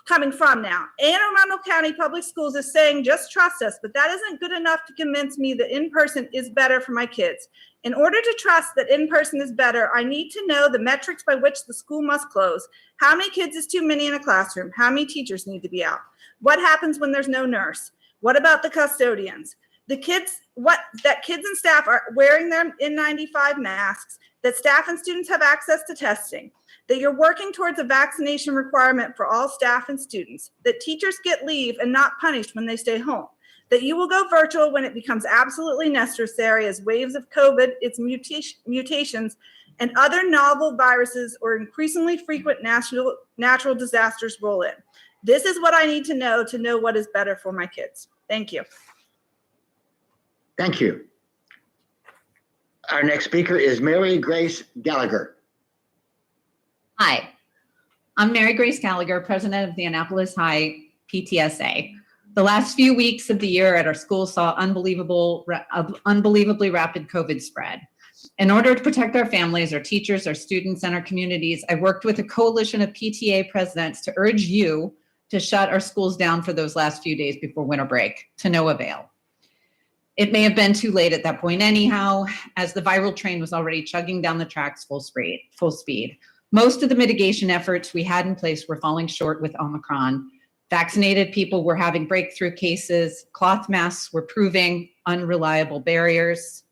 Anne Arundel County Public Schools is saying, just trust us, but that isn't good enough to convince me that in-person is better for my kids. In order to trust that in-person is better, I need to know the metrics by which the school must close. How many kids is too many in a classroom? How many teachers need to be out? What happens when there's no nurse? What about the custodians? Kids and staff are wearing their N95 masks, that staff and students have access to testing, that you're working towards a vaccination requirement for all staff and students, that teachers get leave and not punished when they stay home, that you will go virtual when it becomes absolutely necessary as waves of COVID, its mutations, and other novel viruses or increasingly frequent natural disasters roll in. This is what I need to know what is better for my kids. Thank you. Thank you. Our next speaker is Mary Grace Gallagher. Hi, I'm Mary Grace Gallagher, president of the Annapolis High PTSA. The last few weeks of the year at our school saw unbelievably rapid COVID spread. In order to protect our families, our teachers, our students, and our communities, I worked with a coalition of PTA presidents to urge you to shut our schools down for those last few days before winter break, to no avail. It may have been too late at that point anyhow, as the viral train was already chugging down the tracks full speed. Most of the mitigation efforts we had in place were falling short with Omicron. Vaccinated people were having breakthrough cases. Cloth masks were proving unreliable barriers.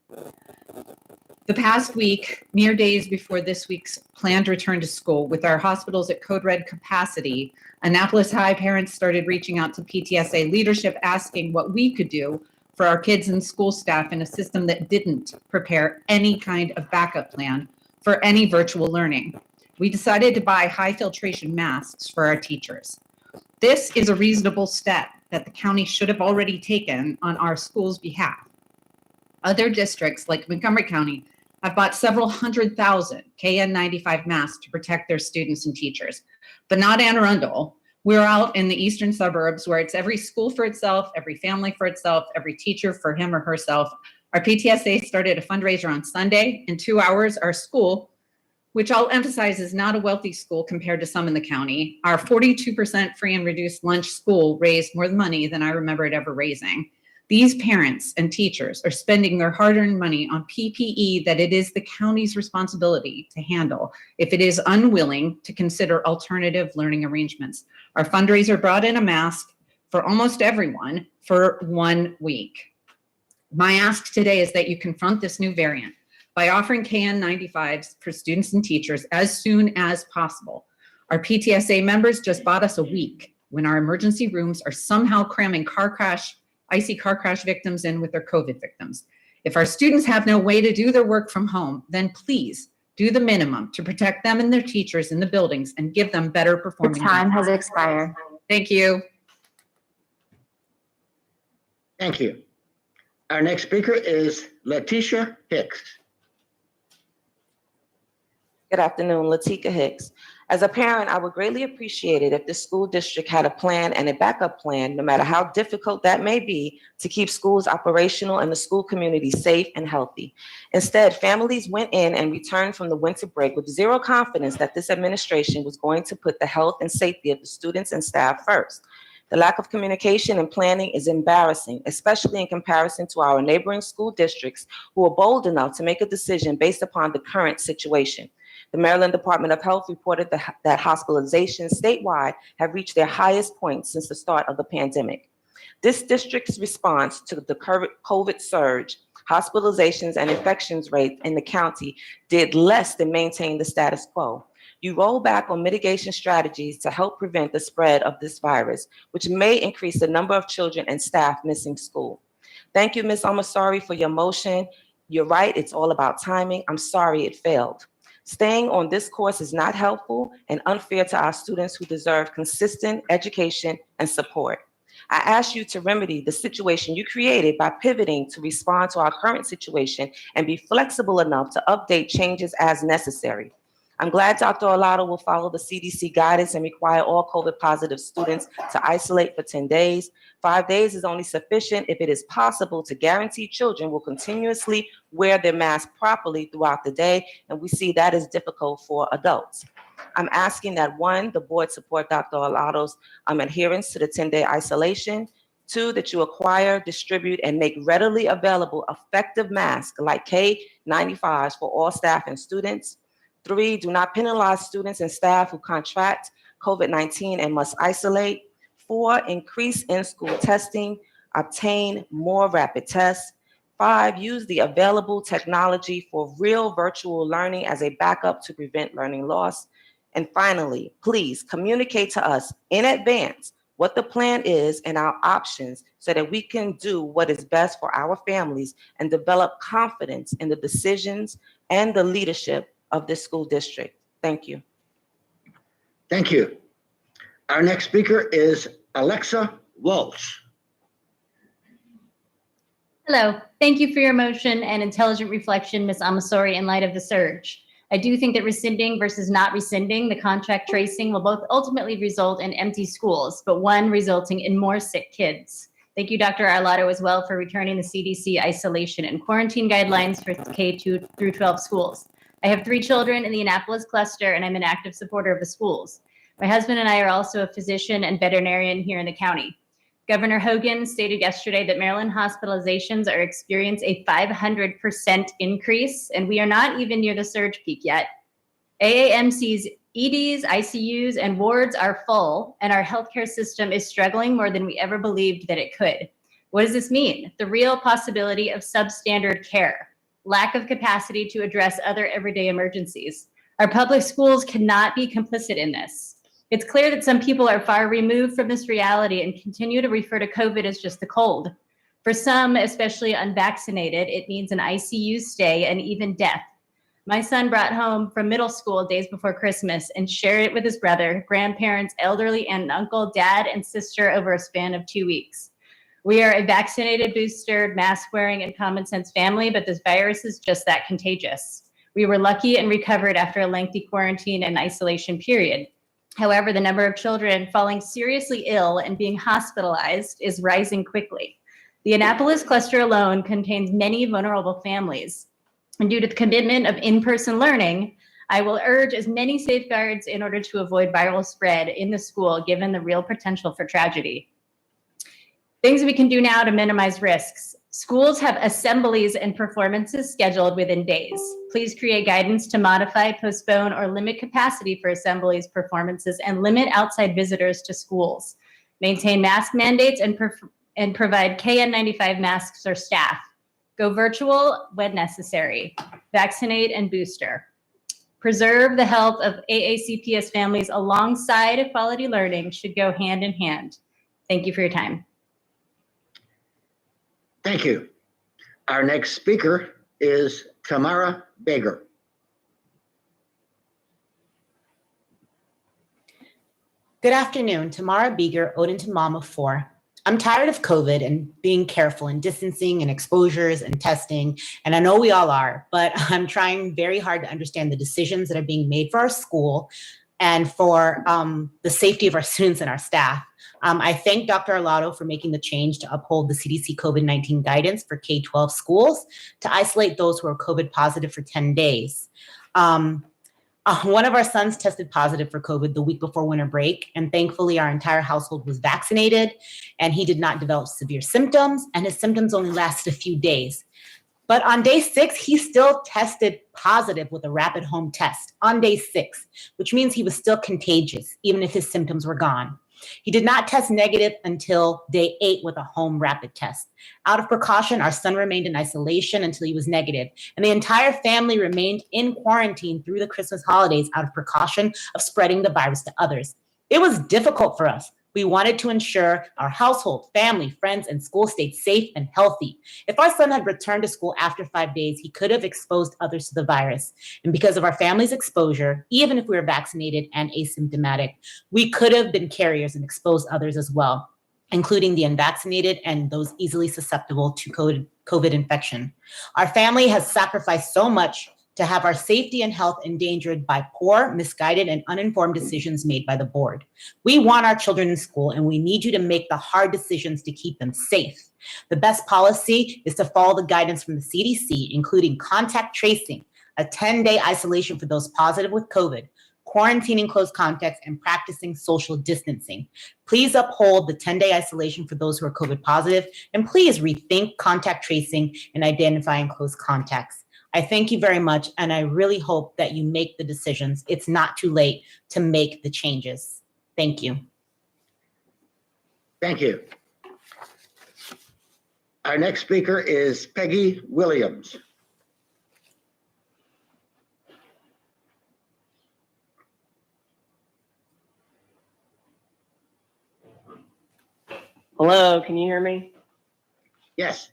The past week, mere days before this week's planned return to school, with our hospitals at code red capacity, Annapolis High parents started reaching out to PTSA leadership asking what we could do for our kids and school staff in a system that didn't prepare any kind of backup plan for any virtual learning. We decided to buy high filtration masks for our teachers. This is a reasonable step that the county should have already taken on our school's behalf. Other districts like Montgomery County have bought several 100,000 KN95 masks to protect their students and teachers, but not Anne Arundel. We're out in the eastern suburbs where it's every school for itself, every family for itself, every teacher for him or herself. Our PTSA started a fundraiser on Sunday. In 2 hours, our school, which I'll emphasize is not a wealthy school compared to some in the county, our 42% free and reduced lunch school raised more money than I remember it ever raising. These parents and teachers are spending their hard-earned money on PPE that it is the county's responsibility to handle if it is unwilling to consider alternative learning arrangements. Our fundraiser brought in a mask for almost everyone for 1 week. My ask today is that you confront this new variant by offering KN95s for students and teachers as soon as possible. Our PTSA members just bought us a week when our emergency rooms are somehow cramming icy car crash victims in with their COVID victims. If our students have no way to do their work from home, then please do the minimum to protect them and their teachers in the buildings and give them better performing. The time has expired. Thank you. Thank you. Our next speaker is Letitia Hicks. Good afternoon, Latika Hicks. As a parent, I would greatly appreciate it if the school district had a plan and a backup plan, no matter how difficult that may be, to keep schools operational and the school community safe and healthy. Instead, families went in and returned from the winter break with zero confidence that this administration was going to put the health and safety of the students and staff first. The lack of communication and planning is embarrassing, especially in comparison to our neighboring school districts who are bold enough to make a decision based upon the current situation. The Maryland Department of Health reported that hospitalizations statewide have reached their highest point since the start of the pandemic. This district's response to the COVID surge, hospitalizations and infections rate in the county did less than maintain the status quo. You roll back on mitigation strategies to help prevent the spread of this virus, which may increase the number of children and staff missing school. Thank you, Ms. Omasari, for your motion. You're right, it's all about timing. I'm sorry it failed. Staying on this course is not helpful and unfair to our students who deserve consistent education and support. I ask you to remedy the situation you created by pivoting to respond to our current situation and be flexible enough to update changes as necessary. I'm glad Dr. Arlotto will follow the CDC guidance and require all COVID positive students to isolate for 10 days. 5 days is only sufficient if it is possible to guarantee children will continuously wear their mask properly throughout the day, and we see that is difficult for adults. I'm asking that 1, the board support Dr. Arlotto's adherence to the 10-day isolation. 2, that you acquire, distribute, and make readily available effective masks like K95s for all staff and students. 3, do not penalize students and staff who contract COVID-19 and must isolate. 4, increase in-school testing, obtain more rapid tests. 5, use the available technology for real virtual learning as a backup to prevent learning loss. And finally, please communicate to us in advance what the plan is and our options so that we can do what is best for our families and develop confidence in the decisions and the leadership of this school district. Thank you. Thank you. Our next speaker is Alexa Walsh. Hello. Thank you for your motion and intelligent reflection, Ms. Omasori, in light of the surge. I do think that rescinding versus not rescinding the contract tracing will both ultimately result in empty schools, but one resulting in more sick kids. Thank you, Dr. Arlotto, as well, for returning the CDC isolation and quarantine guidelines for K-2 through 12 schools. I have 3 children in the Annapolis cluster, and I'm an active supporter of the schools. My husband and I are also a physician and veterinarian here in the county. Governor Hogan stated yesterday that Maryland hospitalizations are experiencing a 500% increase, and we are not even near the surge peak yet. AAMC's EDs, ICUs, and wards are full, and our healthcare system is struggling more than we ever believed that it could. What does this mean? The real possibility of substandard care, lack of capacity to address other everyday emergencies. Our public schools cannot be complicit in this. It's clear that some people are far removed from this reality and continue to refer to COVID as just the cold. For some, especially unvaccinated, it means an ICU stay and even death. My son brought home from middle school days before Christmas and shared it with his brother, grandparents, elderly aunt and uncle, dad, and sister over a span of 2 weeks. We are a vaccinated, boosted, mask-wearing, and common-sense family, but this virus is just that contagious. We were lucky and recovered after a lengthy quarantine and isolation period. However, the number of children falling seriously ill and being hospitalized is rising quickly. The Annapolis cluster alone contains many vulnerable families. And due to the commitment of in-person learning, I will urge as many safeguards in order to avoid viral spread in the school, given the real potential for tragedy. Things we can do now to minimize risks. Schools have assemblies and performances scheduled within days. Please create guidance to modify, postpone, or limit capacity for assemblies, performances, and limit outside visitors to schools. Maintain mask mandates and provide KN95 masks for staff. Go virtual when necessary. Vaccinate and booster. Preserve the health of AACPS families alongside quality learning should go hand in hand. Thank you for your time. Thank you. Our next speaker is Tamara Baker. Good afternoon, Tamara Beeger, Odenton mom of 4. I'm tired of COVID and being careful and distancing and exposures and testing, and I know we all are, but I'm trying very hard to understand the decisions that are being made for our school and for the safety of our students and our staff. I thank Dr. Arlotto for making the change to uphold the CDC COVID-19 guidance for K-12 schools to isolate those who are COVID positive for 10 days. One of our sons tested positive for COVID the week before winter break, and thankfully our entire household was vaccinated, and he did not develop severe symptoms, and his symptoms only lasted a few days. But on day 6, he still tested positive with a rapid home test on day 6, which means he was still contagious, even if his symptoms were gone. He did not test negative until day 8 with a home rapid test. Out of precaution, our son remained in isolation until he was negative, and the entire family remained in quarantine through the Christmas holidays out of precaution of spreading the virus to others. It was difficult for us. We wanted to ensure our household, family, friends, and school stayed safe and healthy. If our son had returned to school after 5 days, he could have exposed others to the virus. And because of our family's exposure, even if we were vaccinated and asymptomatic, we could have been carriers and exposed others as well, including the unvaccinated and those easily susceptible to COVID infection. Our family has sacrificed so much to have our safety and health endangered by poor, misguided, and uninformed decisions made by the board. We want our children in school, and we need you to make the hard decisions to keep them safe. The best policy is to follow the guidance from the CDC, including contact tracing, a 10-day isolation for those positive with COVID, quarantining close contacts, and practicing social distancing. Please uphold the 10-day isolation for those who are COVID positive, and please rethink contact tracing and identifying close contacts. I thank you very much, and I really hope that you make the decisions. It's not too late to make the changes. Thank you. Thank you. Our next speaker is Peggy Williams. Hello, can you hear me? Yes.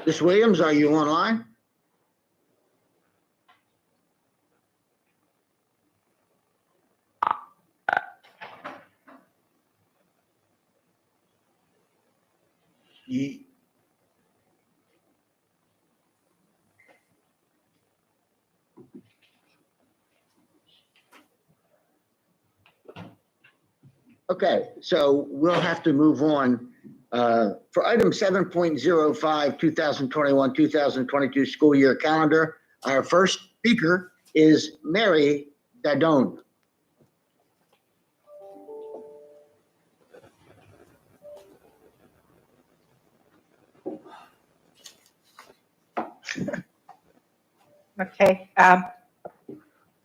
Ms. Williams, are you online? Okay, so we'll have to move on. For item 7.05, 2021-2022 school year calendar, our first speaker is Mary Dadone. Okay. Can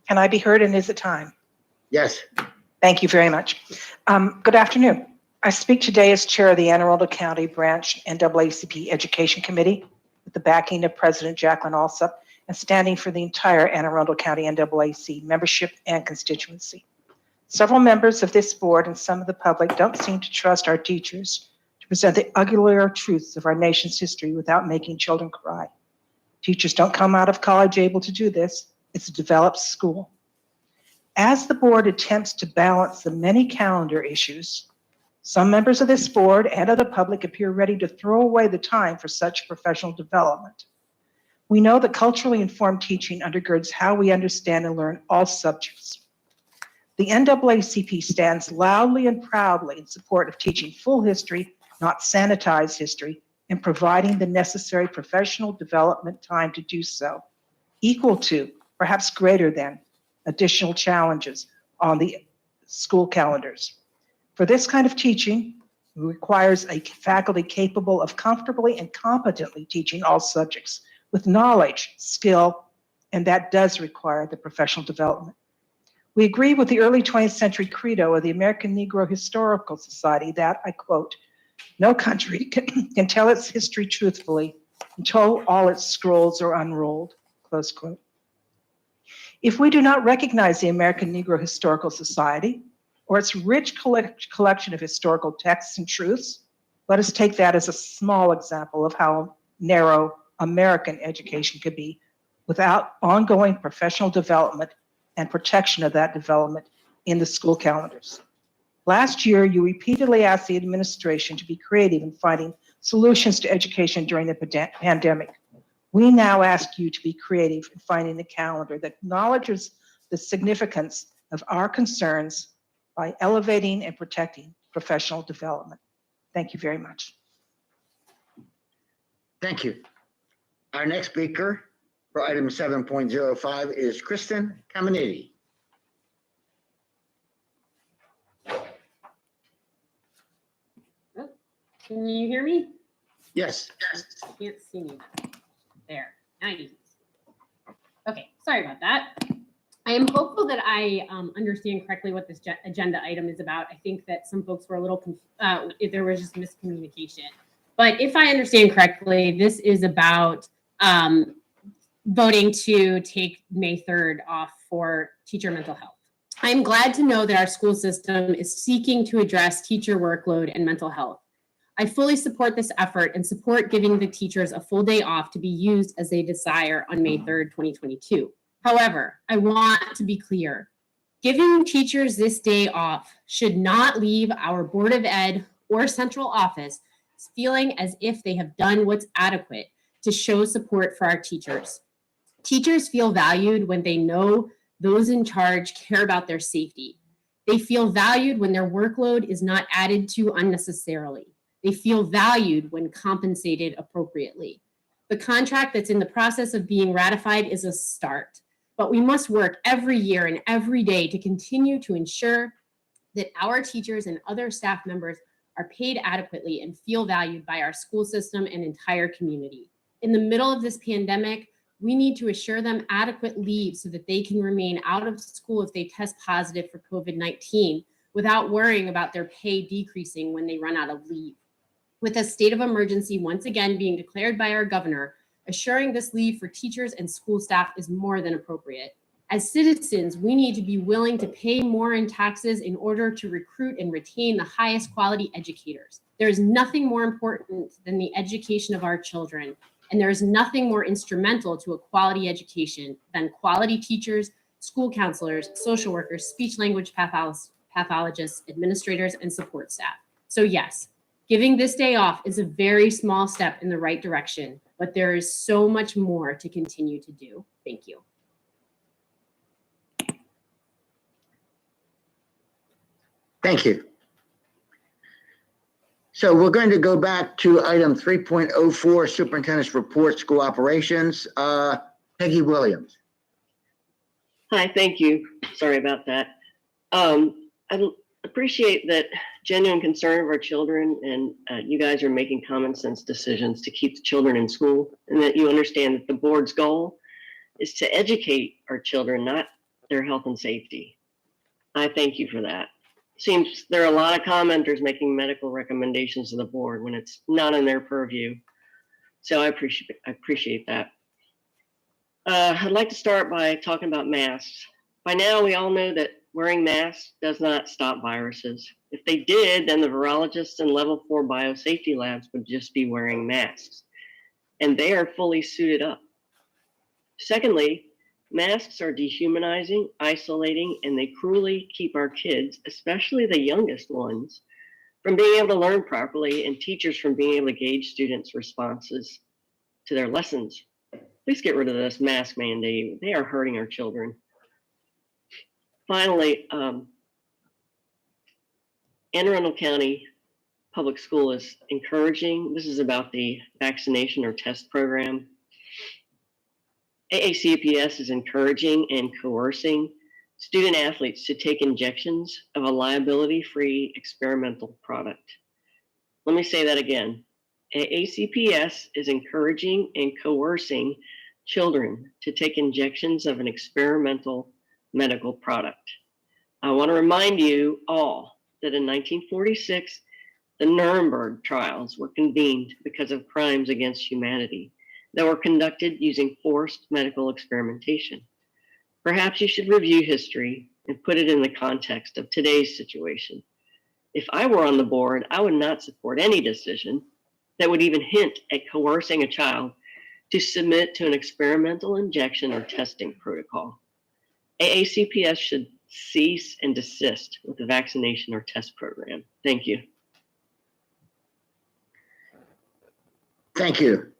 I be heard, and is it time? Yes. Thank you very much. Good afternoon. I speak today as chair of the Anne Arundel County Branch NAACP Education Committee with the backing of President Jacqueline Alsop and standing for the entire Anne Arundel County NAAC membership and constituency. Several members of this board and some of the public don't seem to trust our teachers to present the uglier truths of our nation's history without making children cry. Teachers don't come out of college able to do this. It's a developed school. As the board attempts to balance the many calendar issues, some members of this board and of the public appear ready to throw away the time for such professional development. We know that culturally informed teaching undergirds how we understand and learn all subjects. The NAACP stands loudly and proudly in support of teaching full history, not sanitized history, and providing the necessary professional development time to do so, equal to, perhaps greater than, additional challenges on the school calendars. For this kind of teaching, requires a faculty capable of comfortably and competently teaching all subjects with knowledge, skill, and that does require the professional development. We agree with the early 20th century credo of the American Negro Historical Society that, I quote, "No country can tell its history truthfully until all its scrolls are unrolled," close quote. If we do not recognize the American Negro Historical Society or its rich collection of historical texts and truths, let us take that as a small example of how narrow American education could be without ongoing professional development and protection of that development in the school calendars. Last year, you repeatedly asked the administration to be creative in finding solutions to education during the pandemic. We now ask you to be creative in finding a calendar that acknowledges the significance of our concerns by elevating and protecting professional development. Thank you very much. Thank you. Our next speaker for item 7.05 is Kristen Caminiti. Can you hear me? Yes. I can't see me. There. Now you can see. Okay, sorry about that. I am hopeful that I understand correctly what this agenda item is about. I think that some folks were a little if there was just miscommunication. But if I understand correctly, this is about voting to take May 3rd off for teacher mental health. I am glad to know that our school system is seeking to address teacher workload and mental health. I fully support this effort and support giving the teachers a full day off to be used as they desire on May 3rd, 2022. However, I want to be clear. Giving teachers this day off should not leave our Board of Ed or central office feeling as if they have done what's adequate to show support for our teachers. Teachers feel valued when they know those in charge care about their safety. They feel valued when their workload is not added to unnecessarily. They feel valued when compensated appropriately. The contract that's in the process of being ratified is a start, but we must work every year and every day to continue to ensure that our teachers and other staff members are paid adequately and feel valued by our school system and entire community. In the middle of this pandemic, we need to assure them adequate leave so that they can remain out of school if they test positive for COVID-19 without worrying about their pay decreasing when they run out of leave. With a state of emergency once again being declared by our governor, assuring this leave for teachers and school staff is more than appropriate. As citizens, we need to be willing to pay more in taxes in order to recruit and retain the highest quality educators. There is nothing more important than the education of our children, and there is nothing more instrumental to a quality education than quality teachers, school counselors, social workers, speech language pathologists, administrators, and support staff. So yes, giving this day off is a very small step in the right direction, but there is so much more to continue to do. Thank you. Thank you. So we're going to go back to item 3.04, Superintendent's Report, School Operations. Peggy Williams. Hi, thank you. Sorry about that. I appreciate that genuine concern of our children, and you guys are making common sense decisions to keep the children in school, and that you understand that the board's goal is to educate our children, not their health and safety. I thank you for that. Seems there are a lot of commenters making medical recommendations to the board when it's not in their purview. So I appreciate that. I'd like to start by talking about masks. By now, we all know that wearing masks does not stop viruses. If they did, then the virologists in level 4 biosafety labs would just be wearing masks, and they are fully suited up. Secondly, masks are dehumanizing, isolating, and they cruelly keep our kids, especially the youngest ones, from being able to learn properly and teachers from being able to gauge students' responses to their lessons. Please get rid of this mask mandate. They are hurting our children. Finally, Anne Arundel County Public School is encouraging. This is about the vaccination or test program. AACPS is encouraging and coercing student athletes to take injections of a liability-free experimental product. Let me say that again. AACPS is encouraging and coercing children to take injections of an experimental medical product. I want to remind you all that in 1946, the Nuremberg trials were convened because of crimes against humanity that were conducted using forced medical experimentation. Perhaps you should review history and put it in the context of today's situation. If I were on the board, I would not support any decision that would even hint at coercing a child to submit to an experimental injection or testing protocol. AACPS should cease and desist with the vaccination or test program. Thank you. Thank you.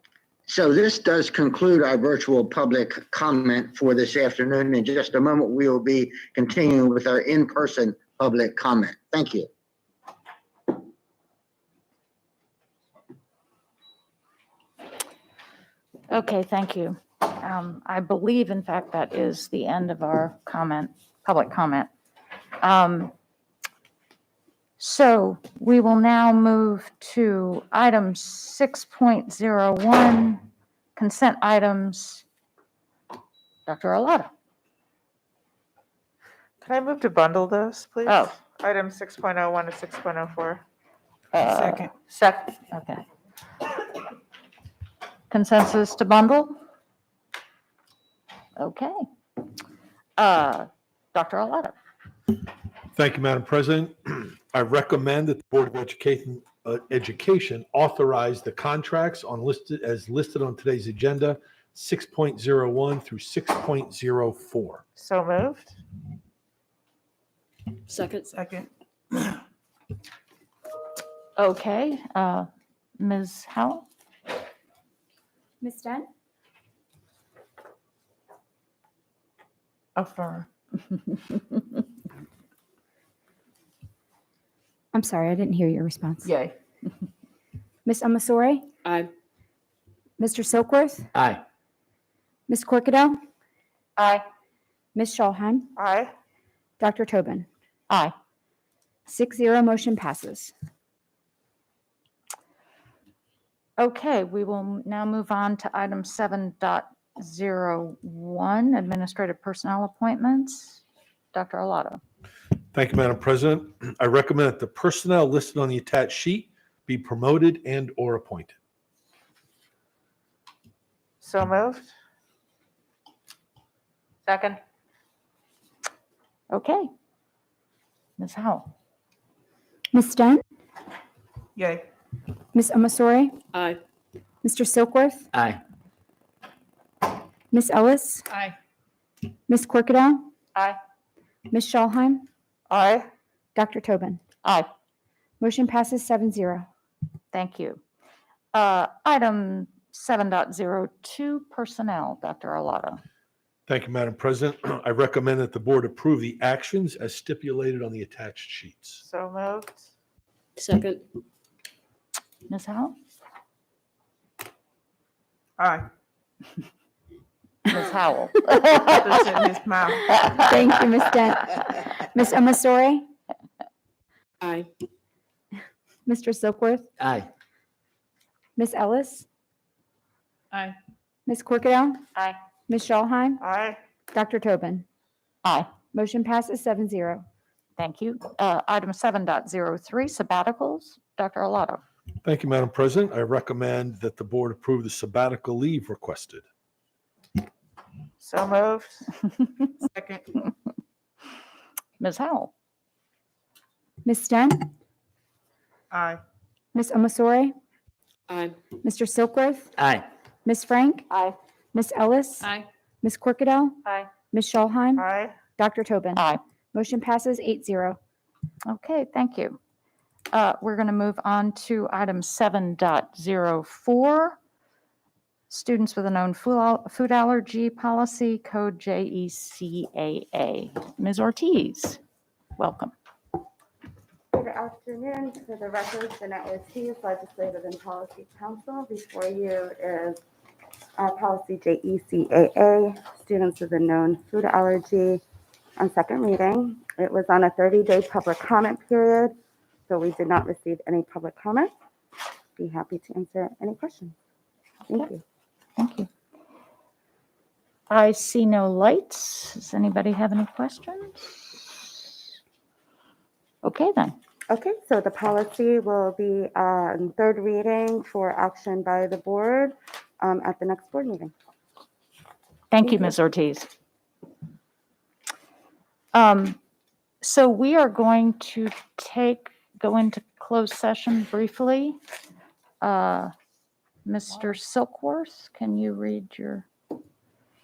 So this does conclude our virtual public comment for this afternoon. In just a moment, we will be continuing with our in-person public comment. Thank you. Okay, thank you. I believe, in fact, that is the end of our public comment. So we will now move to item 6.01, consent items. Dr. Arlotta. Can I move to bundle those, please? Oh. Item 6.01 to 6.04. Second. Okay. Consensus to bundle? Okay. Dr. Arlotta. Thank you, Madam President. I recommend that the Board of Education authorize the contracts as listed on today's agenda, 6.01 through 6.04. So moved. Second. Okay. Ms. Howell? Ms. Dent? Affirm. I'm sorry, I didn't hear your response. Yay. Ms. Amasori? Aye. Mr. Silkworth? Aye. Ms. Corkadell? Aye. Ms. Schalheim? Aye. Dr. Tobin? Aye. 6-0, motion passes. Okay, we will now move on to item 7.01, administrative personnel appointments. Dr. Arlotta. Thank you, Madam President. I recommend that the personnel listed on the attached sheet be promoted and or appointed. So moved. Second. Okay. Ms. Howell. Ms. Dent? Yay. Ms. Amasori? Aye. Mr. Silkworth? Aye. Ms. Ellis? Aye. Ms. Corkadell? Aye. Ms. Schalheim? Aye. Dr. Tobin? Aye. Motion passes 7-0. Thank you. Item 7.02, personnel. Dr. Arlotta. Thank you, Madam President. I recommend that the board approve the actions as stipulated on the attached sheets. So moved. Second. Ms. Howell? Aye. Ms. Howell. Just in his mouth. Thank you, Ms. Dent. Ms. Amasori? Aye. Mr. Silkworth? Aye. Ms. Ellis? Aye. Ms. Corkadell? Aye. Ms. Schalheim? Aye. Dr. Tobin? Aye. Motion passes 7-0. Thank you. Item 7.03, sabbaticals. Dr. Arlotta. Thank you, Madam President. I recommend that the board approve the sabbatical leave requested. So moved. Second. Ms. Howell. Ms. Dent? Aye. Ms. Amasori? Aye. Mr. Silkworth? Aye. Ms. Frank? Aye. Ms. Ellis? Aye. Ms. Corkadell? Aye. Ms. Schalheim? Aye. Dr. Tobin? Aye. Motion passes 8-0. Okay, thank you. We're going to move on to item 7.04, students with a known food allergy policy, code JECAA. Ms. Ortiz, welcome. Good afternoon. For the record, Jeanette Ortiz, Legislative and Policy Counsel. Before you is policy JECAA, students with a known food allergy. On second reading, it was on a 30-day public comment period, so we did not receive any public comment. be happy to answer any questions. Thank you. Thank you. I see no lights. Does anybody have any questions? Okay, then. Okay, so the policy will be on third reading for action by the board at the next board meeting. Thank you, Ms. Ortiz. So we are going to go into closed session briefly. Mr. Silkworth, can you read your?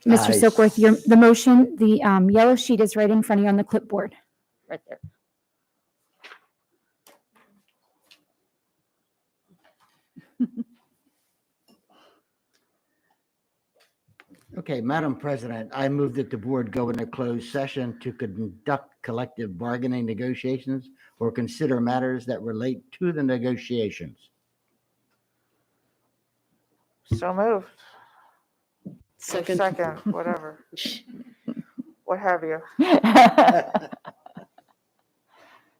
Mr. Aye. Silkworth, the motion, the yellow sheet is right in front of you on the clipboard. Right there. Okay, Madam President, I move that the board go into closed session to conduct collective bargaining negotiations or consider matters that relate to the negotiations. So moved. Second. Second, whatever. What have you.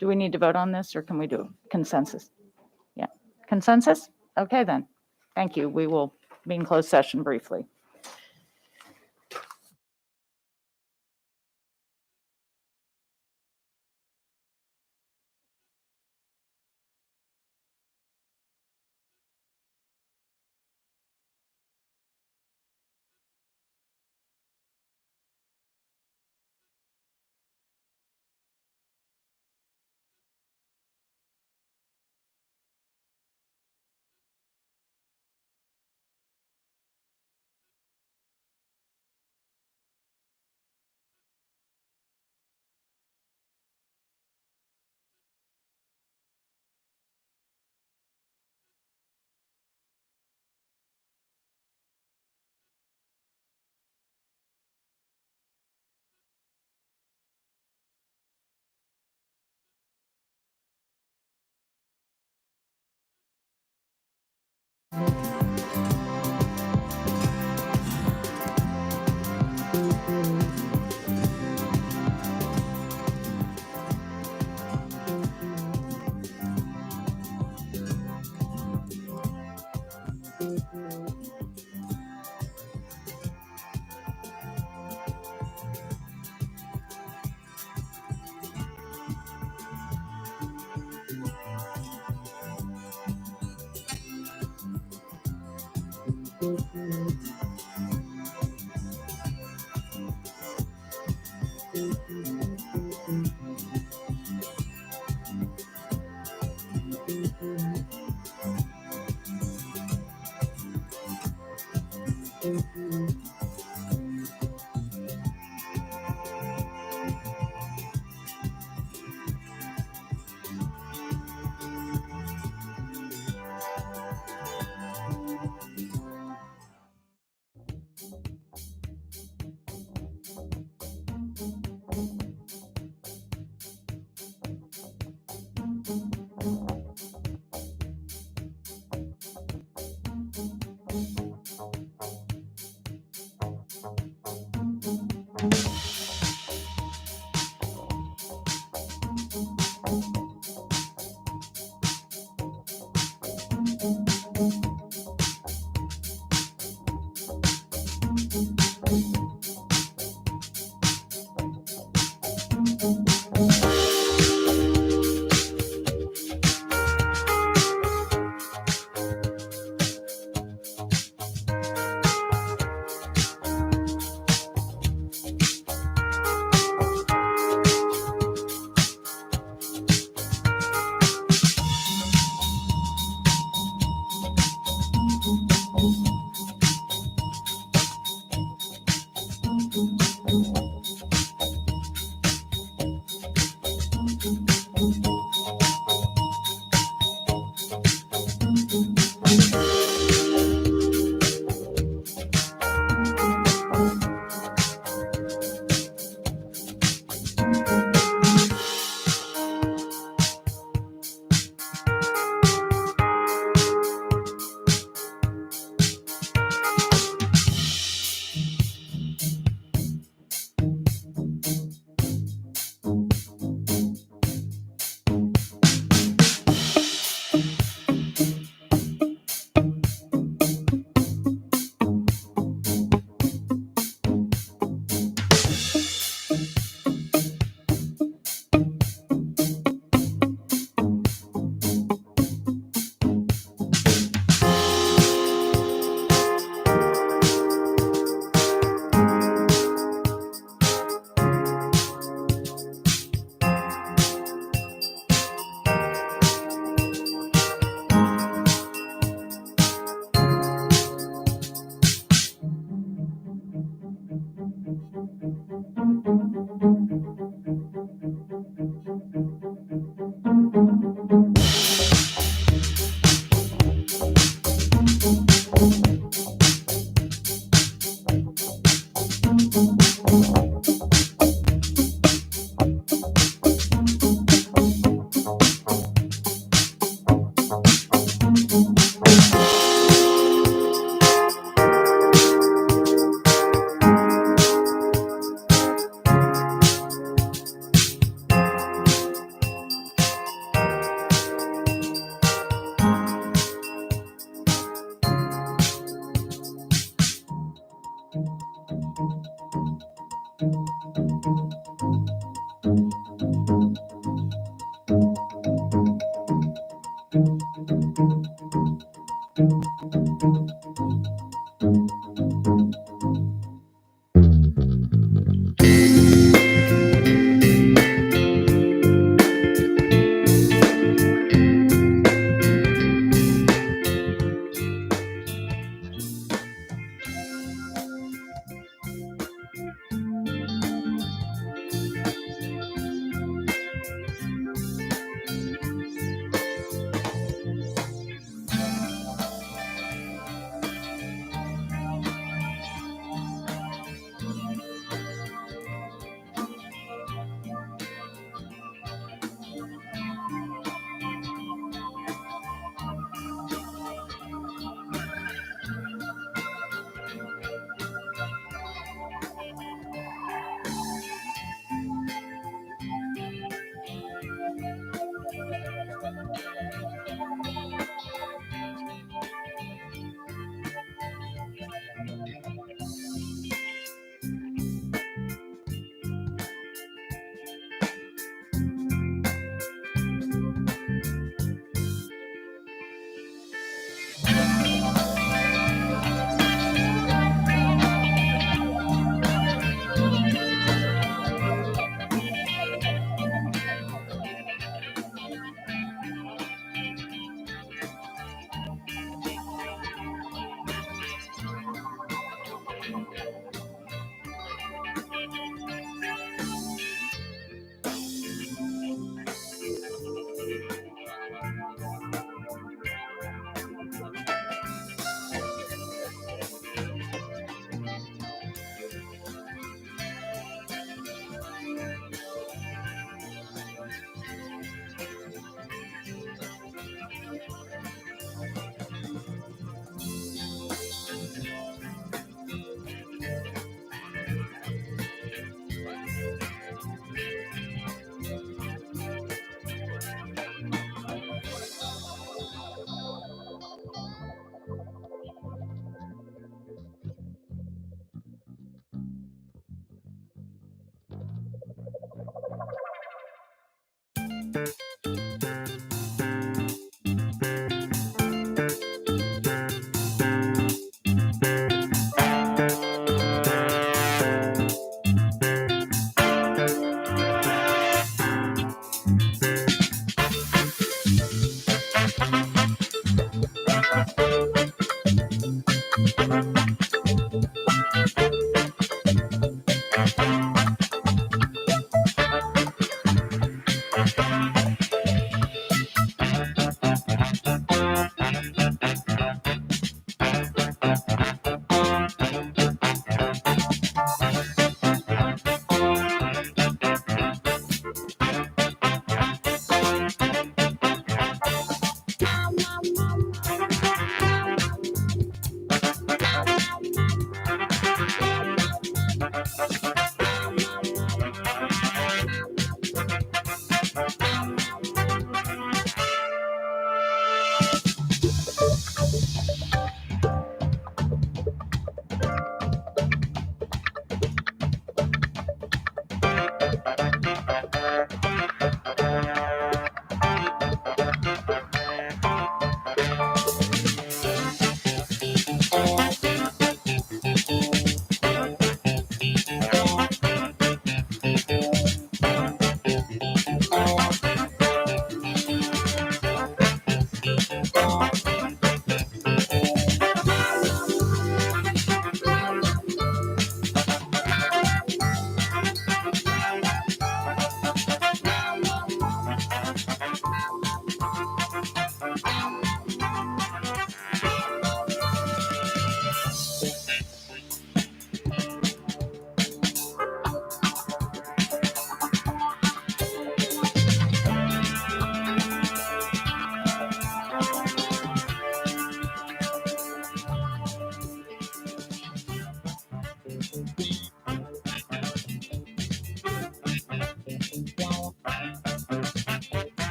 Do we need to vote on this or can we do consensus? Yeah, consensus? Okay, then. Thank you. We will be in closed session briefly.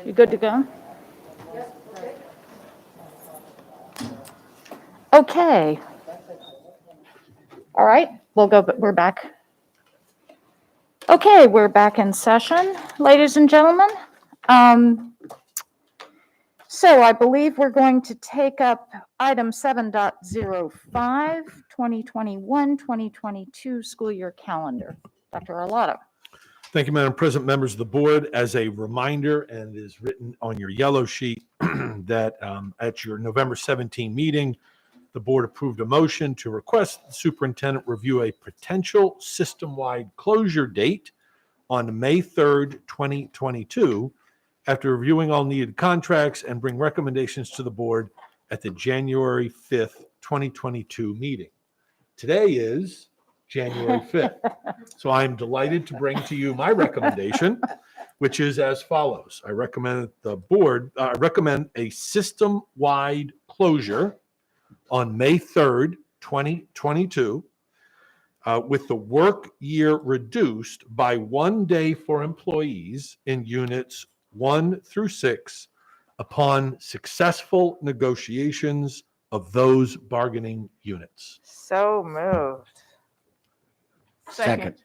You good to go? Okay. All right, we're back. Okay, we're back in session, ladies and gentlemen. So I believe we're going to take up item 7.05, 2021-2022 school year calendar. Dr. Arlotto. Thank you, Madam President, members of the board. As a reminder, and is written on your yellow sheet, that at your November 17 meeting, the board approved a motion to request the superintendent review a potential system-wide closure date on May 3rd, 2022, after reviewing all needed contracts and bring recommendations to the board at the January 5th, 2022 meeting. Today is January 5th. So I'm delighted to bring to you my recommendation, which is as follows. I recommend a system-wide closure on May 3rd, 2022, with the work year reduced by 1 day for employees in units 1 through 6 upon successful negotiations of those bargaining units. So moved. Second.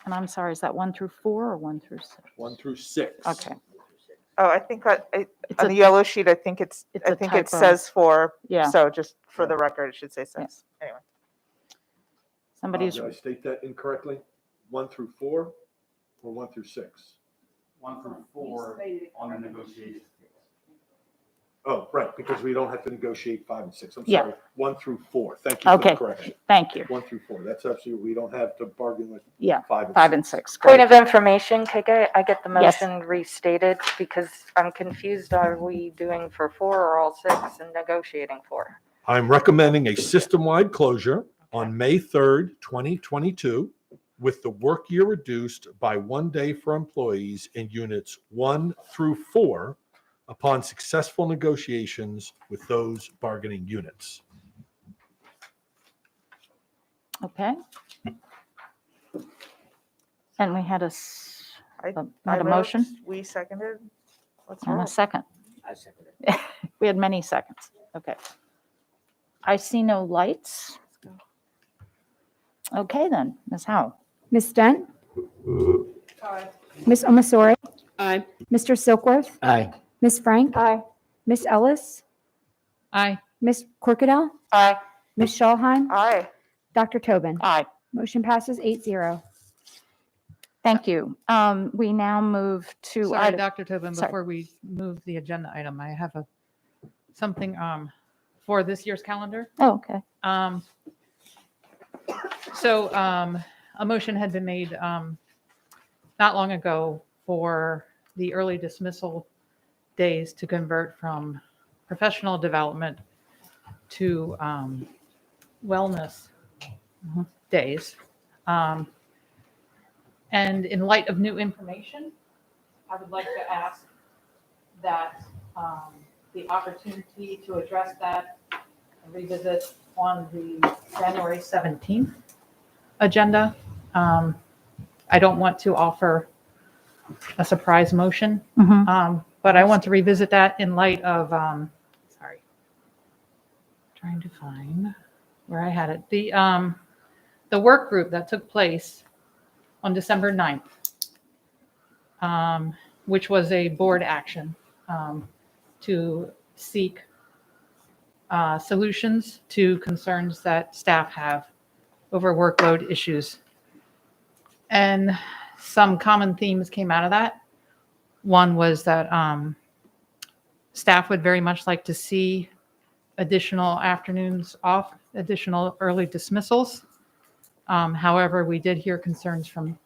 And I'm sorry, is that 1 through 4 or 1 through 6? 1 through 6. Okay. Oh, I think on a- the yellow sheet, I think it's I a think it typo. says 4. Yeah. So just for the record, it should say 6. Anyway. Somebody's, Did I state that incorrectly? 1 through 4 or 1 through 6? 1 through 4 on the negotiations. Oh, right, because we don't have to negotiate 5 and 6. I'm Yeah. sorry, 1 through 4. Thank you for Okay. the correction. thank you. 1 through 4. That's absolutely, we don't have to bargain with Yeah, 5 5 and 6. Point Great. of information, could I get the Yes. motion restated? Because I'm confused. Are we doing for 4 or all 6 and negotiating 4? I'm recommending a system-wide closure on May 3rd, 2022, with the work year reduced by 1 day for employees in units 1 through 4 upon successful negotiations with those bargaining units. Okay. And we had I a motion moved, we seconded. Let's and a roll. second. I second it. We had many seconds. Okay. I see no lights. Okay, then, Ms. Howe. Ms. Dent? Aye. Ms. Omasori? Aye. Mr. Silkworth? Aye. Ms. Frank? Aye. Ms. Ellis? Aye. Ms. Corkadell? Aye. Ms. Schallheim? Aye. Dr. Tobin? Aye. Motion passes 8-0. Thank you. We now move to. Sorry, item- Dr. Tobin, Sorry. before we move the agenda item, I have something for this year's calendar. Oh, okay. So a motion had been made not long ago for the early dismissal days to convert from professional development to wellness days. And in light of new information, I would like to ask that the opportunity to address that and revisit on the January 17th agenda. I don't want to offer a surprise motion, but I want to revisit that in light of, trying to find where I had it. The work group that took place on December 9th, which was a board action to seek solutions to concerns that staff have over workload issues. And some common themes came out of that. One was that staff would very much like to see additional afternoons off, additional early dismissals. However, we did hear concerns from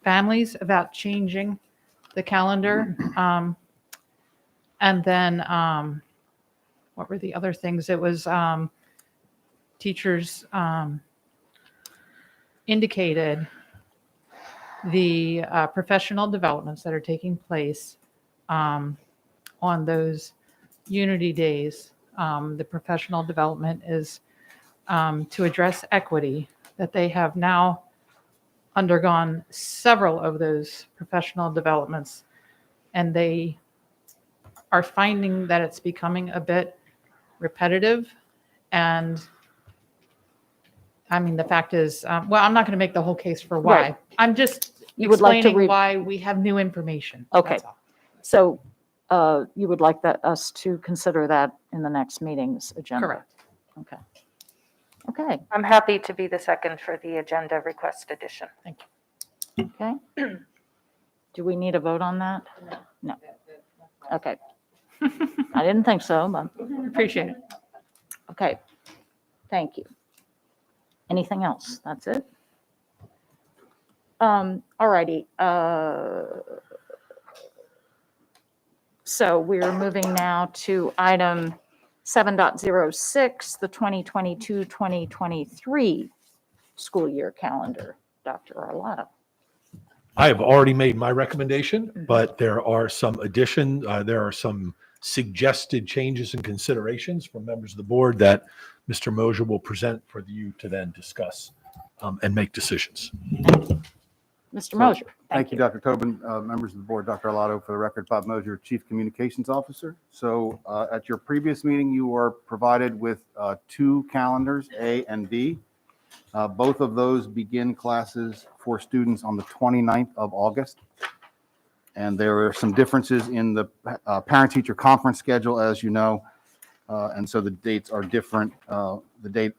families about changing the calendar. And then what were the other things? It was teachers indicated the professional developments that are taking place on those unity days. The professional development is to address equity, that they have now undergone several of those professional developments, and they are finding that it's becoming a bit repetitive. And I mean, the fact is, well, I'm not going to make the whole case for why. Right. I'm just You would like to explaining read- why we have new information. Okay. That's all. So you would like us to consider that in the next meeting's agenda? Correct. Okay. Okay, I'm happy to be the second for the agenda request addition. Thank you. okay. Do we need a vote on that? No. Okay. I didn't think so, but, Appreciate it. okay. Thank you. Anything else? That's it? All righty. So we're moving now to item 7.06, the 2022-2023 school year calendar. Dr. Arlotta. I have already made my recommendation, but there are some there are some suggested changes and considerations from members of the board that Mr. Mosier will present for you to then discuss and make decisions. Mr. Mosier. Thank you, Dr. Tobin. Members of the board, Dr. Arlotta, for the record, Bob Mosier, Chief Communications Officer. So at your previous meeting, you were provided with two calendars, A and B. Both of those begin classes for students on the 29th of August. And there are some differences in the parent-teacher conference schedule, as you know. And so the dates are different. The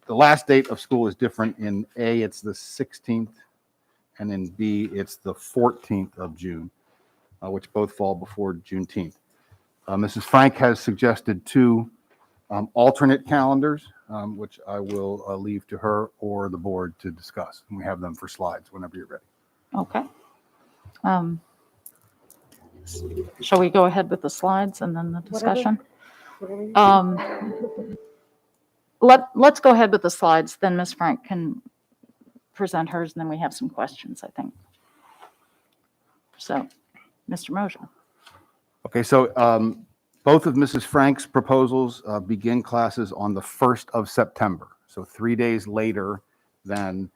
last date of school is different. In A, it's the 16th. And in B, it's the 14th of June, which both fall before Juneteenth. Mrs. Frank has suggested two alternate calendars, which I will leave to her or the board to discuss. And we have them for slides whenever you're ready. Okay. Shall we go ahead with the slides and then the discussion? Let's go ahead with the slides, then Ms. Frank can present hers, and then we have some questions, I think. So, Mr. Mosier. Okay, so both of Mrs. Frank's proposals begin classes on the 1st of September. So 3 days later than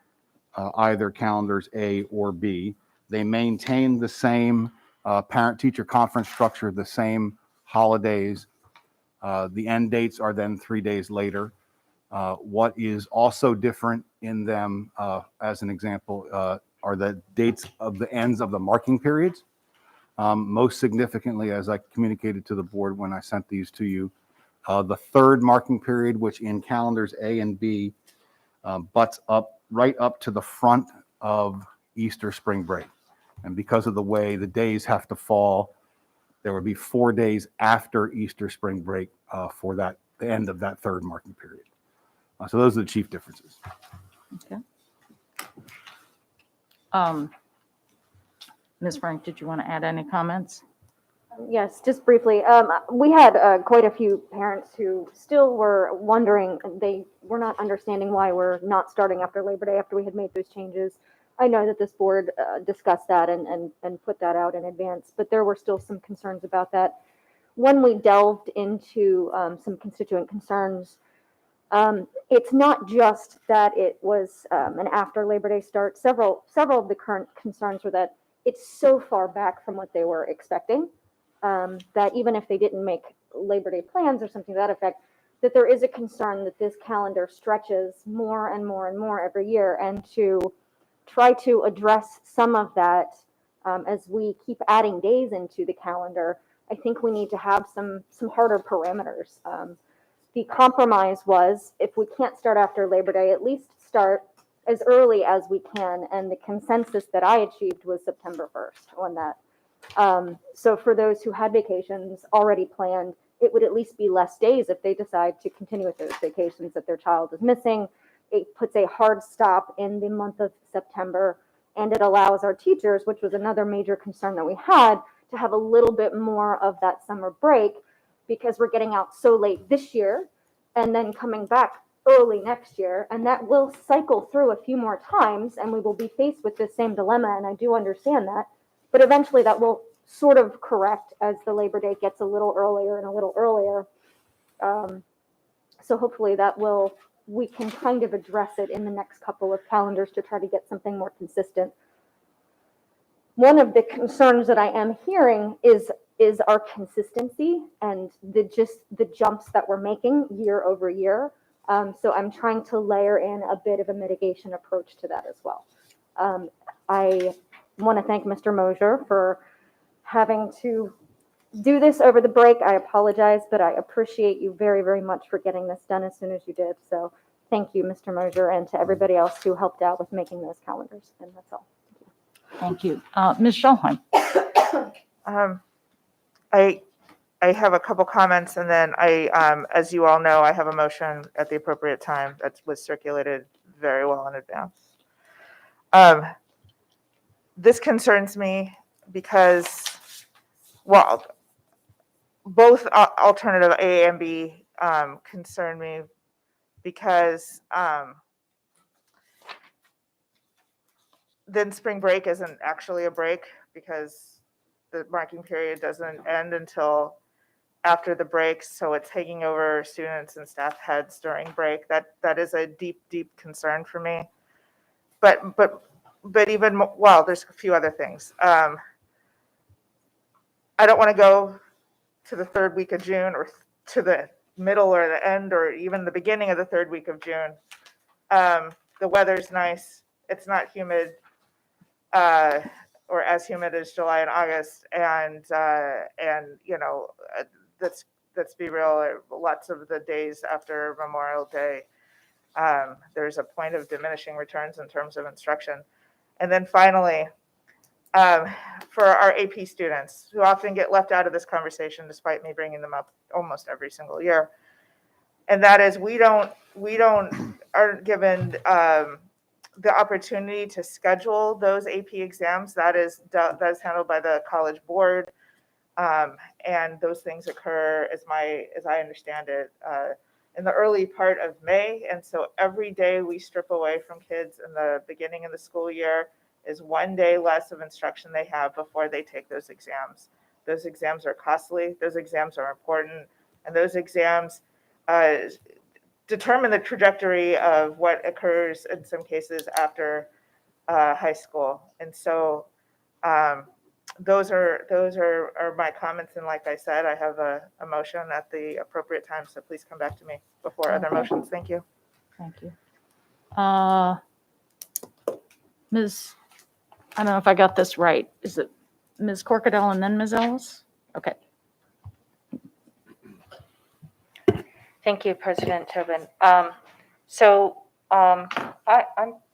either calendars A or B. They maintain the same parent-teacher conference structure, the same holidays. The end dates are then 3 days later. What is also different in them, as an example, are the dates of the ends of the marking periods. Most significantly, as I communicated to the board when I sent these to you, the third marking period, which in calendars A and B butts up right up to the front of Easter spring break. And because of the way the days have to fall, there would be 4 days after Easter spring break for the end of that third marking period. So those are the chief differences. Okay. Ms. Frank, did you want to add any comments? Yes, just briefly. We had quite a few parents who still were wondering, they were not understanding why we're not starting after Labor Day after we had made those changes. I know that this board discussed that and put that out in advance, but there were still some concerns about that. When we delved into some constituent concerns, it's not just that it was an after Labor Day start. Several of the current concerns were that it's so far back from what they were expecting that even if they didn't make Labor Day plans or something to that effect, that there is a concern that this calendar stretches more and more and more every year. And to try to address some of that as we keep adding days into the calendar, I think we need to have some harder parameters. The compromise was, if we can't start after Labor Day, at least start as early as we can. And the consensus that I achieved was September 1st on that. So for those who had vacations already planned, it would at least be less days if they decide to continue with those vacations that their child is missing. It puts a hard stop in the month of September, and it allows our teachers, which was another major concern that we had, to have a little bit more of that summer break, because we're getting out so late this year and then coming back early next year. And that will cycle through a few more times, and we will be faced with this same dilemma. And I do understand that, but eventually that will sort of correct as the Labor Day gets a little earlier and a little earlier. So hopefully that will we can kind of address it in the next couple of calendars to try to get something more consistent. One of the concerns that I am hearing is our consistency and the jumps that we're making year over year. So I'm trying to layer in a bit of a mitigation approach to that as well. I want to thank Mr. Mosier for having to do this over the break. I apologize, but I appreciate you very, very much for getting this done as soon as you did. So thank you, Mr. Mosier, and to everybody else who helped out with making those calendars. And that's all. Thank you. Ms. Schulheim. I have a couple comments, and then as you all know, I have a motion at the appropriate time that was circulated very well in advance. This concerns me because, well, both alternative A and B concern me because then spring break isn't actually a break because the marking period doesn't end until after the break, so it's taking over students and staff heads during break. That is a deep, deep concern for me. But even more, well, there's a few other things. I don't want to go to the third week of June or to the middle or the end or even the beginning of the third week of June. The weather's nice. It's not humid or as humid as July and August. And you know, let's be real, lots of the days after Memorial Day, there's a point of diminishing returns in terms of instruction. And then finally, for our AP students who often get left out of this conversation despite me bringing them up almost every single year, and that is we aren't given the opportunity to schedule those AP exams. That is handled by the College Board, and those things occur, as I understand it, in the early part of May. And so every day we strip away from kids in the beginning of the school year is one day less of instruction they have before they take those exams. Those exams are costly, those exams are important, and those exams determine the trajectory of what occurs in some cases after high school. And so those are my comments. And like I said, I have a motion at the appropriate time, so please come back to me before other motions. Thank you. Thank you. I don't know if I got this right. Is it Ms. Corkadell and then Ms. Ellis? Okay. Thank you, President Tobin. I'm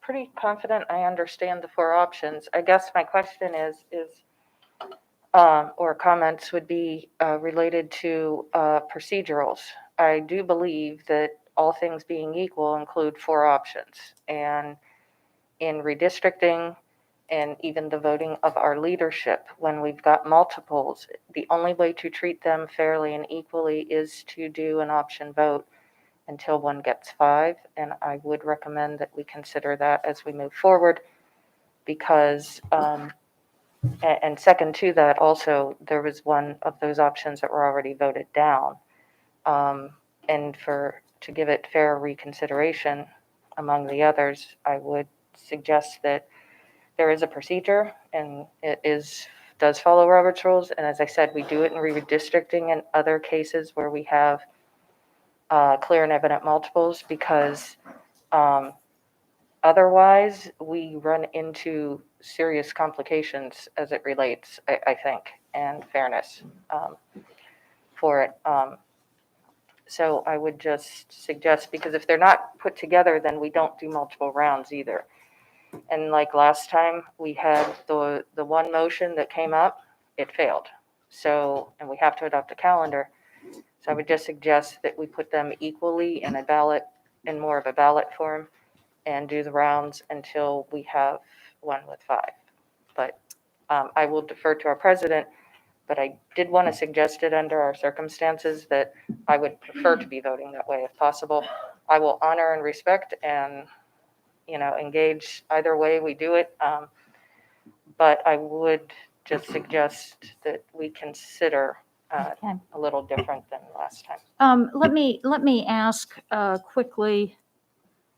pretty confident I understand the four options. I guess my question is or comments would be related to procedurals. I do believe that all things being equal include four options. And in redistricting and even the voting of our leadership, when we've got multiples, the only way to treat them fairly and equally is to do an option vote until one gets 5. And I would recommend that we consider that as we move forward, because and second to that, also, there was one of those options that were already voted down. And to give it fair reconsideration among the others, I would suggest that there is a procedure, and it does follow Robert's rules. And as I said, we do it in redistricting and other cases where we have clear and evident multiples, because otherwise we run into serious complications as it relates, I think, and fairness for it. So I would just suggest, because if they're not put together, then we don't do multiple rounds either. And like last time, we had the one motion that came up, it failed. So, and we have to adopt a calendar. So I would just suggest that we put them equally in more of a ballot form, and do the rounds until we have one with 5. But I will defer to our president, but I did want to suggest it under our circumstances that I would prefer to be voting that way if possible. I will honor and respect and engage either way we do it. But I would just suggest that we consider Okay. a little different than last time. Let me ask quickly,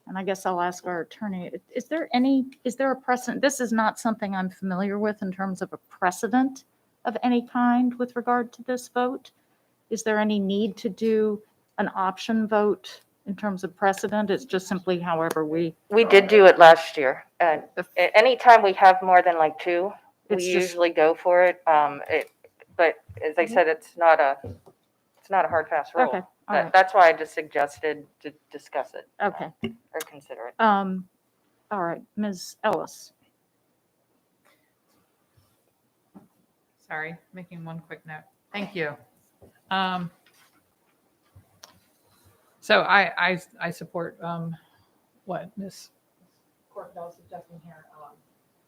and I guess I'll ask our attorney, is there a precedent? This is not something I'm familiar with in terms of a precedent of any kind with regard to this vote. Is there any need to do an option vote in terms of precedent? It's just simply however we did do it last year. Anytime we have more than like two, we It's just- usually go for it. But as I said, it's not a hard, fast rule. Okay, all right. That's why I just suggested to discuss it. Okay. Or consider it. All right, Ms. Ellis. Sorry, making one quick note. Thank you. So I support what Ms. Corknell is suggesting here.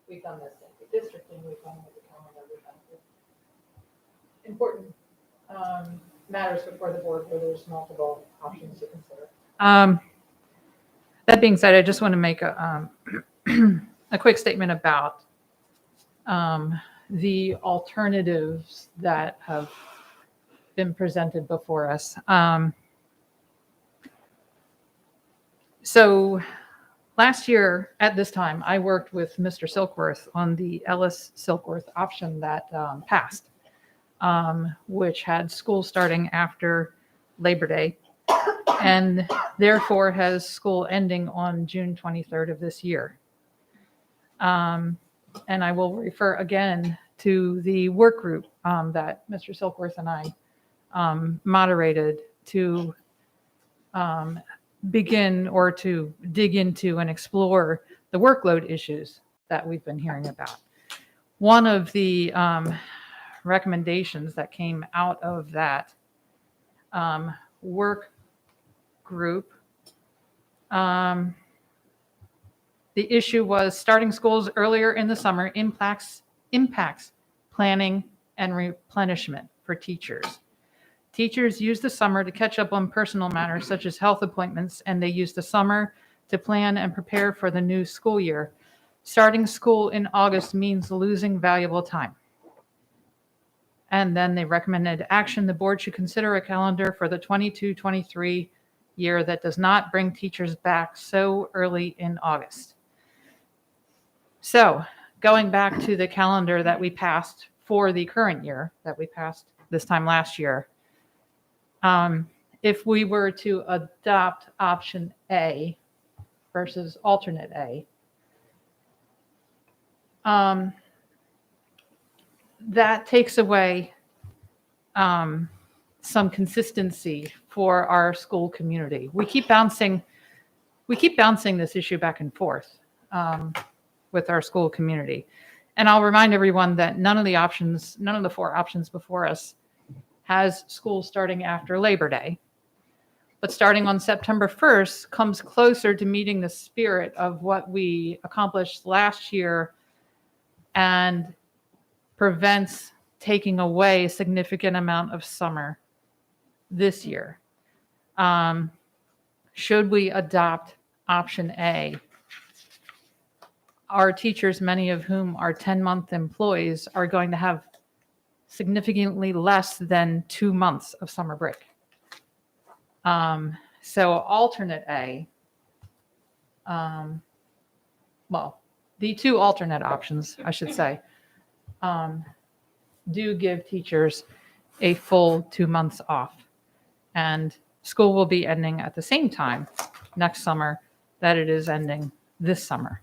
We've done this in the district and we've done it with the calendar. We've done it with important matters before the board where there's multiple options to consider. That being said, I just want to make a quick statement about the alternatives that have been presented before us. So last year at this time, I worked with Mr. Silkworth on the Ellis-Silkworth option that passed, which had school starting after Labor Day and therefore has school ending on June 23rd of this year. And I will refer again to the work group that Mr. Silkworth and I moderated to begin or to dig into and explore the workload issues that we've been hearing about. One of the recommendations that came out of that work group, the issue was starting schools earlier in the summer impacts planning and replenishment for teachers. Teachers use the summer to catch up on personal matters such as health appointments, and they use the summer to plan and prepare for the new school year. Starting school in August means losing valuable time. And then they recommended action. The board should consider a calendar for the 22-23 year that does not bring teachers back so early in August. So going back to the calendar that we passed for the current year that we passed this time last year, if we were to adopt option A versus alternate A, that takes away some consistency for our school community. We keep bouncing this issue back and forth with our school community. And I'll remind everyone that none of the four options before us has school starting after Labor Day. But starting on September 1st comes closer to meeting the spirit of what we accomplished last year and prevents taking away a significant amount of summer this year. Should we adopt option A, our teachers, many of whom are 10-month employees, are going to have significantly less than 2 months of summer break. So alternate A, well, the two alternate options, I should say, do give teachers a full 2 months off. And school will be ending at the same time next summer that it is ending this summer.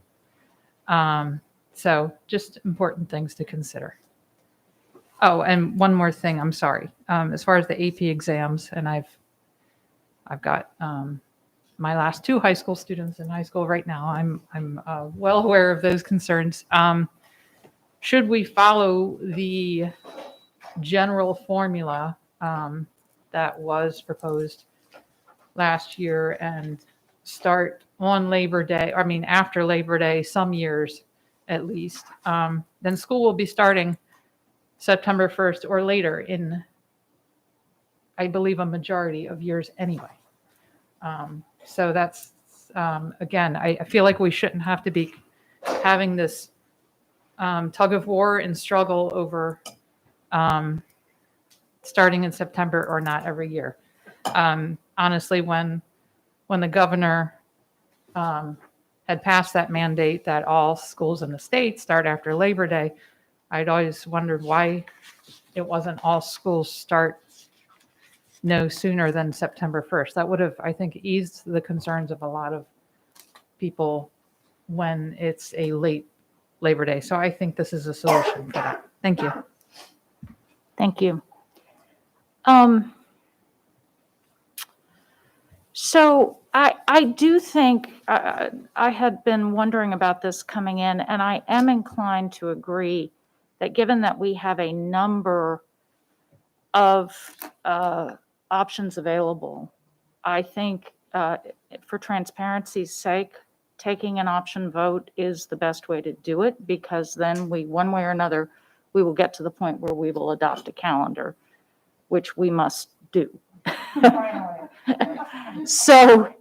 So just important things to consider. Oh, and one more thing, I'm sorry. As far as the AP exams, and I've got my last two high school students in high school right now. I'm well aware of those concerns. Should we follow the general formula that was proposed last year and start on Labor Day, after Labor Day, some years at least, then school will be starting September 1st or later in, I believe, a majority of years anyway. So that's, again, I feel like we shouldn't have to be having this tug of war and struggle over starting in September or not every year. Honestly, when the governor had passed that mandate that all schools in the state start after Labor Day, I'd always wondered why it wasn't all schools start no sooner than September 1st. That would have, I think, eased the concerns of a lot of people when it's a late Labor Day. So I think this is a solution for that. Thank you. Thank you. So I do think I had been wondering about this coming in, and I am inclined to agree that given that we have a number of options available, I think for transparency's sake, taking an option vote is the best way to do it, because then we, one way or another, we will get to the point where we will adopt a calendar, which we must do. So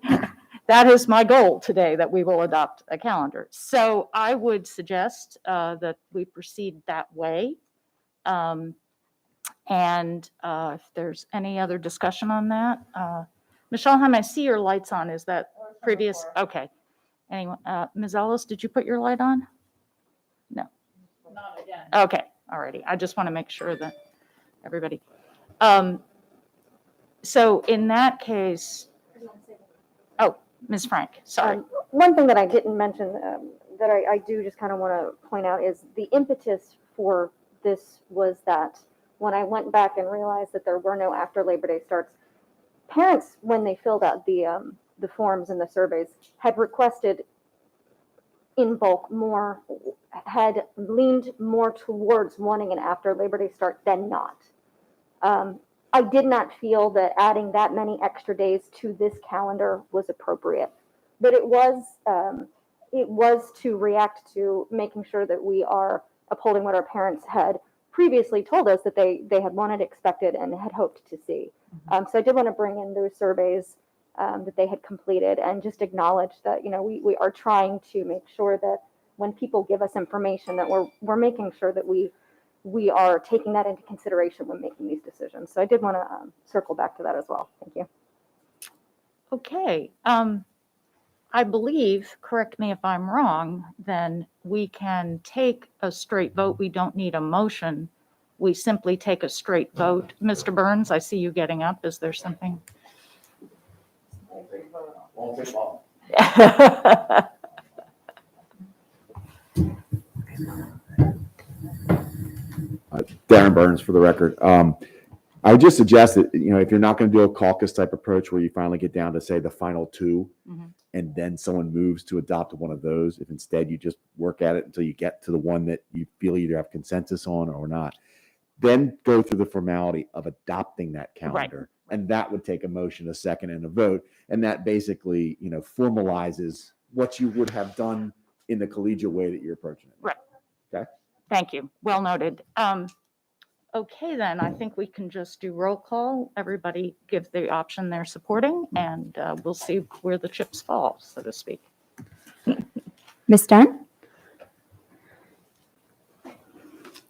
that is my goal today, that we will adopt a calendar. So I would suggest that we proceed that way. And if there's any other discussion on that, Michelle, I see your lights on. Is that previous? Okay. Anyway, Ms. Ellis, did you put your light on? No. Not again. Okay. Alrighty. I just want to make sure that everybody. So in that case, oh, Ms. Frank, sorry. One thing that I didn't mention that I do just kind of want to point out is the impetus for this was that when I went back and realized that there were no after Labor Day starts, parents, when they filled out the forms and the surveys, had requested in bulk more, had leaned more towards wanting an after Labor Day start than not. I did not feel that adding that many extra days to this calendar was appropriate, but it was to react to making sure that we are upholding what our parents had previously told us that they had wanted, expected, and had hoped to see. So I did want to bring in those surveys that they had completed and just acknowledge that, you know, we are trying to make sure that when people give us information that we're making sure that we are taking that into consideration when making these decisions. So I did want to circle back to that as well. Thank you. Okay. I believe, correct me if I'm wrong, then we can take a straight vote. We don't need a motion. We simply take a straight vote. Mr. Burns, I see you getting up. Is there something? Darren Burns for the record. I would just suggest that, you know, if you're not going to do a caucus type approach where you finally get down to say the final two, and then someone moves to adopt one of those, if instead you just work at it until you get to the one that you feel either have consensus on or not, then go through the formality of adopting that calendar. Right. And that would take a motion, a second, and a vote. And that basically, you know, formalizes what you would have done in the collegiate way that you're approaching it. Right. Okay. Thank you. Well noted. Okay, then I think we can just do roll call. Everybody give the option they're supporting, and we'll see where the chips fall, so to speak. Ms. Dunn?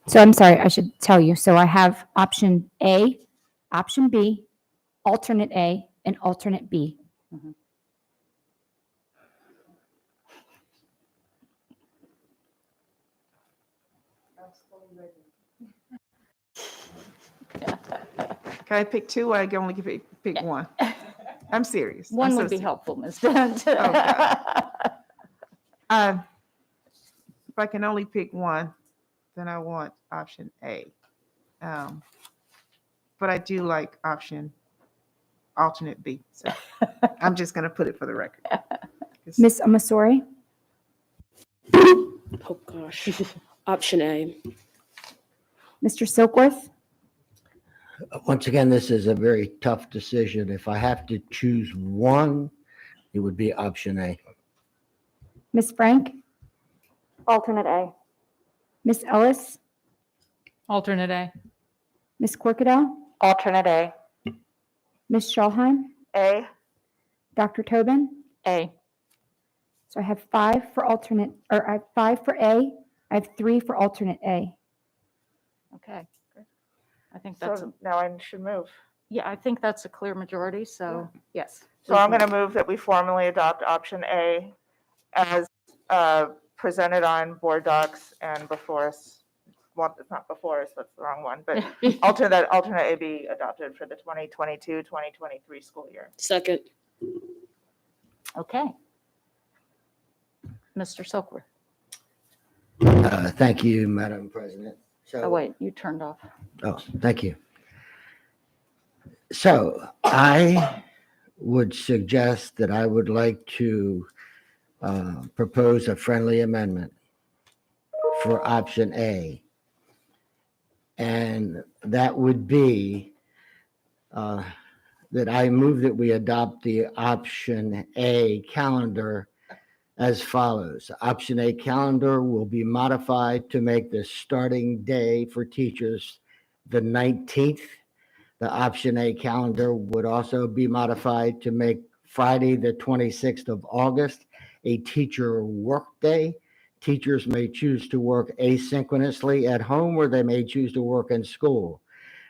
So I'm sorry, I should tell you. So I have option A, option B, alternate A, and alternate B. Can I pick two, or I can only pick one? I'm serious. One would be helpful, Ms. Dunn. If I can only pick one, then I want option A. But I do like alternate B. So I'm just going to put it for the record. Ms. Amasori? Oh, gosh. Option A. Mr. Silkworth? Once again, this is a very tough decision. If I have to choose one, it would be option A. Ms. Frank? Alternate A. Ms. Ellis? Alternate A. Ms. Corkadell? Alternate A. Ms. Schallheim? A. Dr. Tobin? A. So I have 5 for alternate, or I have 5 for A. I have 3 for alternate A. Okay. I think that's So now I should move. Yeah, I think that's a clear majority, so yes. So I'm going to move that we formally adopt option A as presented on board docs and before us. Well, it's not before us, that's the wrong one, but alternate A be adopted for the 2022-2023 school year. Second. Okay. Mr. Silkworth. Thank you, Madam President. Oh, wait, you turned off. Oh, thank you. So I would suggest that I would like to propose a friendly amendment for option A. And that would be that I move that we adopt the option A calendar as follows. Option A calendar will be modified to make the starting day for teachers the 19th. The option A calendar would also be modified to make Friday, the 26th of August, a teacher workday. Teachers may choose to work asynchronously at home, or they may choose to work in school.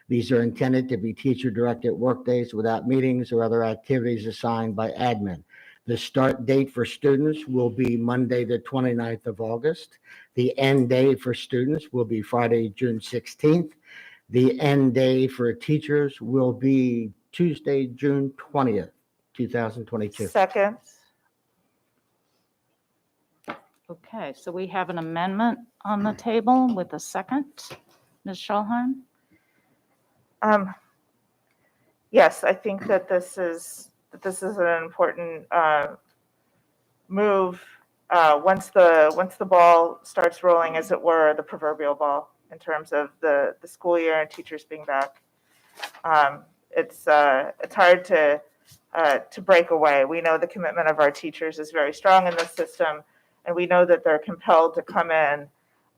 These are intended to be teacher-directed workdays without meetings or other activities assigned by admin. The start date for students will be Monday, the 29th of August. The end date for students will be Friday, June 16th. The end day for teachers will be Tuesday, June 20th, 2022. Second. Okay, so we have an amendment on the table with a second. Ms. Schulheim? Yes, I think that this is an important move once the ball starts rolling, as it were, the proverbial ball, in terms of the school year and teachers being back. It's hard to break away. We know the commitment of our teachers is very strong in this system, and we know that they're compelled to come in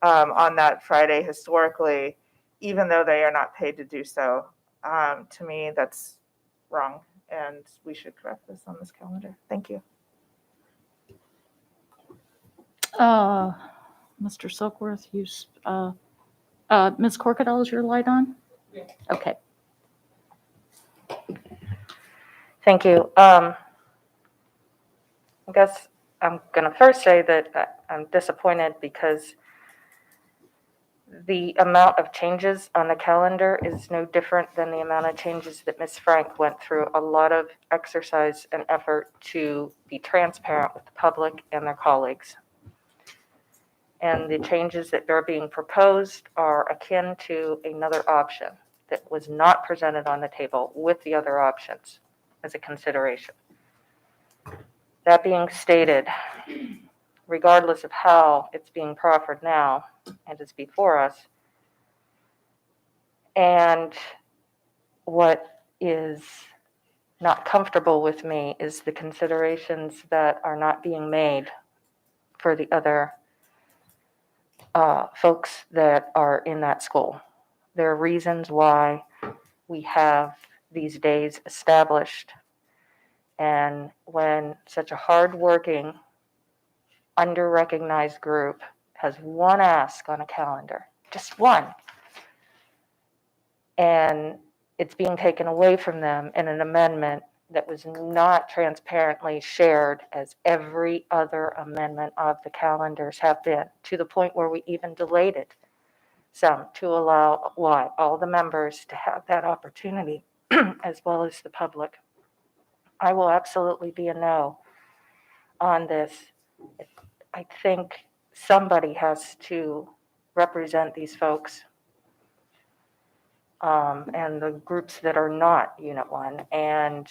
on that Friday historically, even though they are not paid to do so. To me, that's wrong, and we should correct this on this calendar. Thank you. Mr. Silkworth, Ms. Corkadell, is your light on? Yeah. Okay. Thank you. I guess I'm going to first say that I'm disappointed because the amount of changes on the calendar is no different than the amount of changes that Ms. Frank went through. A lot of exercise and effort to be transparent with the public and their colleagues. And the changes that are being proposed are akin to another option that was not presented on the table with the other options as a consideration. That being stated, regardless of how it's being proffered now and is before us, and what is not comfortable with me is the considerations that are not being made for the other folks that are in that school. There are reasons why we have these days established, and when such a hardworking, under-recognized group has one ask on a calendar, just one, and it's being taken away from them in an amendment that was not transparently shared as every other amendment of the calendars have been, to the point where we even delayed it some to allow all the members to have that opportunity as well as the public. I will absolutely be a no on this. I think somebody has to represent these folks and the groups that are not Unit 1 and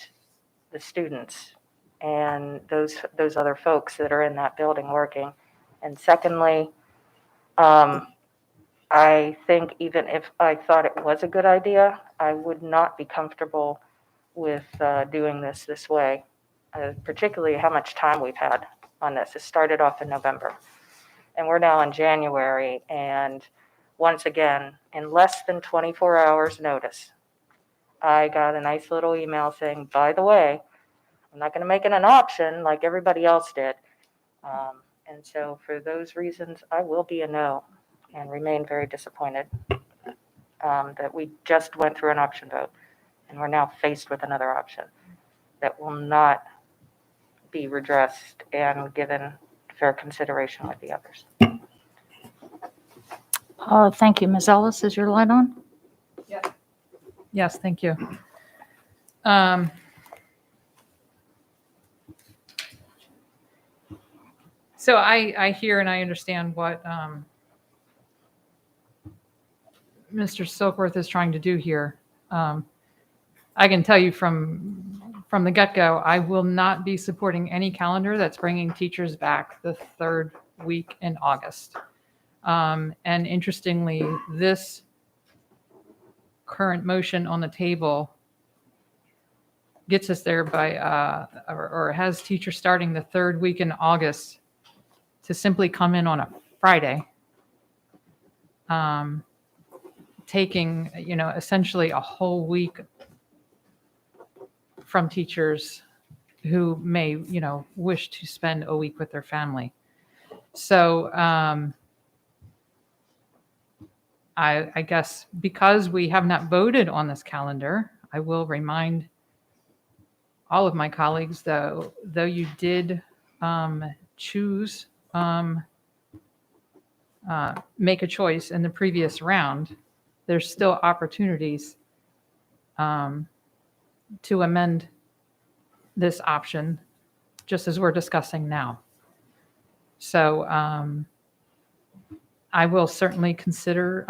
the students and those other folks that are in that building working. And secondly, I think even if I thought it was a good idea, I would not be comfortable with doing this way, particularly how much time we've had on this. It started off in November, and we're now in January, and once again, in less than 24 hours notice, I got a nice little email saying, by the way, I'm not going to make it an option like everybody else did. And so for those reasons, I will be a no and remain very disappointed that we just went through an option vote. And we're now faced with another option that will not be redressed and given fair consideration like the others. Thank you. Ms. Ellis, is your light on? Yes, thank you. So I hear and I understand what Mr. Silkworth is trying to do here. I can tell you from the get-go, I will not be supporting any calendar that's bringing teachers back the third week in August. And interestingly, this current motion on the table gets us there by, or has teachers starting the third week in August to simply come in on a Friday, taking, essentially a whole week from teachers who may, wish to spend a week with their family. So I guess because we have not voted on this calendar, I will remind all of my colleagues, though you did choose, make a choice in the previous round, there's still opportunities to amend this option, just as we're discussing now. So I will certainly consider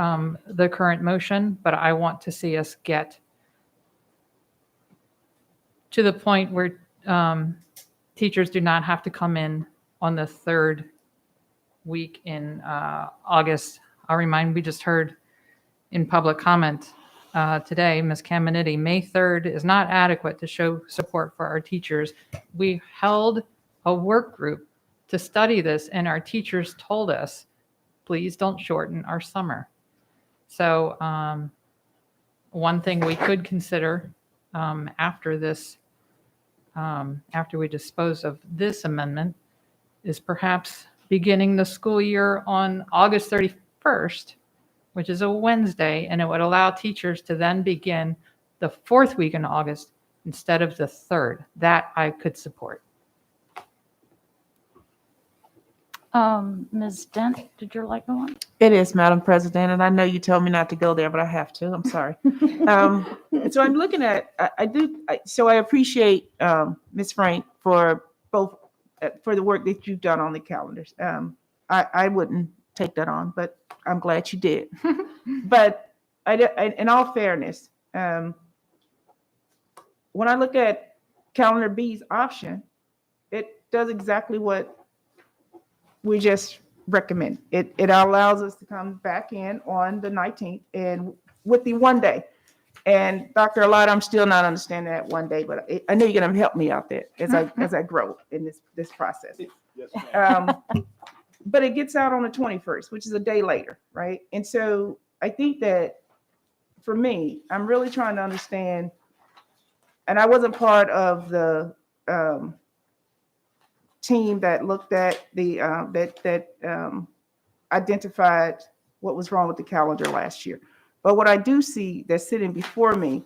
the current motion, but I want to see us get to the point where teachers do not have to come in on the third week in August. I'll remind, we just heard in public comment today, Ms. Caminiti, May 3rd is not adequate to show support for our teachers. We held a work group to study this, and our teachers told us, please don't shorten our summer. So one thing we could consider after this, after we dispose of this amendment, is perhaps beginning the school year on August 31st, which is a Wednesday, and it would allow teachers to then begin the fourth week in August instead of the third. That I could support. Ms. Dent, did your light go on? It is, Madam President, and I know you told me not to go there, but I have to. I'm sorry. So I'm looking at, I appreciate Ms. Frank for both, for the work that you've done on the calendars. I wouldn't take that on, but I'm glad you did. But in all fairness, when I look at calendar B's option, it does exactly what we just recommend. It allows us to come back in on the 19th and with the 1 day. And Dr. Alot, I'm still not understanding that 1 day, but I know you're going to help me out there as I grow in this process. But it gets out on the 21st, which is a day later, right? And so I think that for me, I'm really trying to understand, and I wasn't part of the team that looked at the identified what was wrong with the calendar last year. But what I do see that's sitting before me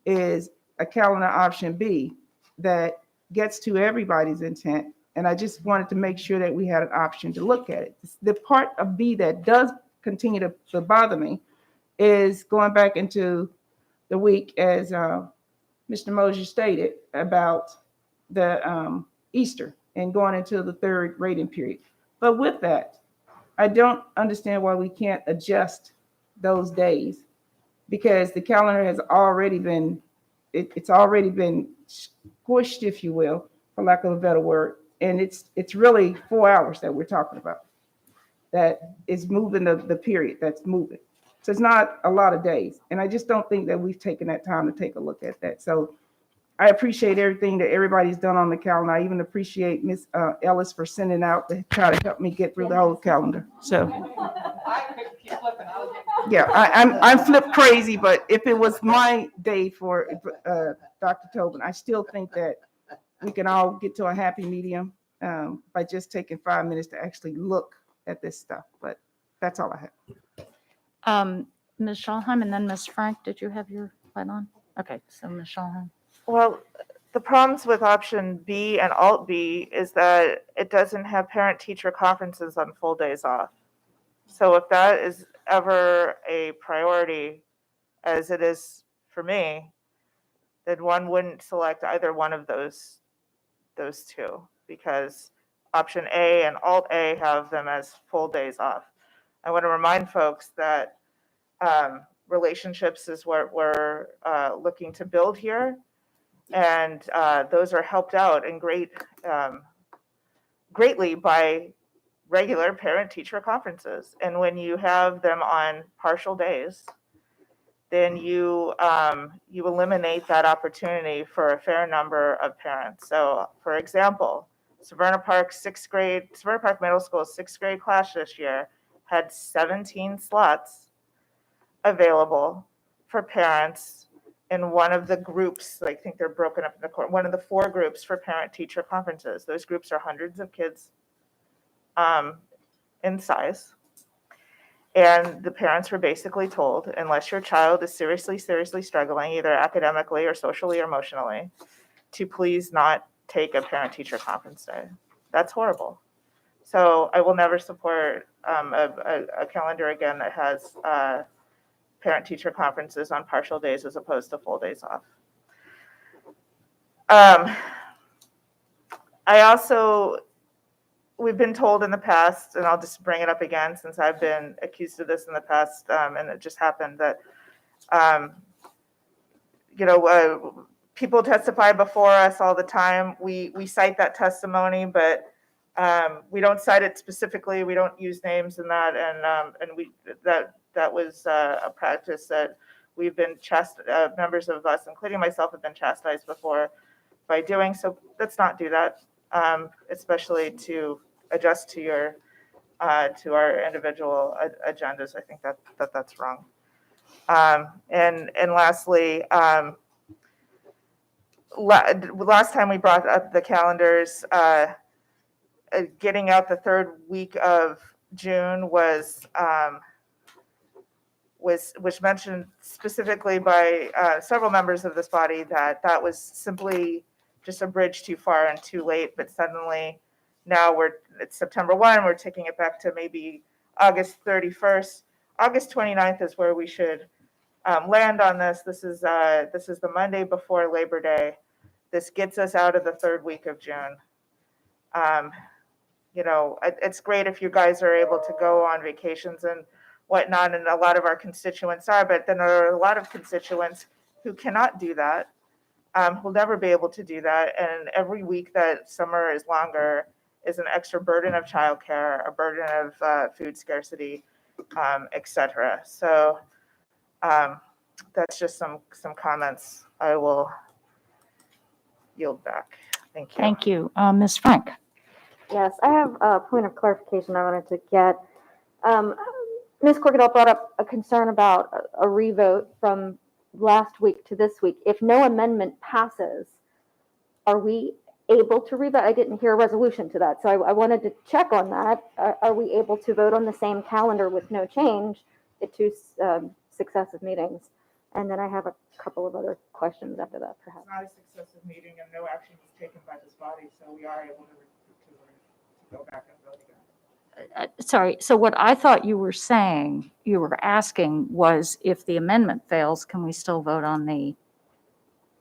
is a calendar option B that gets to everybody's intent. And I just wanted to make sure that we had an option to look at it. The part of B that does continue to bother me is going back into the week, as Mr. Mosier stated, about the Easter and going into the third rating period. But with that, I don't understand why we can't adjust those days, because the calendar has already been, it's already been squished, if you will, for lack of a better word. And it's really 4 hours that we're talking about that is moving the period that's moving. So it's not a lot of days. And I just don't think that we've taken that time to take a look at that. So I appreciate everything that everybody's done on the calendar. I even appreciate Ms. Ellis for sending out to try to help me get through the whole calendar. So yeah, I'm flip crazy, but if it was my day for Dr. Tobin, I still think that we can all get to a happy medium by just taking 5 minutes to actually look at this stuff. But that's all I have. Ms. Schallheim and then Ms. Frank, did you have your light on? Okay, so Michelle. Well, the problems with option B and alt B is that it doesn't have parent-teacher conferences on full days off. So if that is ever a priority, as it is for me, then one wouldn't select either one of those two, because option A and alt A have them as full days off. I want to remind folks that relationships is what we're looking to build here. And those are helped out and greatly by regular parent-teacher conferences. And when you have them on partial days, then you eliminate that opportunity for a fair number of parents. So, for example, Severna Park Middle School's sixth grade class this year had 17 slots available for parents in one of the groups. I think they're broken up in one of the 4 groups for parent-teacher conferences. Those groups are hundreds of kids in size. And the parents were basically told, unless your child is seriously struggling, either academically or socially or emotionally, to please not take a parent-teacher conference day. That's horrible. So I will never support a calendar again that has parent-teacher conferences on partial days as opposed to full days off. We've been told in the past, and I'll just bring it up again since I've been accused of this in the past, and it just happened, that people testify before us all the time. We cite that testimony, but we don't cite it specifically. We don't use names in that, and that was a practice that we've been members of us, including myself, have been chastised before by doing. So let's not do that, especially to adjust to our individual agendas. I think that's wrong. And lastly, last time we brought up the calendars, getting out the third week of June was mentioned specifically by several members of this body that was simply just a bridge too far and too late. But suddenly now it's September 1, we're taking it back to maybe August 31st. August 29th is where we should land on this. This is the Monday before Labor Day. This gets us out of the third week of June. It's great if you guys are able to go on vacations and whatnot, and a lot of our constituents are, but then there are a lot of constituents who cannot do that, who'll never be able to do that. And every week that summer is longer is an extra burden of childcare, a burden of food scarcity, etc. So that's just some comments. I will yield back. Thank you. Thank you. Ms. Frank. Yes, I have a point of clarification I wanted to get. Ms. Corkadell brought up a concern about a revote from last week to this week. If no amendment passes, are we able to revote? I didn't hear a resolution to that, so I wanted to check on that. Are we able to vote on the same calendar with no change at 2 successive meetings? And then I have a couple of other questions after that, perhaps. It's not a successive meeting, and no action was taken by this body, so we are able to go back and vote again. Sorry, so what I thought you were saying, you were asking was if the amendment fails, can we still vote on the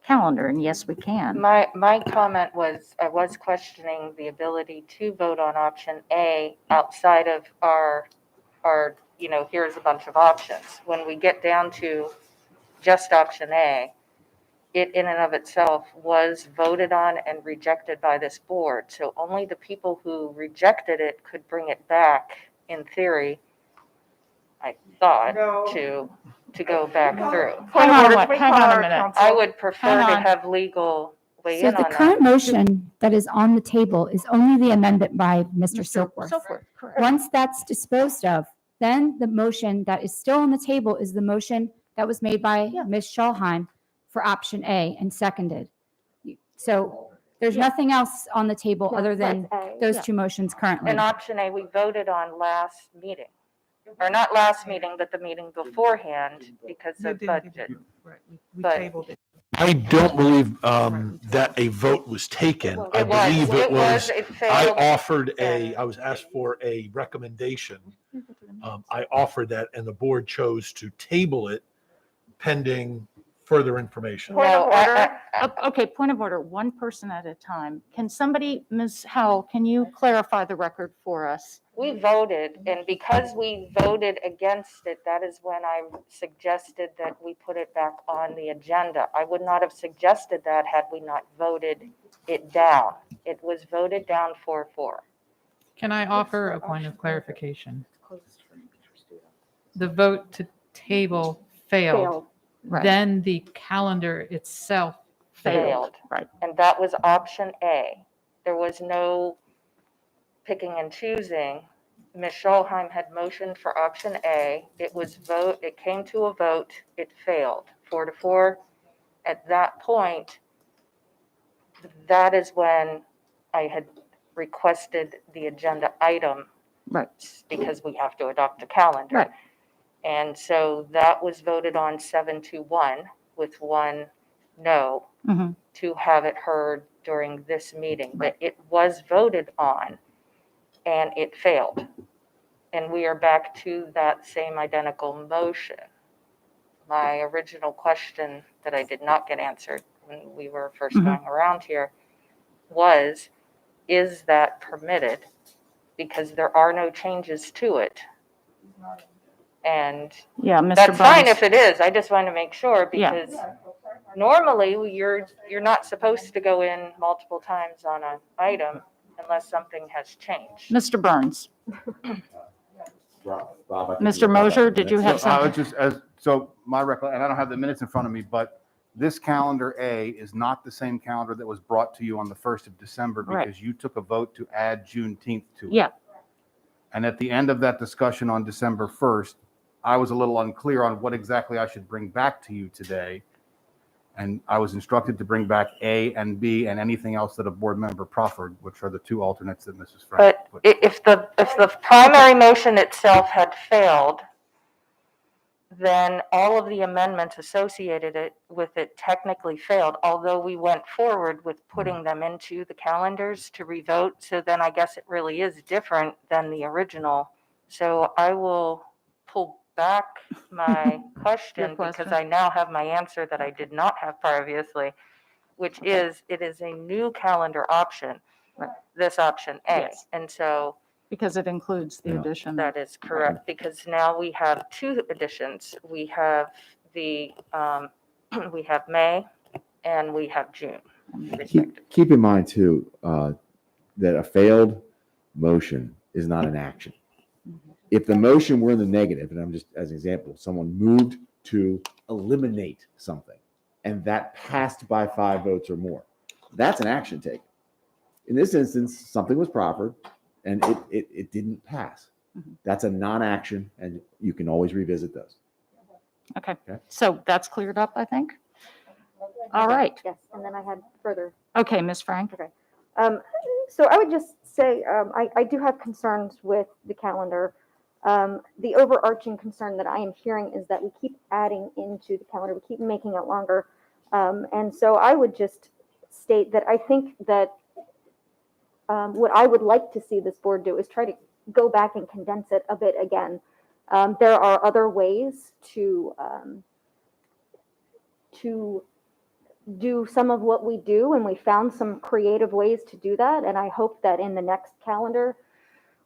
calendar? And yes, we can. My comment was, I was questioning the ability to vote on option A outside of our, here's a bunch of options. When we get down to just option A, it in and of itself was voted on and rejected by this board. So only the people who rejected it could bring it back, in theory, I thought, to go back through. Hang on a minute. I would prefer to Hang on. have legal weigh So in the on current that. motion that is on the table is only the amendment by Mr. Silkworth. Correct. Once that's disposed of, then the motion that is still on the table is the motion that was made by Ms. Schallheim for option A and seconded. So there's nothing else on the table No, other than that's A. those Yeah. two motions currently. And option A, we voted on last meeting. or not last meeting, but the meeting beforehand because You of didn't budget. Right, we But- tabled it. I don't believe that a vote was taken. I believe it was, it I failed. offered and- I was asked for a recommendation. I offered that and the board chose to table it pending further information. Point of No, order. Okay, point of order, one person at a time. Can somebody, Ms. Howell, can you clarify the record for us? We voted, and because we voted against it, that is when I suggested that we put it back on the agenda. I would not have suggested that had we not voted it down. It was voted down 4-4. Can I offer a point of clarification? The vote to table failed. Right. Then the calendar itself Failed. Right. And that was option A. There was no picking and choosing. Ms. Scholheim had motioned for option A. It came to a vote, it failed, 4-4. At that point, that is when I had requested the agenda item. Right. Because we have to adopt a calendar. Right. And so that was voted on 7-1 with one no Mhm. to have it heard during this meeting. But it was voted on and it failed. And we are back to that same identical motion. My original question that I did not get answered when we were first going around here was, is that permitted? Because there are no changes to it. And Yeah, Mr. that's fine Burns. if it is. I just want to make sure Yeah. because normally you're not supposed to go in multiple times on an item unless something has changed. Mr. Burns. Rob, I think Mr. you have Mosher, that did you minutes. have So I was something? just, so my recollection, and I don't have the minutes in front of me, but this calendar A is not the same calendar that was brought to you on the 1st of December Right. because you took a vote to add Juneteenth to it. Yeah, And at the end of that discussion on December 1st, I was a little unclear on what exactly I should bring back to you today. And I was instructed to bring back A and B and anything else that a board member proffered, which are the two alternates that Mrs. Frank But put. if the primary motion itself had failed, then all of the amendments associated with it technically failed, although we went forward with putting them into the calendars to revote. So then I guess it really is different than the original. So I will pull back my question because I now have my answer that I did not have previously, which is it is a new calendar option, this option A. Yes. And so because it includes the addition. that is correct, because now we have two additions. We have we have May and we have June. Keep in mind too, that a failed motion is not an action. If the motion were in the negative, and I'm just as an example, someone moved to eliminate something and that passed by 5 votes or more, that's an action taken. In this instance, something was proffered and it didn't pass. That's a non-action and you can always revisit those. Okay, so that's cleared up, I think. All right. Yes, and then I had further. Okay, Ms. Frank. Okay. So I would just say, I do have concerns with the calendar. The overarching concern that I am hearing is that we keep adding into the calendar, we keep making it longer. And so I would just state that I think that what I would like to see this board do is try to go back and condense it a bit again. There are other ways to do some of what we do, and we found some creative ways to do that. And I hope that in the next calendar,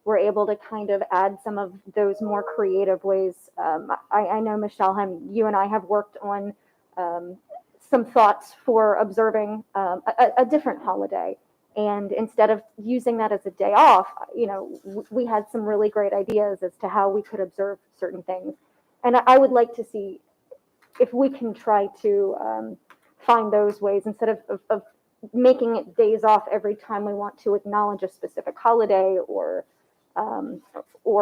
we're able to kind of add some of those more creative ways. I know, Michelle, you and I have worked on some thoughts for observing a different holiday. And instead of using that as a day off, we had some really great ideas as to how we could observe certain things. And I would like to see if we can try to find those ways instead of making it days off every time we want to acknowledge a specific holiday or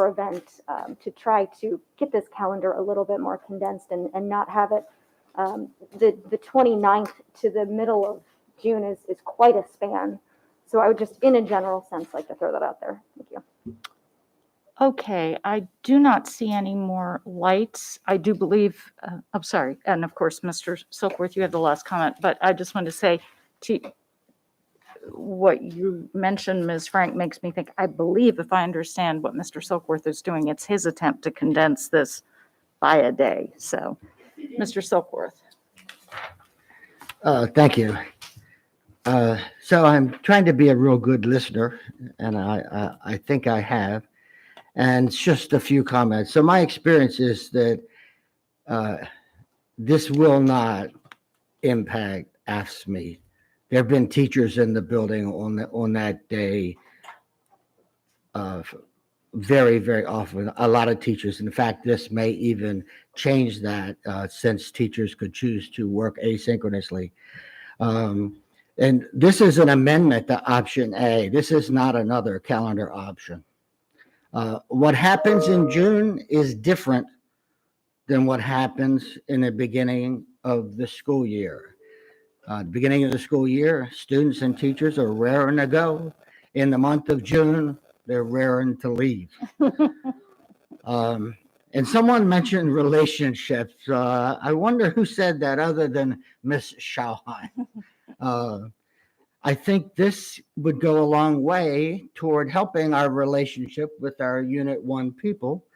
event, to try to get this calendar a little bit more condensed and not have it the 29th to the middle of June is quite a span. So I would just, in a general sense, like to throw that out there. Thank you. Okay, I do not see any more lights. I do believe, I'm sorry, and of course, Mr. Silkworth, you have the last comment, but I just want to say to what you mentioned, Ms. Frank, makes me think, I believe if I understand what Mr. Silkworth is doing, it's his attempt to condense this by a day. So, Mr. Silkworth. Thank you. So I'm trying to be a real good listener, and I think I have. And it's just a few comments. So my experience is that this will not impact AFSCME. There have been teachers in the building on that day very, very often, a lot of teachers. In fact, this may even change that since teachers could choose to work asynchronously. And this is an amendment to option A. This is not another calendar option. What happens in June is different than what happens in the beginning of the school year. The beginning of the school year, students and teachers are raring to go. In the month of June, they're raring to leave. And someone mentioned relationships. I wonder who said that other than Miss Schauheim. I think this would go a long way toward helping our relationship with our Unit 1 people,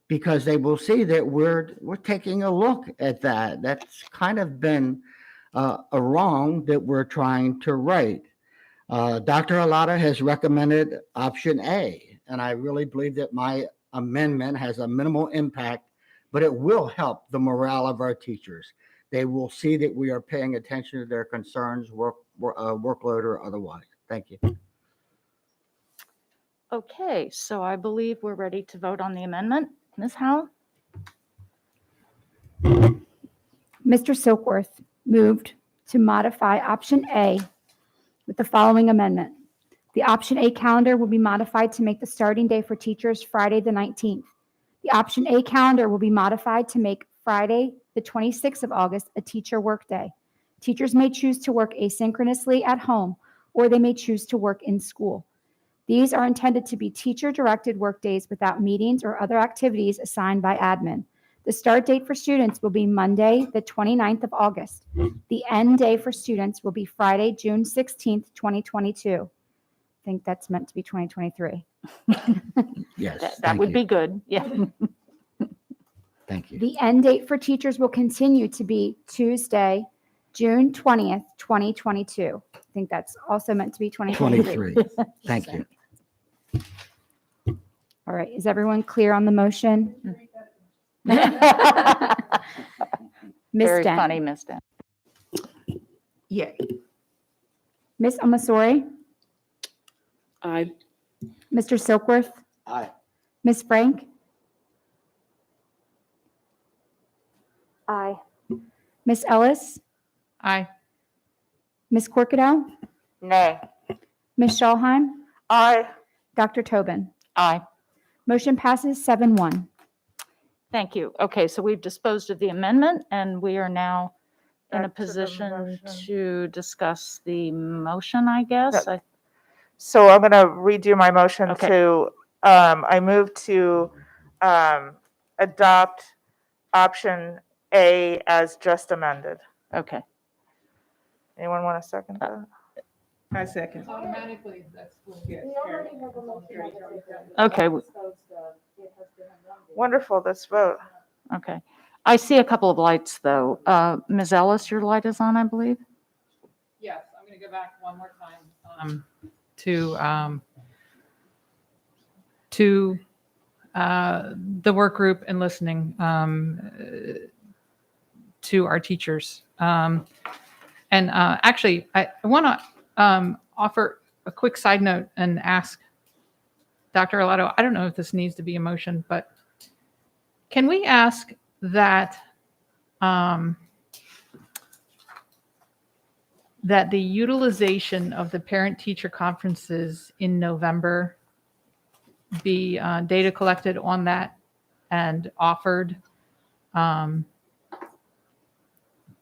because they will see that we're taking a look at that. That's kind of been a wrong that we're trying to right. Dr. Alata has recommended option A, and I really believe that my amendment has a minimal impact, but it will help the morale of our teachers. They will see that we are paying attention to their concerns, workload or otherwise. Thank you. Okay, so I believe we're ready to vote on the amendment. Ms. Howell? Mr. Silkworth moved to modify option A with the following amendment. The option A calendar will be modified to make the starting day for teachers Friday, the 19th. The option A calendar will be modified to make Friday, the 26th of August, a teacher workday. Teachers may choose to work asynchronously at home, or they may choose to work in school. These are intended to be teacher-directed workdays without meetings or other activities assigned by admin. The start date for students will be Monday, the 29th of August. The end day for students will be Friday, June 16th, 2022. I think that's meant to be 2023. Yes. That would be good. Yeah. Thank you. The end date for teachers will continue to be Tuesday, June 20th, 2022. I think that's also meant to be 2023. 23. Thank you. All right, is everyone clear on the motion? Ms. Very Dent. funny, Ms. Dent. Yay. Ms. Omasori? Aye. Mr. Silkworth? Aye. Ms. Frank? Aye. Ms. Ellis? Aye. Ms. Corkadell? Nay. Ms. Schallheim? Aye. Dr. Tobin? Aye. Motion passes 7-1. Thank you. Okay, so we've disposed of the amendment, and we are now in a Back to the position motion. to discuss the motion, I guess. Yep. So I'm going to redo my motion Okay. to, I move to adopt option A as just amended. Okay. Anyone want to second that? I second. Automatically, that's what gets Okay. Wonderful, this vote. Okay. I see a couple of lights, though. Ms. Ellis, your light is on, I believe? Yes, I'm going to go back one more time to the work group and listening to our teachers. Actually, I want to offer a quick side note and ask Dr. Arlato, I don't know if this needs to be a motion, but can we ask that that the utilization of the parent-teacher conferences in November be data collected on that and offered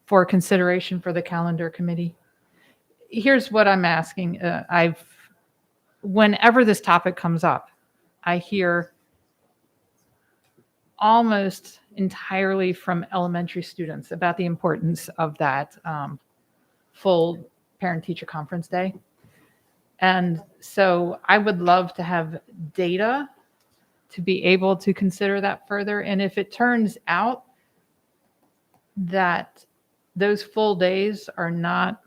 for consideration for the calendar committee? Here's what I'm asking. Whenever this topic comes up, I hear almost entirely from elementary students about the importance of that full parent-teacher conference day. And so I would love to have data to be able to consider that further. And if it turns out that those full days are not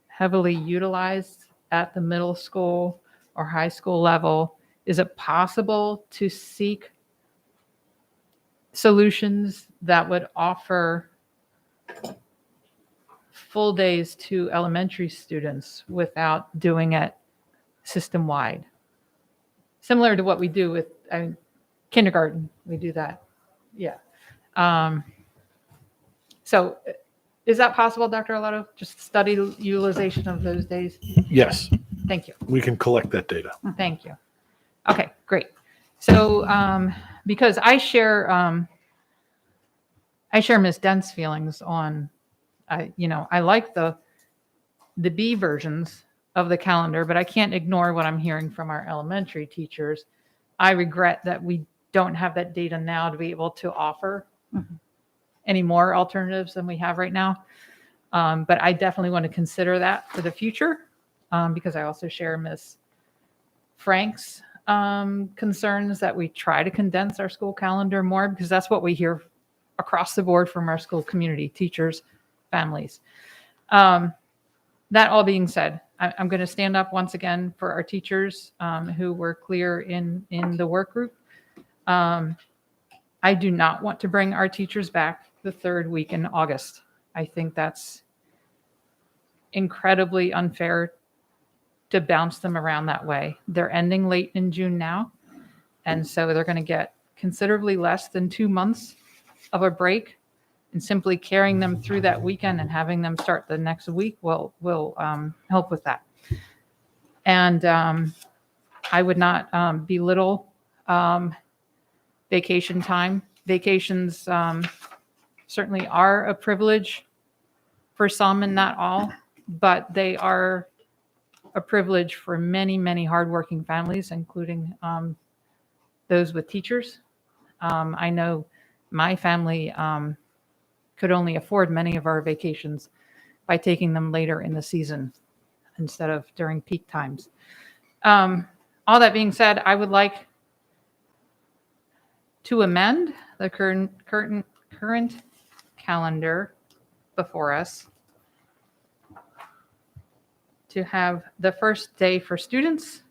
heavily utilized at the middle school or high school level, is it possible to seek solutions that would offer full days to elementary students without doing it system-wide? Similar to what we do with kindergarten, we do that. Yeah. So is that possible, Dr. Alotto? Just study utilization of those days? Yes. Thank you. We can collect that data. Thank you. Okay, great. So because I share Ms. Dent's feelings on, I like the B versions of the calendar, but I can't ignore what I'm hearing from our elementary teachers. I regret that we don't have that data now to be able to offer any more alternatives than we have right now. But I definitely want to consider that for the future because I also share Ms. Frank's concerns that we try to condense our school calendar more, because that's what we hear across the board from our school community, teachers, families. That all being said, I'm going to stand up once again for our teachers who were clear in the work group. I do not want to bring our teachers back the third week in August. I think that's incredibly unfair to bounce them around that way. They're ending late in June now, and so they're going to get considerably less than 2 months of a break, and simply carrying them through that weekend and having them start the next week will help with that. And I would not belittle vacation time. Vacations certainly are a privilege for some and not all, but they are a privilege for many, many hardworking families, including those with teachers. I know my family could only afford many of our vacations by taking them later in the season instead of during peak times. All that being said, I would like to amend the current calendar before us to have the first day for students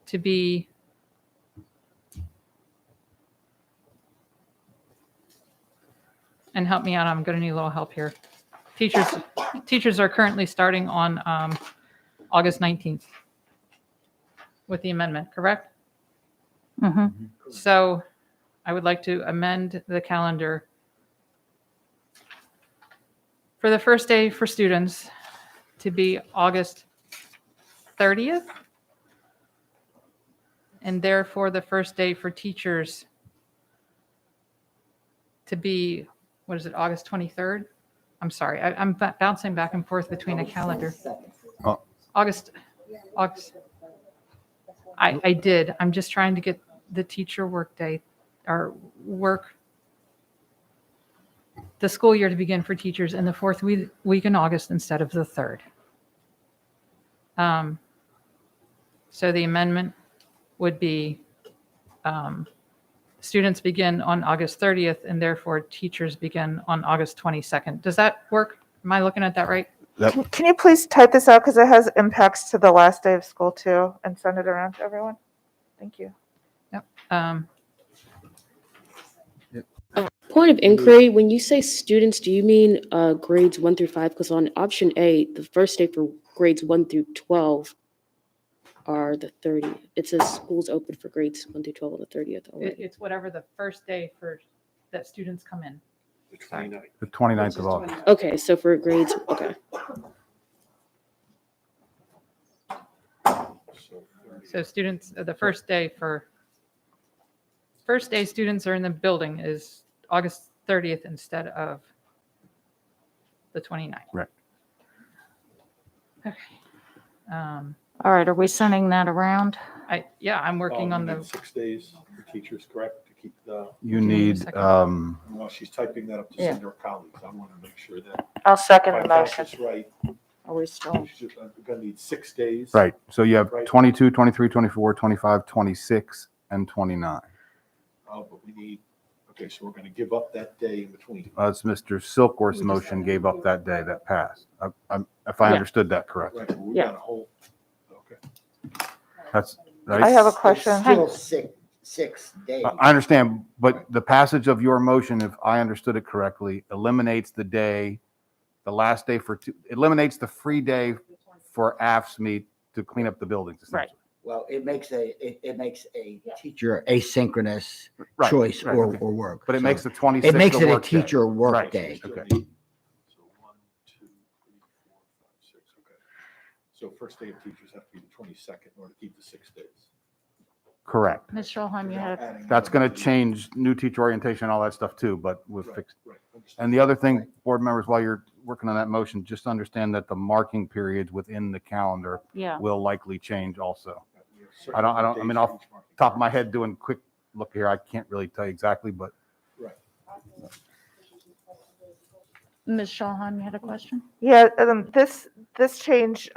to be and help me out, I'm going to need a little help here. Teachers are currently starting on August 19th with the amendment, correct? So I would like to amend the calendar for the first day for students to be August 30th, and therefore the first day for teachers to be, what is it, August 23rd? I'm sorry, I'm bouncing back and forth between a calendar. Oh. August. I did. I'm just trying to get the teacher work day or the school year to begin for teachers in the fourth week in August instead of the third. So the amendment would be students begin on August 30th and therefore teachers begin on August 22nd. Does that work? Am I looking at that right? Can you please type this out, because it has impacts to the last day of school too, and send it around to everyone? Thank you. Yep. Point of inquiry, when you say students, do you mean grades 1 through 5? Because on option A, the first day for grades 1 through 12 are the 30th. It says schools open for grades 1 through 12 on the 30th already. It's whatever the first day for that students come in. The 29th of August. Okay, so for grades, okay. So students, the first day students are in the building is August 30th instead of the 29th. Right. Okay. All right, are we sending that around? Yeah, I'm working on We the, need 6 days for teachers, correct, to keep the, You Give me a need, second. well, she's typing that up to send her colleagues. I want to make sure that. I'll second if the I got motion. this right, Are we still? she's going to need 6 days. right, so you have Right. 22, 23, 24, 25, 26, and 29. Oh, but we need, okay, so we're going to give up that day in between. It's Mr. Silkworth's motion gave up that day that passed. If I Yeah. understood that correctly. Right, well, we Yeah. got a whole, okay. That's right. I have a question. Still 6 days. I understand, but the passage of your motion, if I understood it correctly, eliminates the day, the last day eliminates the free day for AFSCME to clean up the buildings. Right. essentially. Well, it makes a teacher asynchronous Right, choice right, or okay. work. But it So makes the 26th It makes a it a work day. teacher work Right. day. Okay. So 1, 2, 3, 4, 5, 6, okay. So first day of teachers have to be the 22nd in order to keep the 6 days. Correct. Ms. Schulheim, you had, Adding That's another going to change new teacher orientation and all that stuff too, but we'll Right, fix. right, understood. And the other thing, board members, while you're working on that motion, just understand that the marking periods within the calendar yeah. will likely change also. We have certain I mean, days off for each marking top of my period. head doing quick look here, I can't really tell you exactly, but Right. Ms. Schulheim, you had a question? Yeah, this change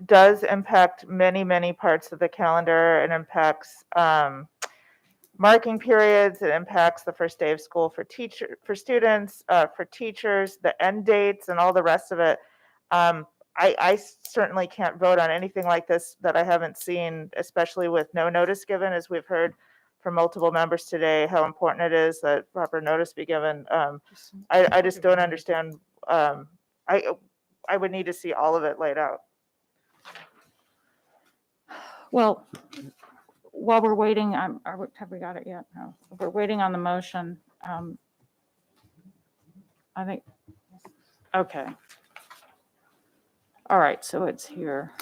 does impact many parts of the calendar. It impacts marking periods. It impacts the first day of school for students, for teachers, the end dates, and all the rest of it. I certainly can't vote on anything like this that I haven't seen, especially with no notice given, as we've heard from multiple members today, how important it is that proper notice be given. I just don't understand. I would need to see all of it laid out. Well, while we're waiting, have we got it yet? No. We're waiting on the motion. I think, okay. All right, so it's here.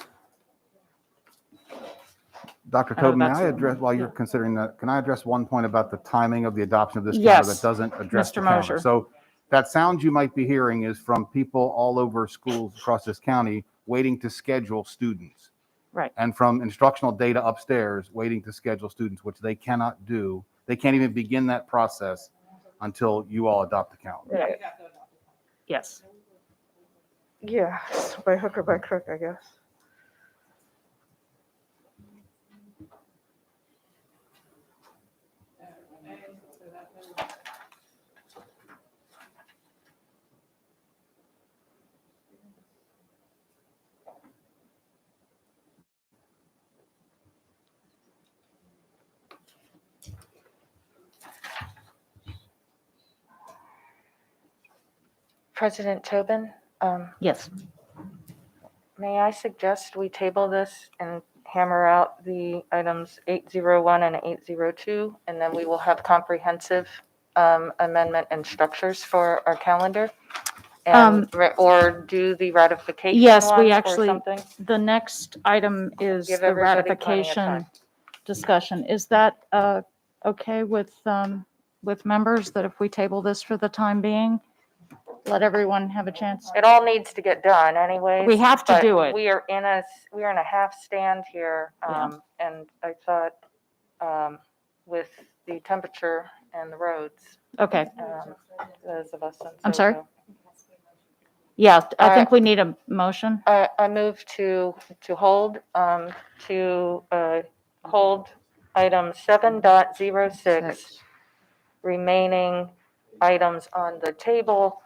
Dr. Oh, Tobin, may that's I it. address, while you're Yeah. considering that, can I address one point about the timing of the adoption of this calendar Yes, that doesn't address Mr. the calendar? Mosher. So that sound you might be hearing is from people all over schools across this county waiting to schedule students. Right. And from instructional data upstairs, waiting to schedule students, which they cannot do. They can't even begin that process until you all adopt the calendar. Right. Yes. Yeah, by hook or by crook, I guess. President Tobin, Yes. may I suggest we table this and hammer out the items 801 and 802, and then we will have comprehensive amendment and structures for our calendar? And, or do the ratification Yes, we ones or actually, something? the next item is Give the everybody plenty of ratification time. discussion. Is that okay with members, that if we table this for the time being, let everyone have a chance? It all needs to get done anyways. We have to but do it. We are in a half stand here, Yeah. and I thought with the temperature and the roads, Okay, those of us in I'm sorry? SoCo. yeah, I think we need a motion. I move to hold item 7.06, remaining items on the table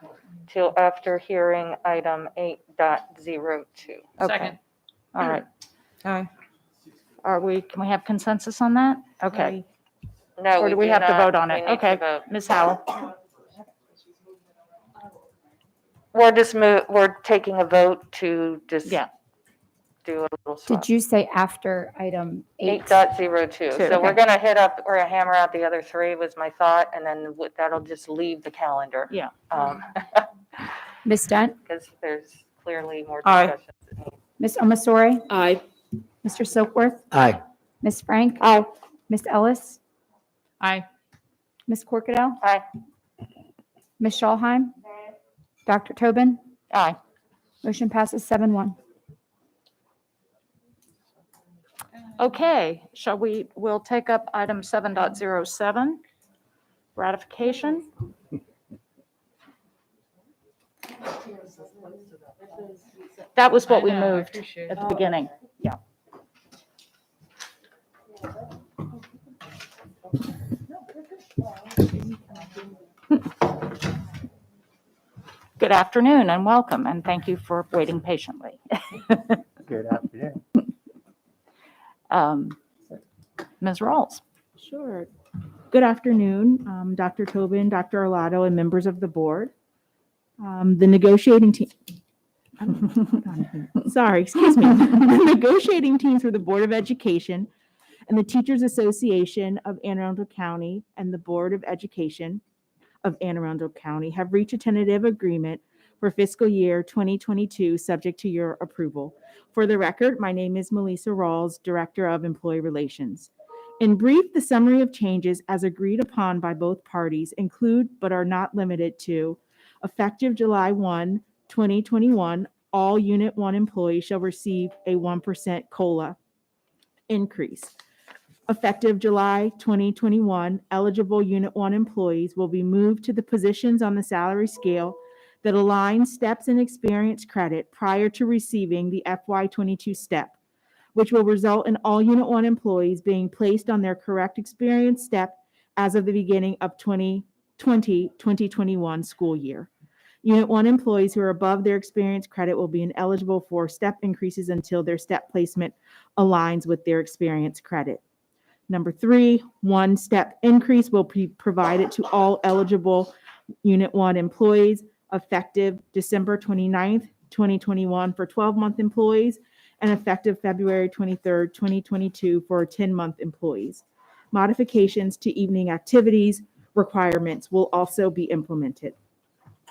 till after hearing item 8.02. Okay. Second. All right. Aye. Can we have consensus on that? Okay. No, Or do we have to not. vote on We it? need to Okay. vote. Ms. Howell? We're taking a vote to just Yeah. do a little swap. Did you say after item 8? 8.02. So Okay. we're gonna hammer out the other three was my thought, and then that'll just leave the calendar. Yeah. Ms. Dent? Because there's clearly more Aye. discussions. Ms. Omasori? Aye. Mr. Silkworth? Aye. Ms. Frank? Aye. Ms. Ellis? Aye. Ms. Corkadell? Aye. Ms. Schulheim? Dr. Tobin? Aye. Motion passes 7-1. Okay, we'll take up item 7.07, ratification. That was what we I know, I moved appreciate at the it. beginning. Yeah. Good afternoon and welcome, and thank you for waiting patiently. Good afternoon. Ms. Rawls. Sure. Good afternoon, Dr. Tobin, Dr. Arlotto, and members of the board. The negotiating team. Sorry, excuse me. The negotiating teams for the Board of Education and the Teachers Association of Anne Arundel County and the Board of Education of Anne Arundel County have reached a tentative agreement for fiscal year 2022, subject to your approval. For the record, my name is Melissa Rawls, Director of Employee Relations. In brief, the summary of changes as agreed upon by both parties include, but are not limited to, effective July 1, 2021, all Unit 1 employees shall receive a 1% COLA increase. Effective July 2021, eligible Unit 1 employees will be moved to the positions on the salary scale that align steps and experience credit prior to receiving the FY22 step, which will result in all Unit 1 employees being placed on their correct experience step as of the beginning of 2020-2021 school year. Unit 1 employees who are above their experience credit will be ineligible for step increases until their step placement aligns with their experience credit. Number 3, 1 step increase will be provided to all eligible Unit 1 employees effective December 29th, 2021 for 12-month employees and effective February 23rd, 2022 for 10-month employees. Modifications to evening activities requirements will also be implemented.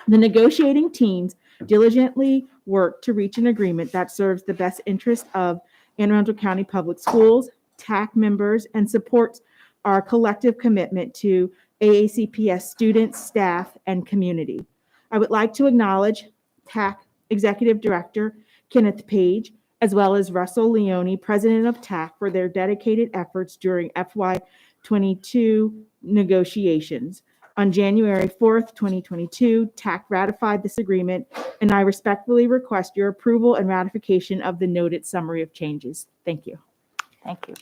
The negotiating teams diligently work to reach an agreement that serves the best interest of Anne Arundel County Public Schools, TAC members, and supports our collective commitment to AACPS students, staff, and community. I would like to acknowledge TAC Executive Director Kenneth Page, as well as Russell Leone, President of TAC, for their dedicated efforts during FY22 negotiations. On January 4th, 2022, TAC ratified this agreement, and I respectfully request your approval and ratification of the noted summary of changes. Thank you. Thank you.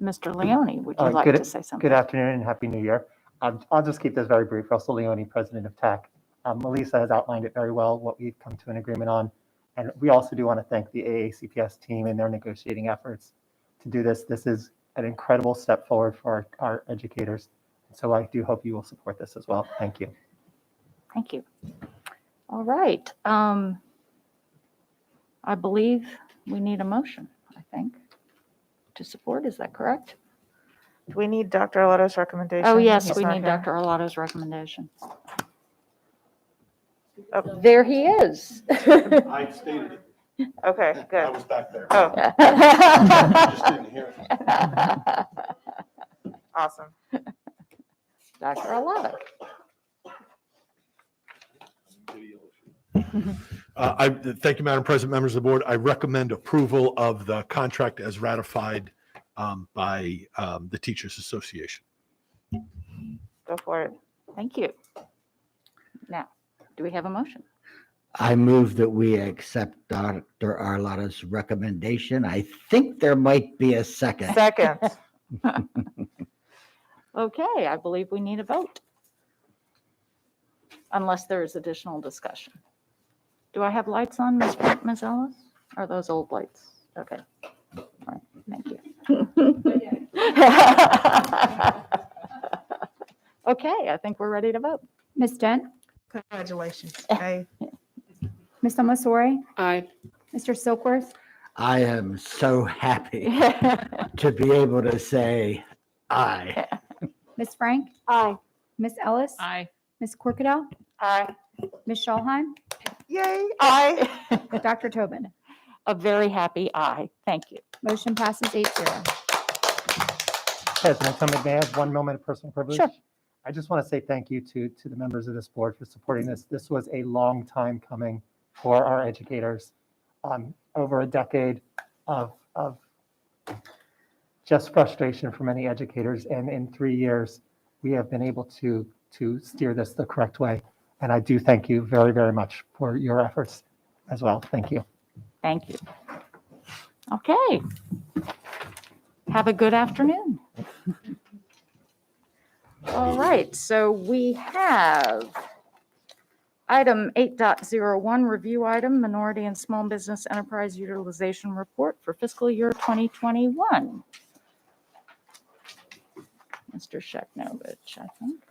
Mr. Leone, would you like to say something? Good afternoon and Happy New Year. I'll just keep this very brief. Russell Leone, President of TAC. Melissa has outlined it very well, what we've come to an agreement on. And we also do want to thank the AACPS team and their negotiating efforts to do this. This is an incredible step forward for our educators. So I do hope you will support this as well. Thank you. Thank you. All right. I believe we need a motion, I think, to support. Is that correct? Do we need Dr. Arlotto's recommendation? Oh, yes, He's we not need here. Dr. Arlotto's recommendation. Oh. There he is. I stated it. Okay, I good. was back there. Oh. Just didn't hear it. Awesome. Dr. Arlotto. Thank you, Madam President, members of the board. I recommend approval of the contract as ratified by the Teachers Association. Go for it. Thank you. Now, do we have a motion? I move that we accept Dr. Arlotto's recommendation. I think there might be a second. Second. Okay, I believe we need a vote. Unless there is additional discussion. Do I have lights on, Ms. Ellis? Or are those old lights? Okay. All right, thank you. Okay, I think we're ready to vote. Ms. Dent? Congratulations. Ms. Omasori? Aye. Mr. Silkworth? I am so happy to be able to say aye. Ms. Frank? Aye. Ms. Ellis? Aye. Ms. Corkadell? Aye. Ms. Schulheim? Yay. Aye. Dr. Tobin? A very happy aye. Thank you. Motion passes 8-0. President Tobin, may I have 1 moment of personal privilege? Sure. I just want to say thank you to the members of this board for supporting this. This was a long time coming for our educators. Over a decade of just frustration for many educators. And in 3 years, we have been able to steer this the correct way. And I do thank you very, very much for your efforts as well. Thank you. Thank you. Okay. Have a good afternoon. All right, so we have item 8.01, review item, Minority and Small Business Enterprise Utilization Report for fiscal year 2021. Mr. Sheknovich, I think.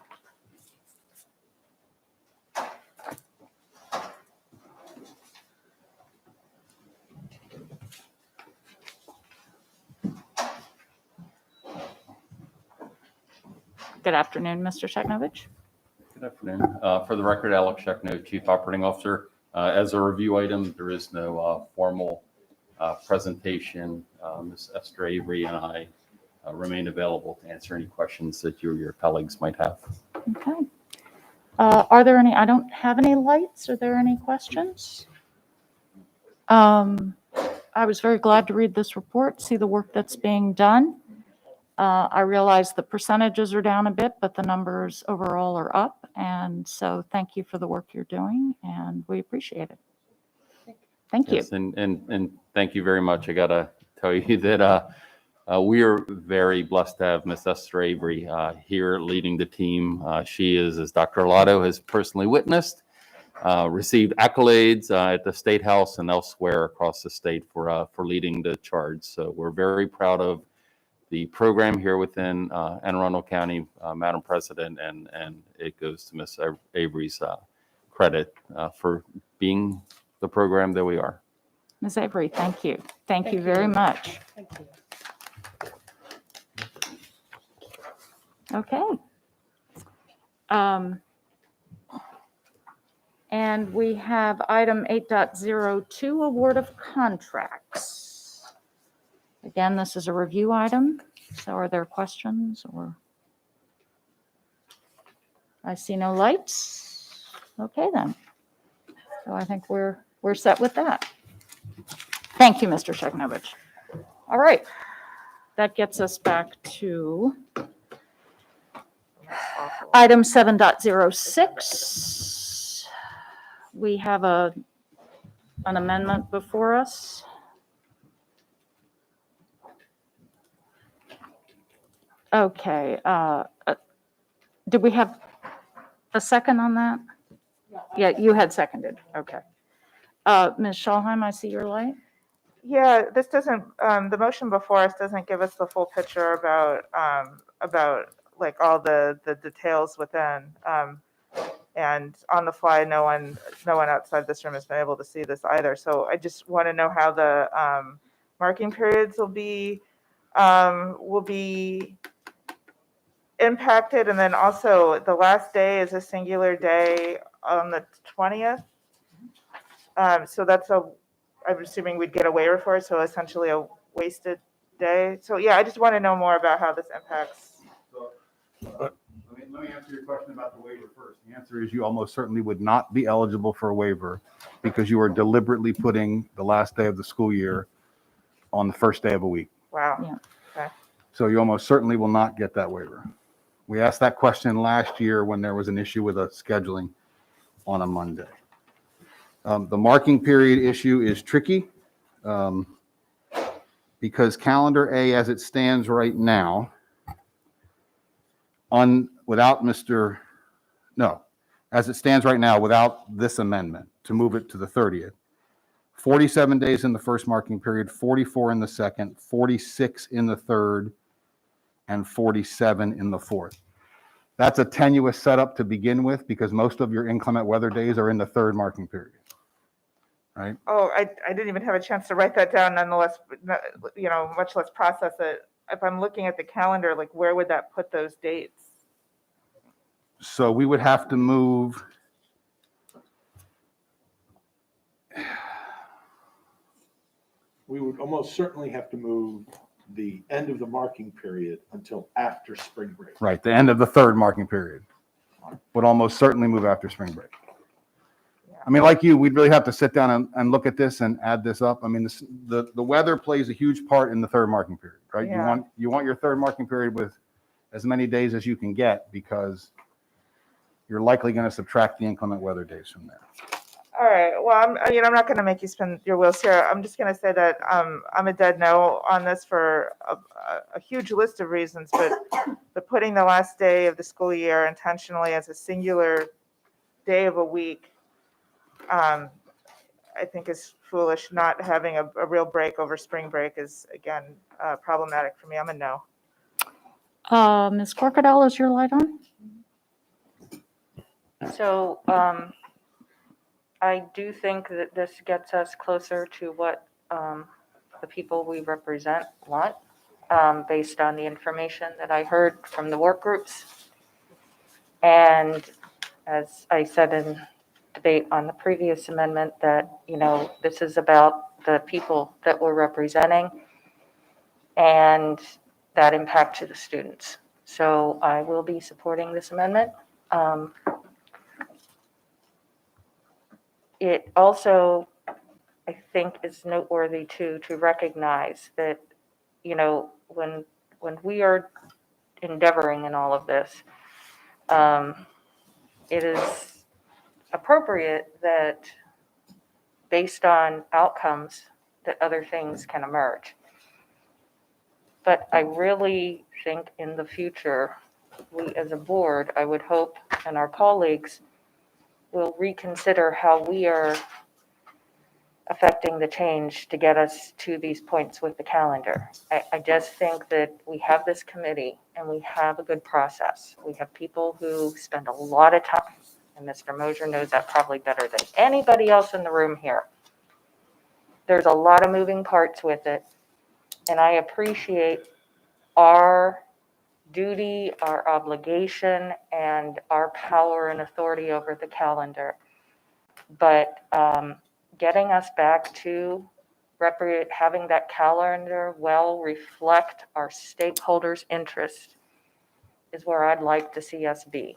Good afternoon, Mr. Sheknovich. Good afternoon. For the record, Alex Shekno, Chief Operating Officer. As a review item, there is no formal presentation. Ms. Esther Avery and I remain available to answer any questions that you or your colleagues might have. Okay. Are there any, I don't have any lights. Are there any questions? I was very glad to read this report, see the work that's being done. I realize the percentages are down a bit, but the numbers overall are up. And so thank you for the work you're doing, and we appreciate it. Thank you. Yes, and thank you very much. I got to tell you that we are very blessed to have Ms. Esther Avery here leading the team. She is, as Dr. Arlotto has personally witnessed, received accolades at the State House and elsewhere across the state for leading the charge. So we're very proud of the program here within Anne Arundel County, Madam President, and it goes to Ms. Avery's credit for being the program that we are. Ms. Avery, thank you. Thank you very much. Thank you. Okay. And we have item 8.02, award of contracts. Again, this is a review item. So are there questions or? I see no lights. Okay, then. So I think we're set with that. Thank you, Mr. Sheknovich. All right. That gets us back to item 7.06. We have an amendment before us. Okay. Did we have a second on that? Yeah, you had seconded. Okay. Ms. Schalheim, I see your light. Yeah, this doesn't, the motion before us doesn't give us the full picture about like all the details within. And on the fly, no one outside this room has been able to see this either. So I just want to know how the marking periods will be impacted. And then also the last day is a singular day on the 20th. So I'm assuming we'd get a waiver for it. So essentially a wasted day. So yeah, I just want to know more about how this impacts. Let me answer your question about the waiver first. The answer is you almost certainly would not be eligible for a waiver because you are deliberately putting the last day of the school year on the first day of a week. Wow. Yeah. Okay. So you almost certainly will not get that waiver. We asked that question last year when there was an issue with a scheduling on a Monday. The marking period issue is tricky because calendar A as it stands right now, as it stands right now without this amendment to move it to the 30th, 47 days in the first marking period, 44 in the second, 46 in the third, and 47 in the fourth. That's a tenuous setup to begin with because most of your inclement weather days are in the third marking period, right? Oh, I didn't even have a chance to write that down nonetheless, much less process it. If I'm looking at the calendar, like where would that put those dates? So we would have to move. We would almost certainly have to move the end of the marking period until after spring break. Right, the end of the third marking period would almost certainly move after spring break. Yeah. I mean, like you, we'd really have to sit down and look at this and add this up. I mean, the weather plays a huge part in the third marking period, right? Yeah. You want your third marking period with as many days as you can get, because you're likely going to subtract the inclement weather days from there. All right, well, I'm not going to make you spin your wheels here. I'm just going to say that I'm a dead no on this for a huge list of reasons, but putting the last day of the school year intentionally as a singular day of a week, I think is foolish. Not having a real break over spring break is, again, problematic for me. I'm a no. Ms. Corkadell, is your light on? So, I do think that this gets us closer to what the people we represent want, based on the information that I heard from the work groups. And as I said in debate on the previous amendment, that, this is about the people that we're representing and that impact to the students. So I will be supporting this amendment. It also, I think, is noteworthy to recognize that, when we are endeavoring in all of this, it is appropriate that based on outcomes that other things can emerge. But I really think in the future, we as a board, I would hope, and our colleagues will reconsider how we are affecting the change to get us to these points with the calendar. I just think that we have this committee and we have a good process. We have people who spend a lot of time, and Mr. Mosier knows that probably better than anybody else in the room here. There's a lot of moving parts with it, and I appreciate our duty, our obligation, and our power and authority over the calendar. But getting us back to having that calendar well reflect our stakeholders' interest is where I'd like to see us be.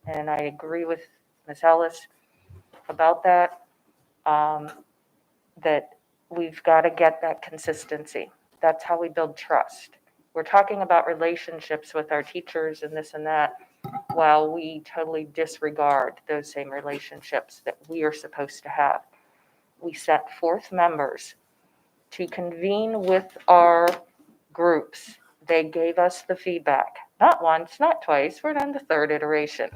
And I agree with Ms. Ellis about that, that we've got to get that consistency. That's how we build trust. We're talking about relationships with our teachers and this and that, while we totally disregard those same relationships that we are supposed to have. We sent forth members to convene with our groups. They gave us the feedback, not once, not twice, we're on the third iteration.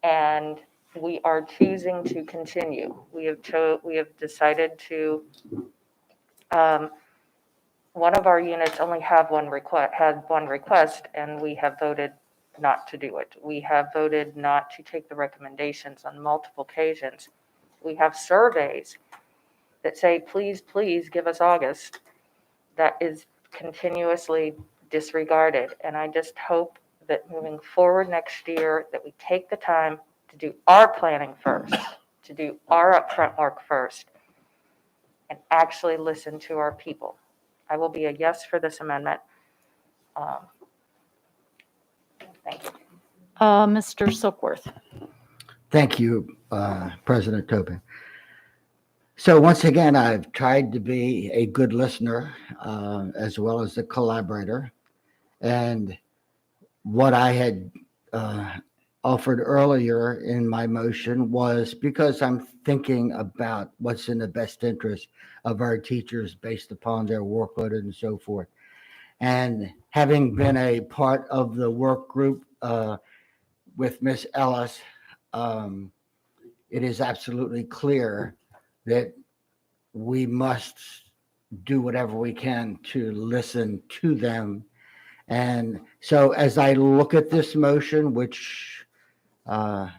And we are choosing to continue. We have decided to, one of our units only had one request, and we have voted not to do it. We have voted not to take the recommendations on multiple occasions. We have surveys that say, please, please give us August. That is continuously disregarded. And I just hope that moving forward next year, that we take the time to do our planning first, to do our upfront work first, and actually listen to our people. I will be a yes for this amendment. Thank you. Mr. Silkworth. Thank you, President Tobin. So once again, I've tried to be a good listener as well as a collaborator. And what I had offered earlier in my motion was because I'm thinking about what's in the best interest of our teachers based upon their workload and so forth. And having been a part of the work group with Ms. Ellis, it is absolutely clear that we must do whatever we can to listen to them. And so as I look at this motion, which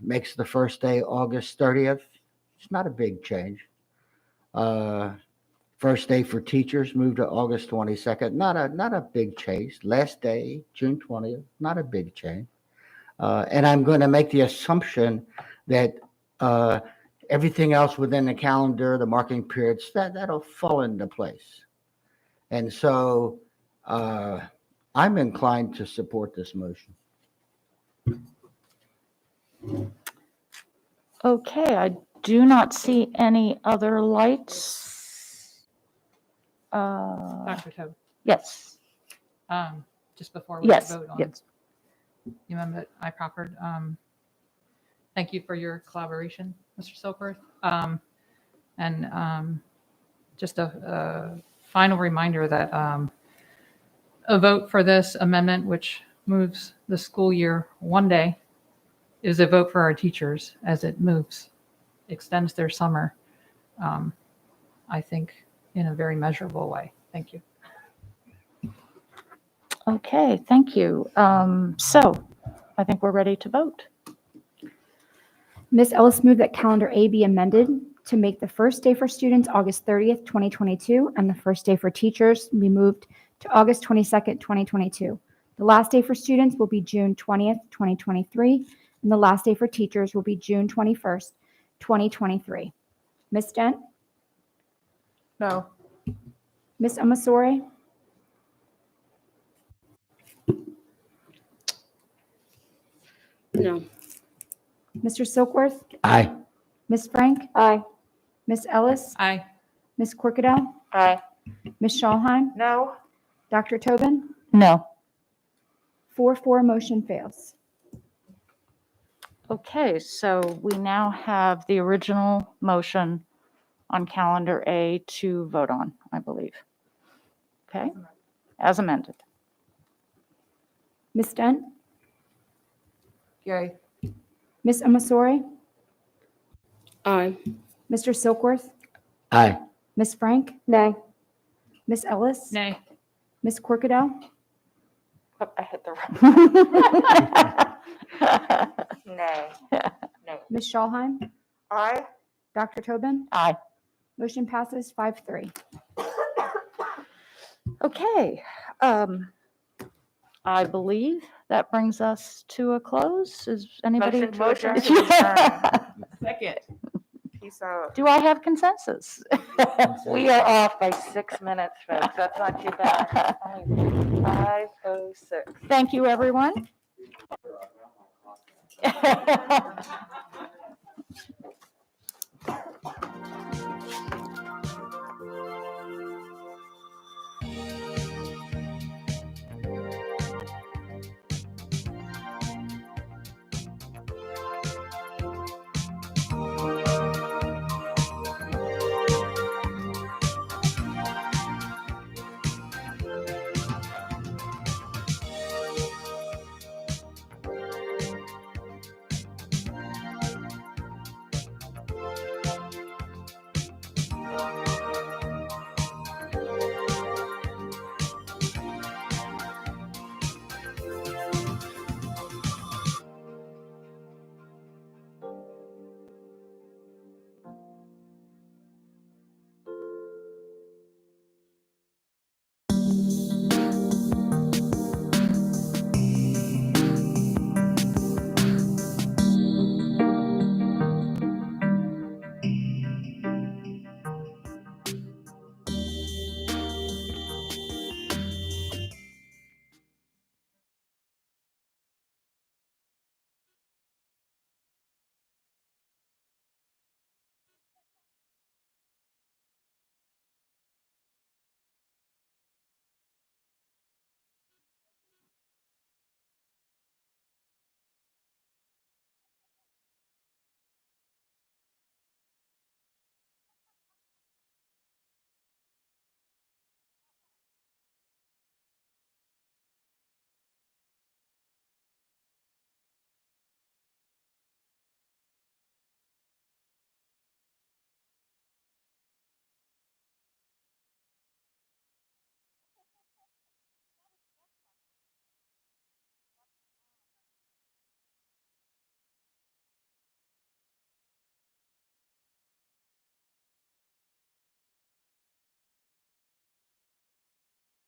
makes the first day August 30th, it's not a big change. First day for teachers moved to August 22nd, not a big change. Last day, June 20th, not a big change. And I'm going to make the assumption that everything else within the calendar, the marking periods, that'll fall into place. And so I'm inclined to support this motion. Okay, I do not see any other lights. Dr. Tobin, Yes, just before we yes, vote on yes. the amendment I proffered, thank you for your collaboration, Mr. Silkworth. And just a final reminder that a vote for this amendment, which moves the school year one day, is a vote for our teachers as it extends their summer, I think, in a very measurable way. Thank you. Okay, thank you. So I think we're ready to vote. Ms. Ellis moved that calendar A be amended to make the first day for students August 30th, 2022, and the first day for teachers be moved to August 22nd, 2022. The last day for students will be June 20th, 2023, and the last day for teachers will be June 21st, 2023. Ms. Dent? No. Ms. Amasori? No. Mr. Silkworth? Aye. Ms. Frank? Aye. Ms. Ellis? Aye. Ms. Corkadell? Aye. Ms. Schalheim? No. Dr. Tobin? No. 4-4 motion fails. Okay, so we now have the original motion on calendar A to vote on, I believe. Okay, as amended. Ms. Dent? Yay. Ms. Amasori? Aye. Mr. Silkworth? Aye. Ms. Frank? Nay. Ms. Ellis? Nay. Ms. Corkadell? Oh, I hit the wrong. Nay. No. Ms. Schalheim? Aye. Dr. Tobin? Aye. Motion passes 5-3. Okay, I believe that brings us to a close. Is anybody? Motion to adjourn. Second. Peace out. Do I have consensus? We are off by 6 minutes, folks. That's not too bad. Only 5:06. Thank you, everyone.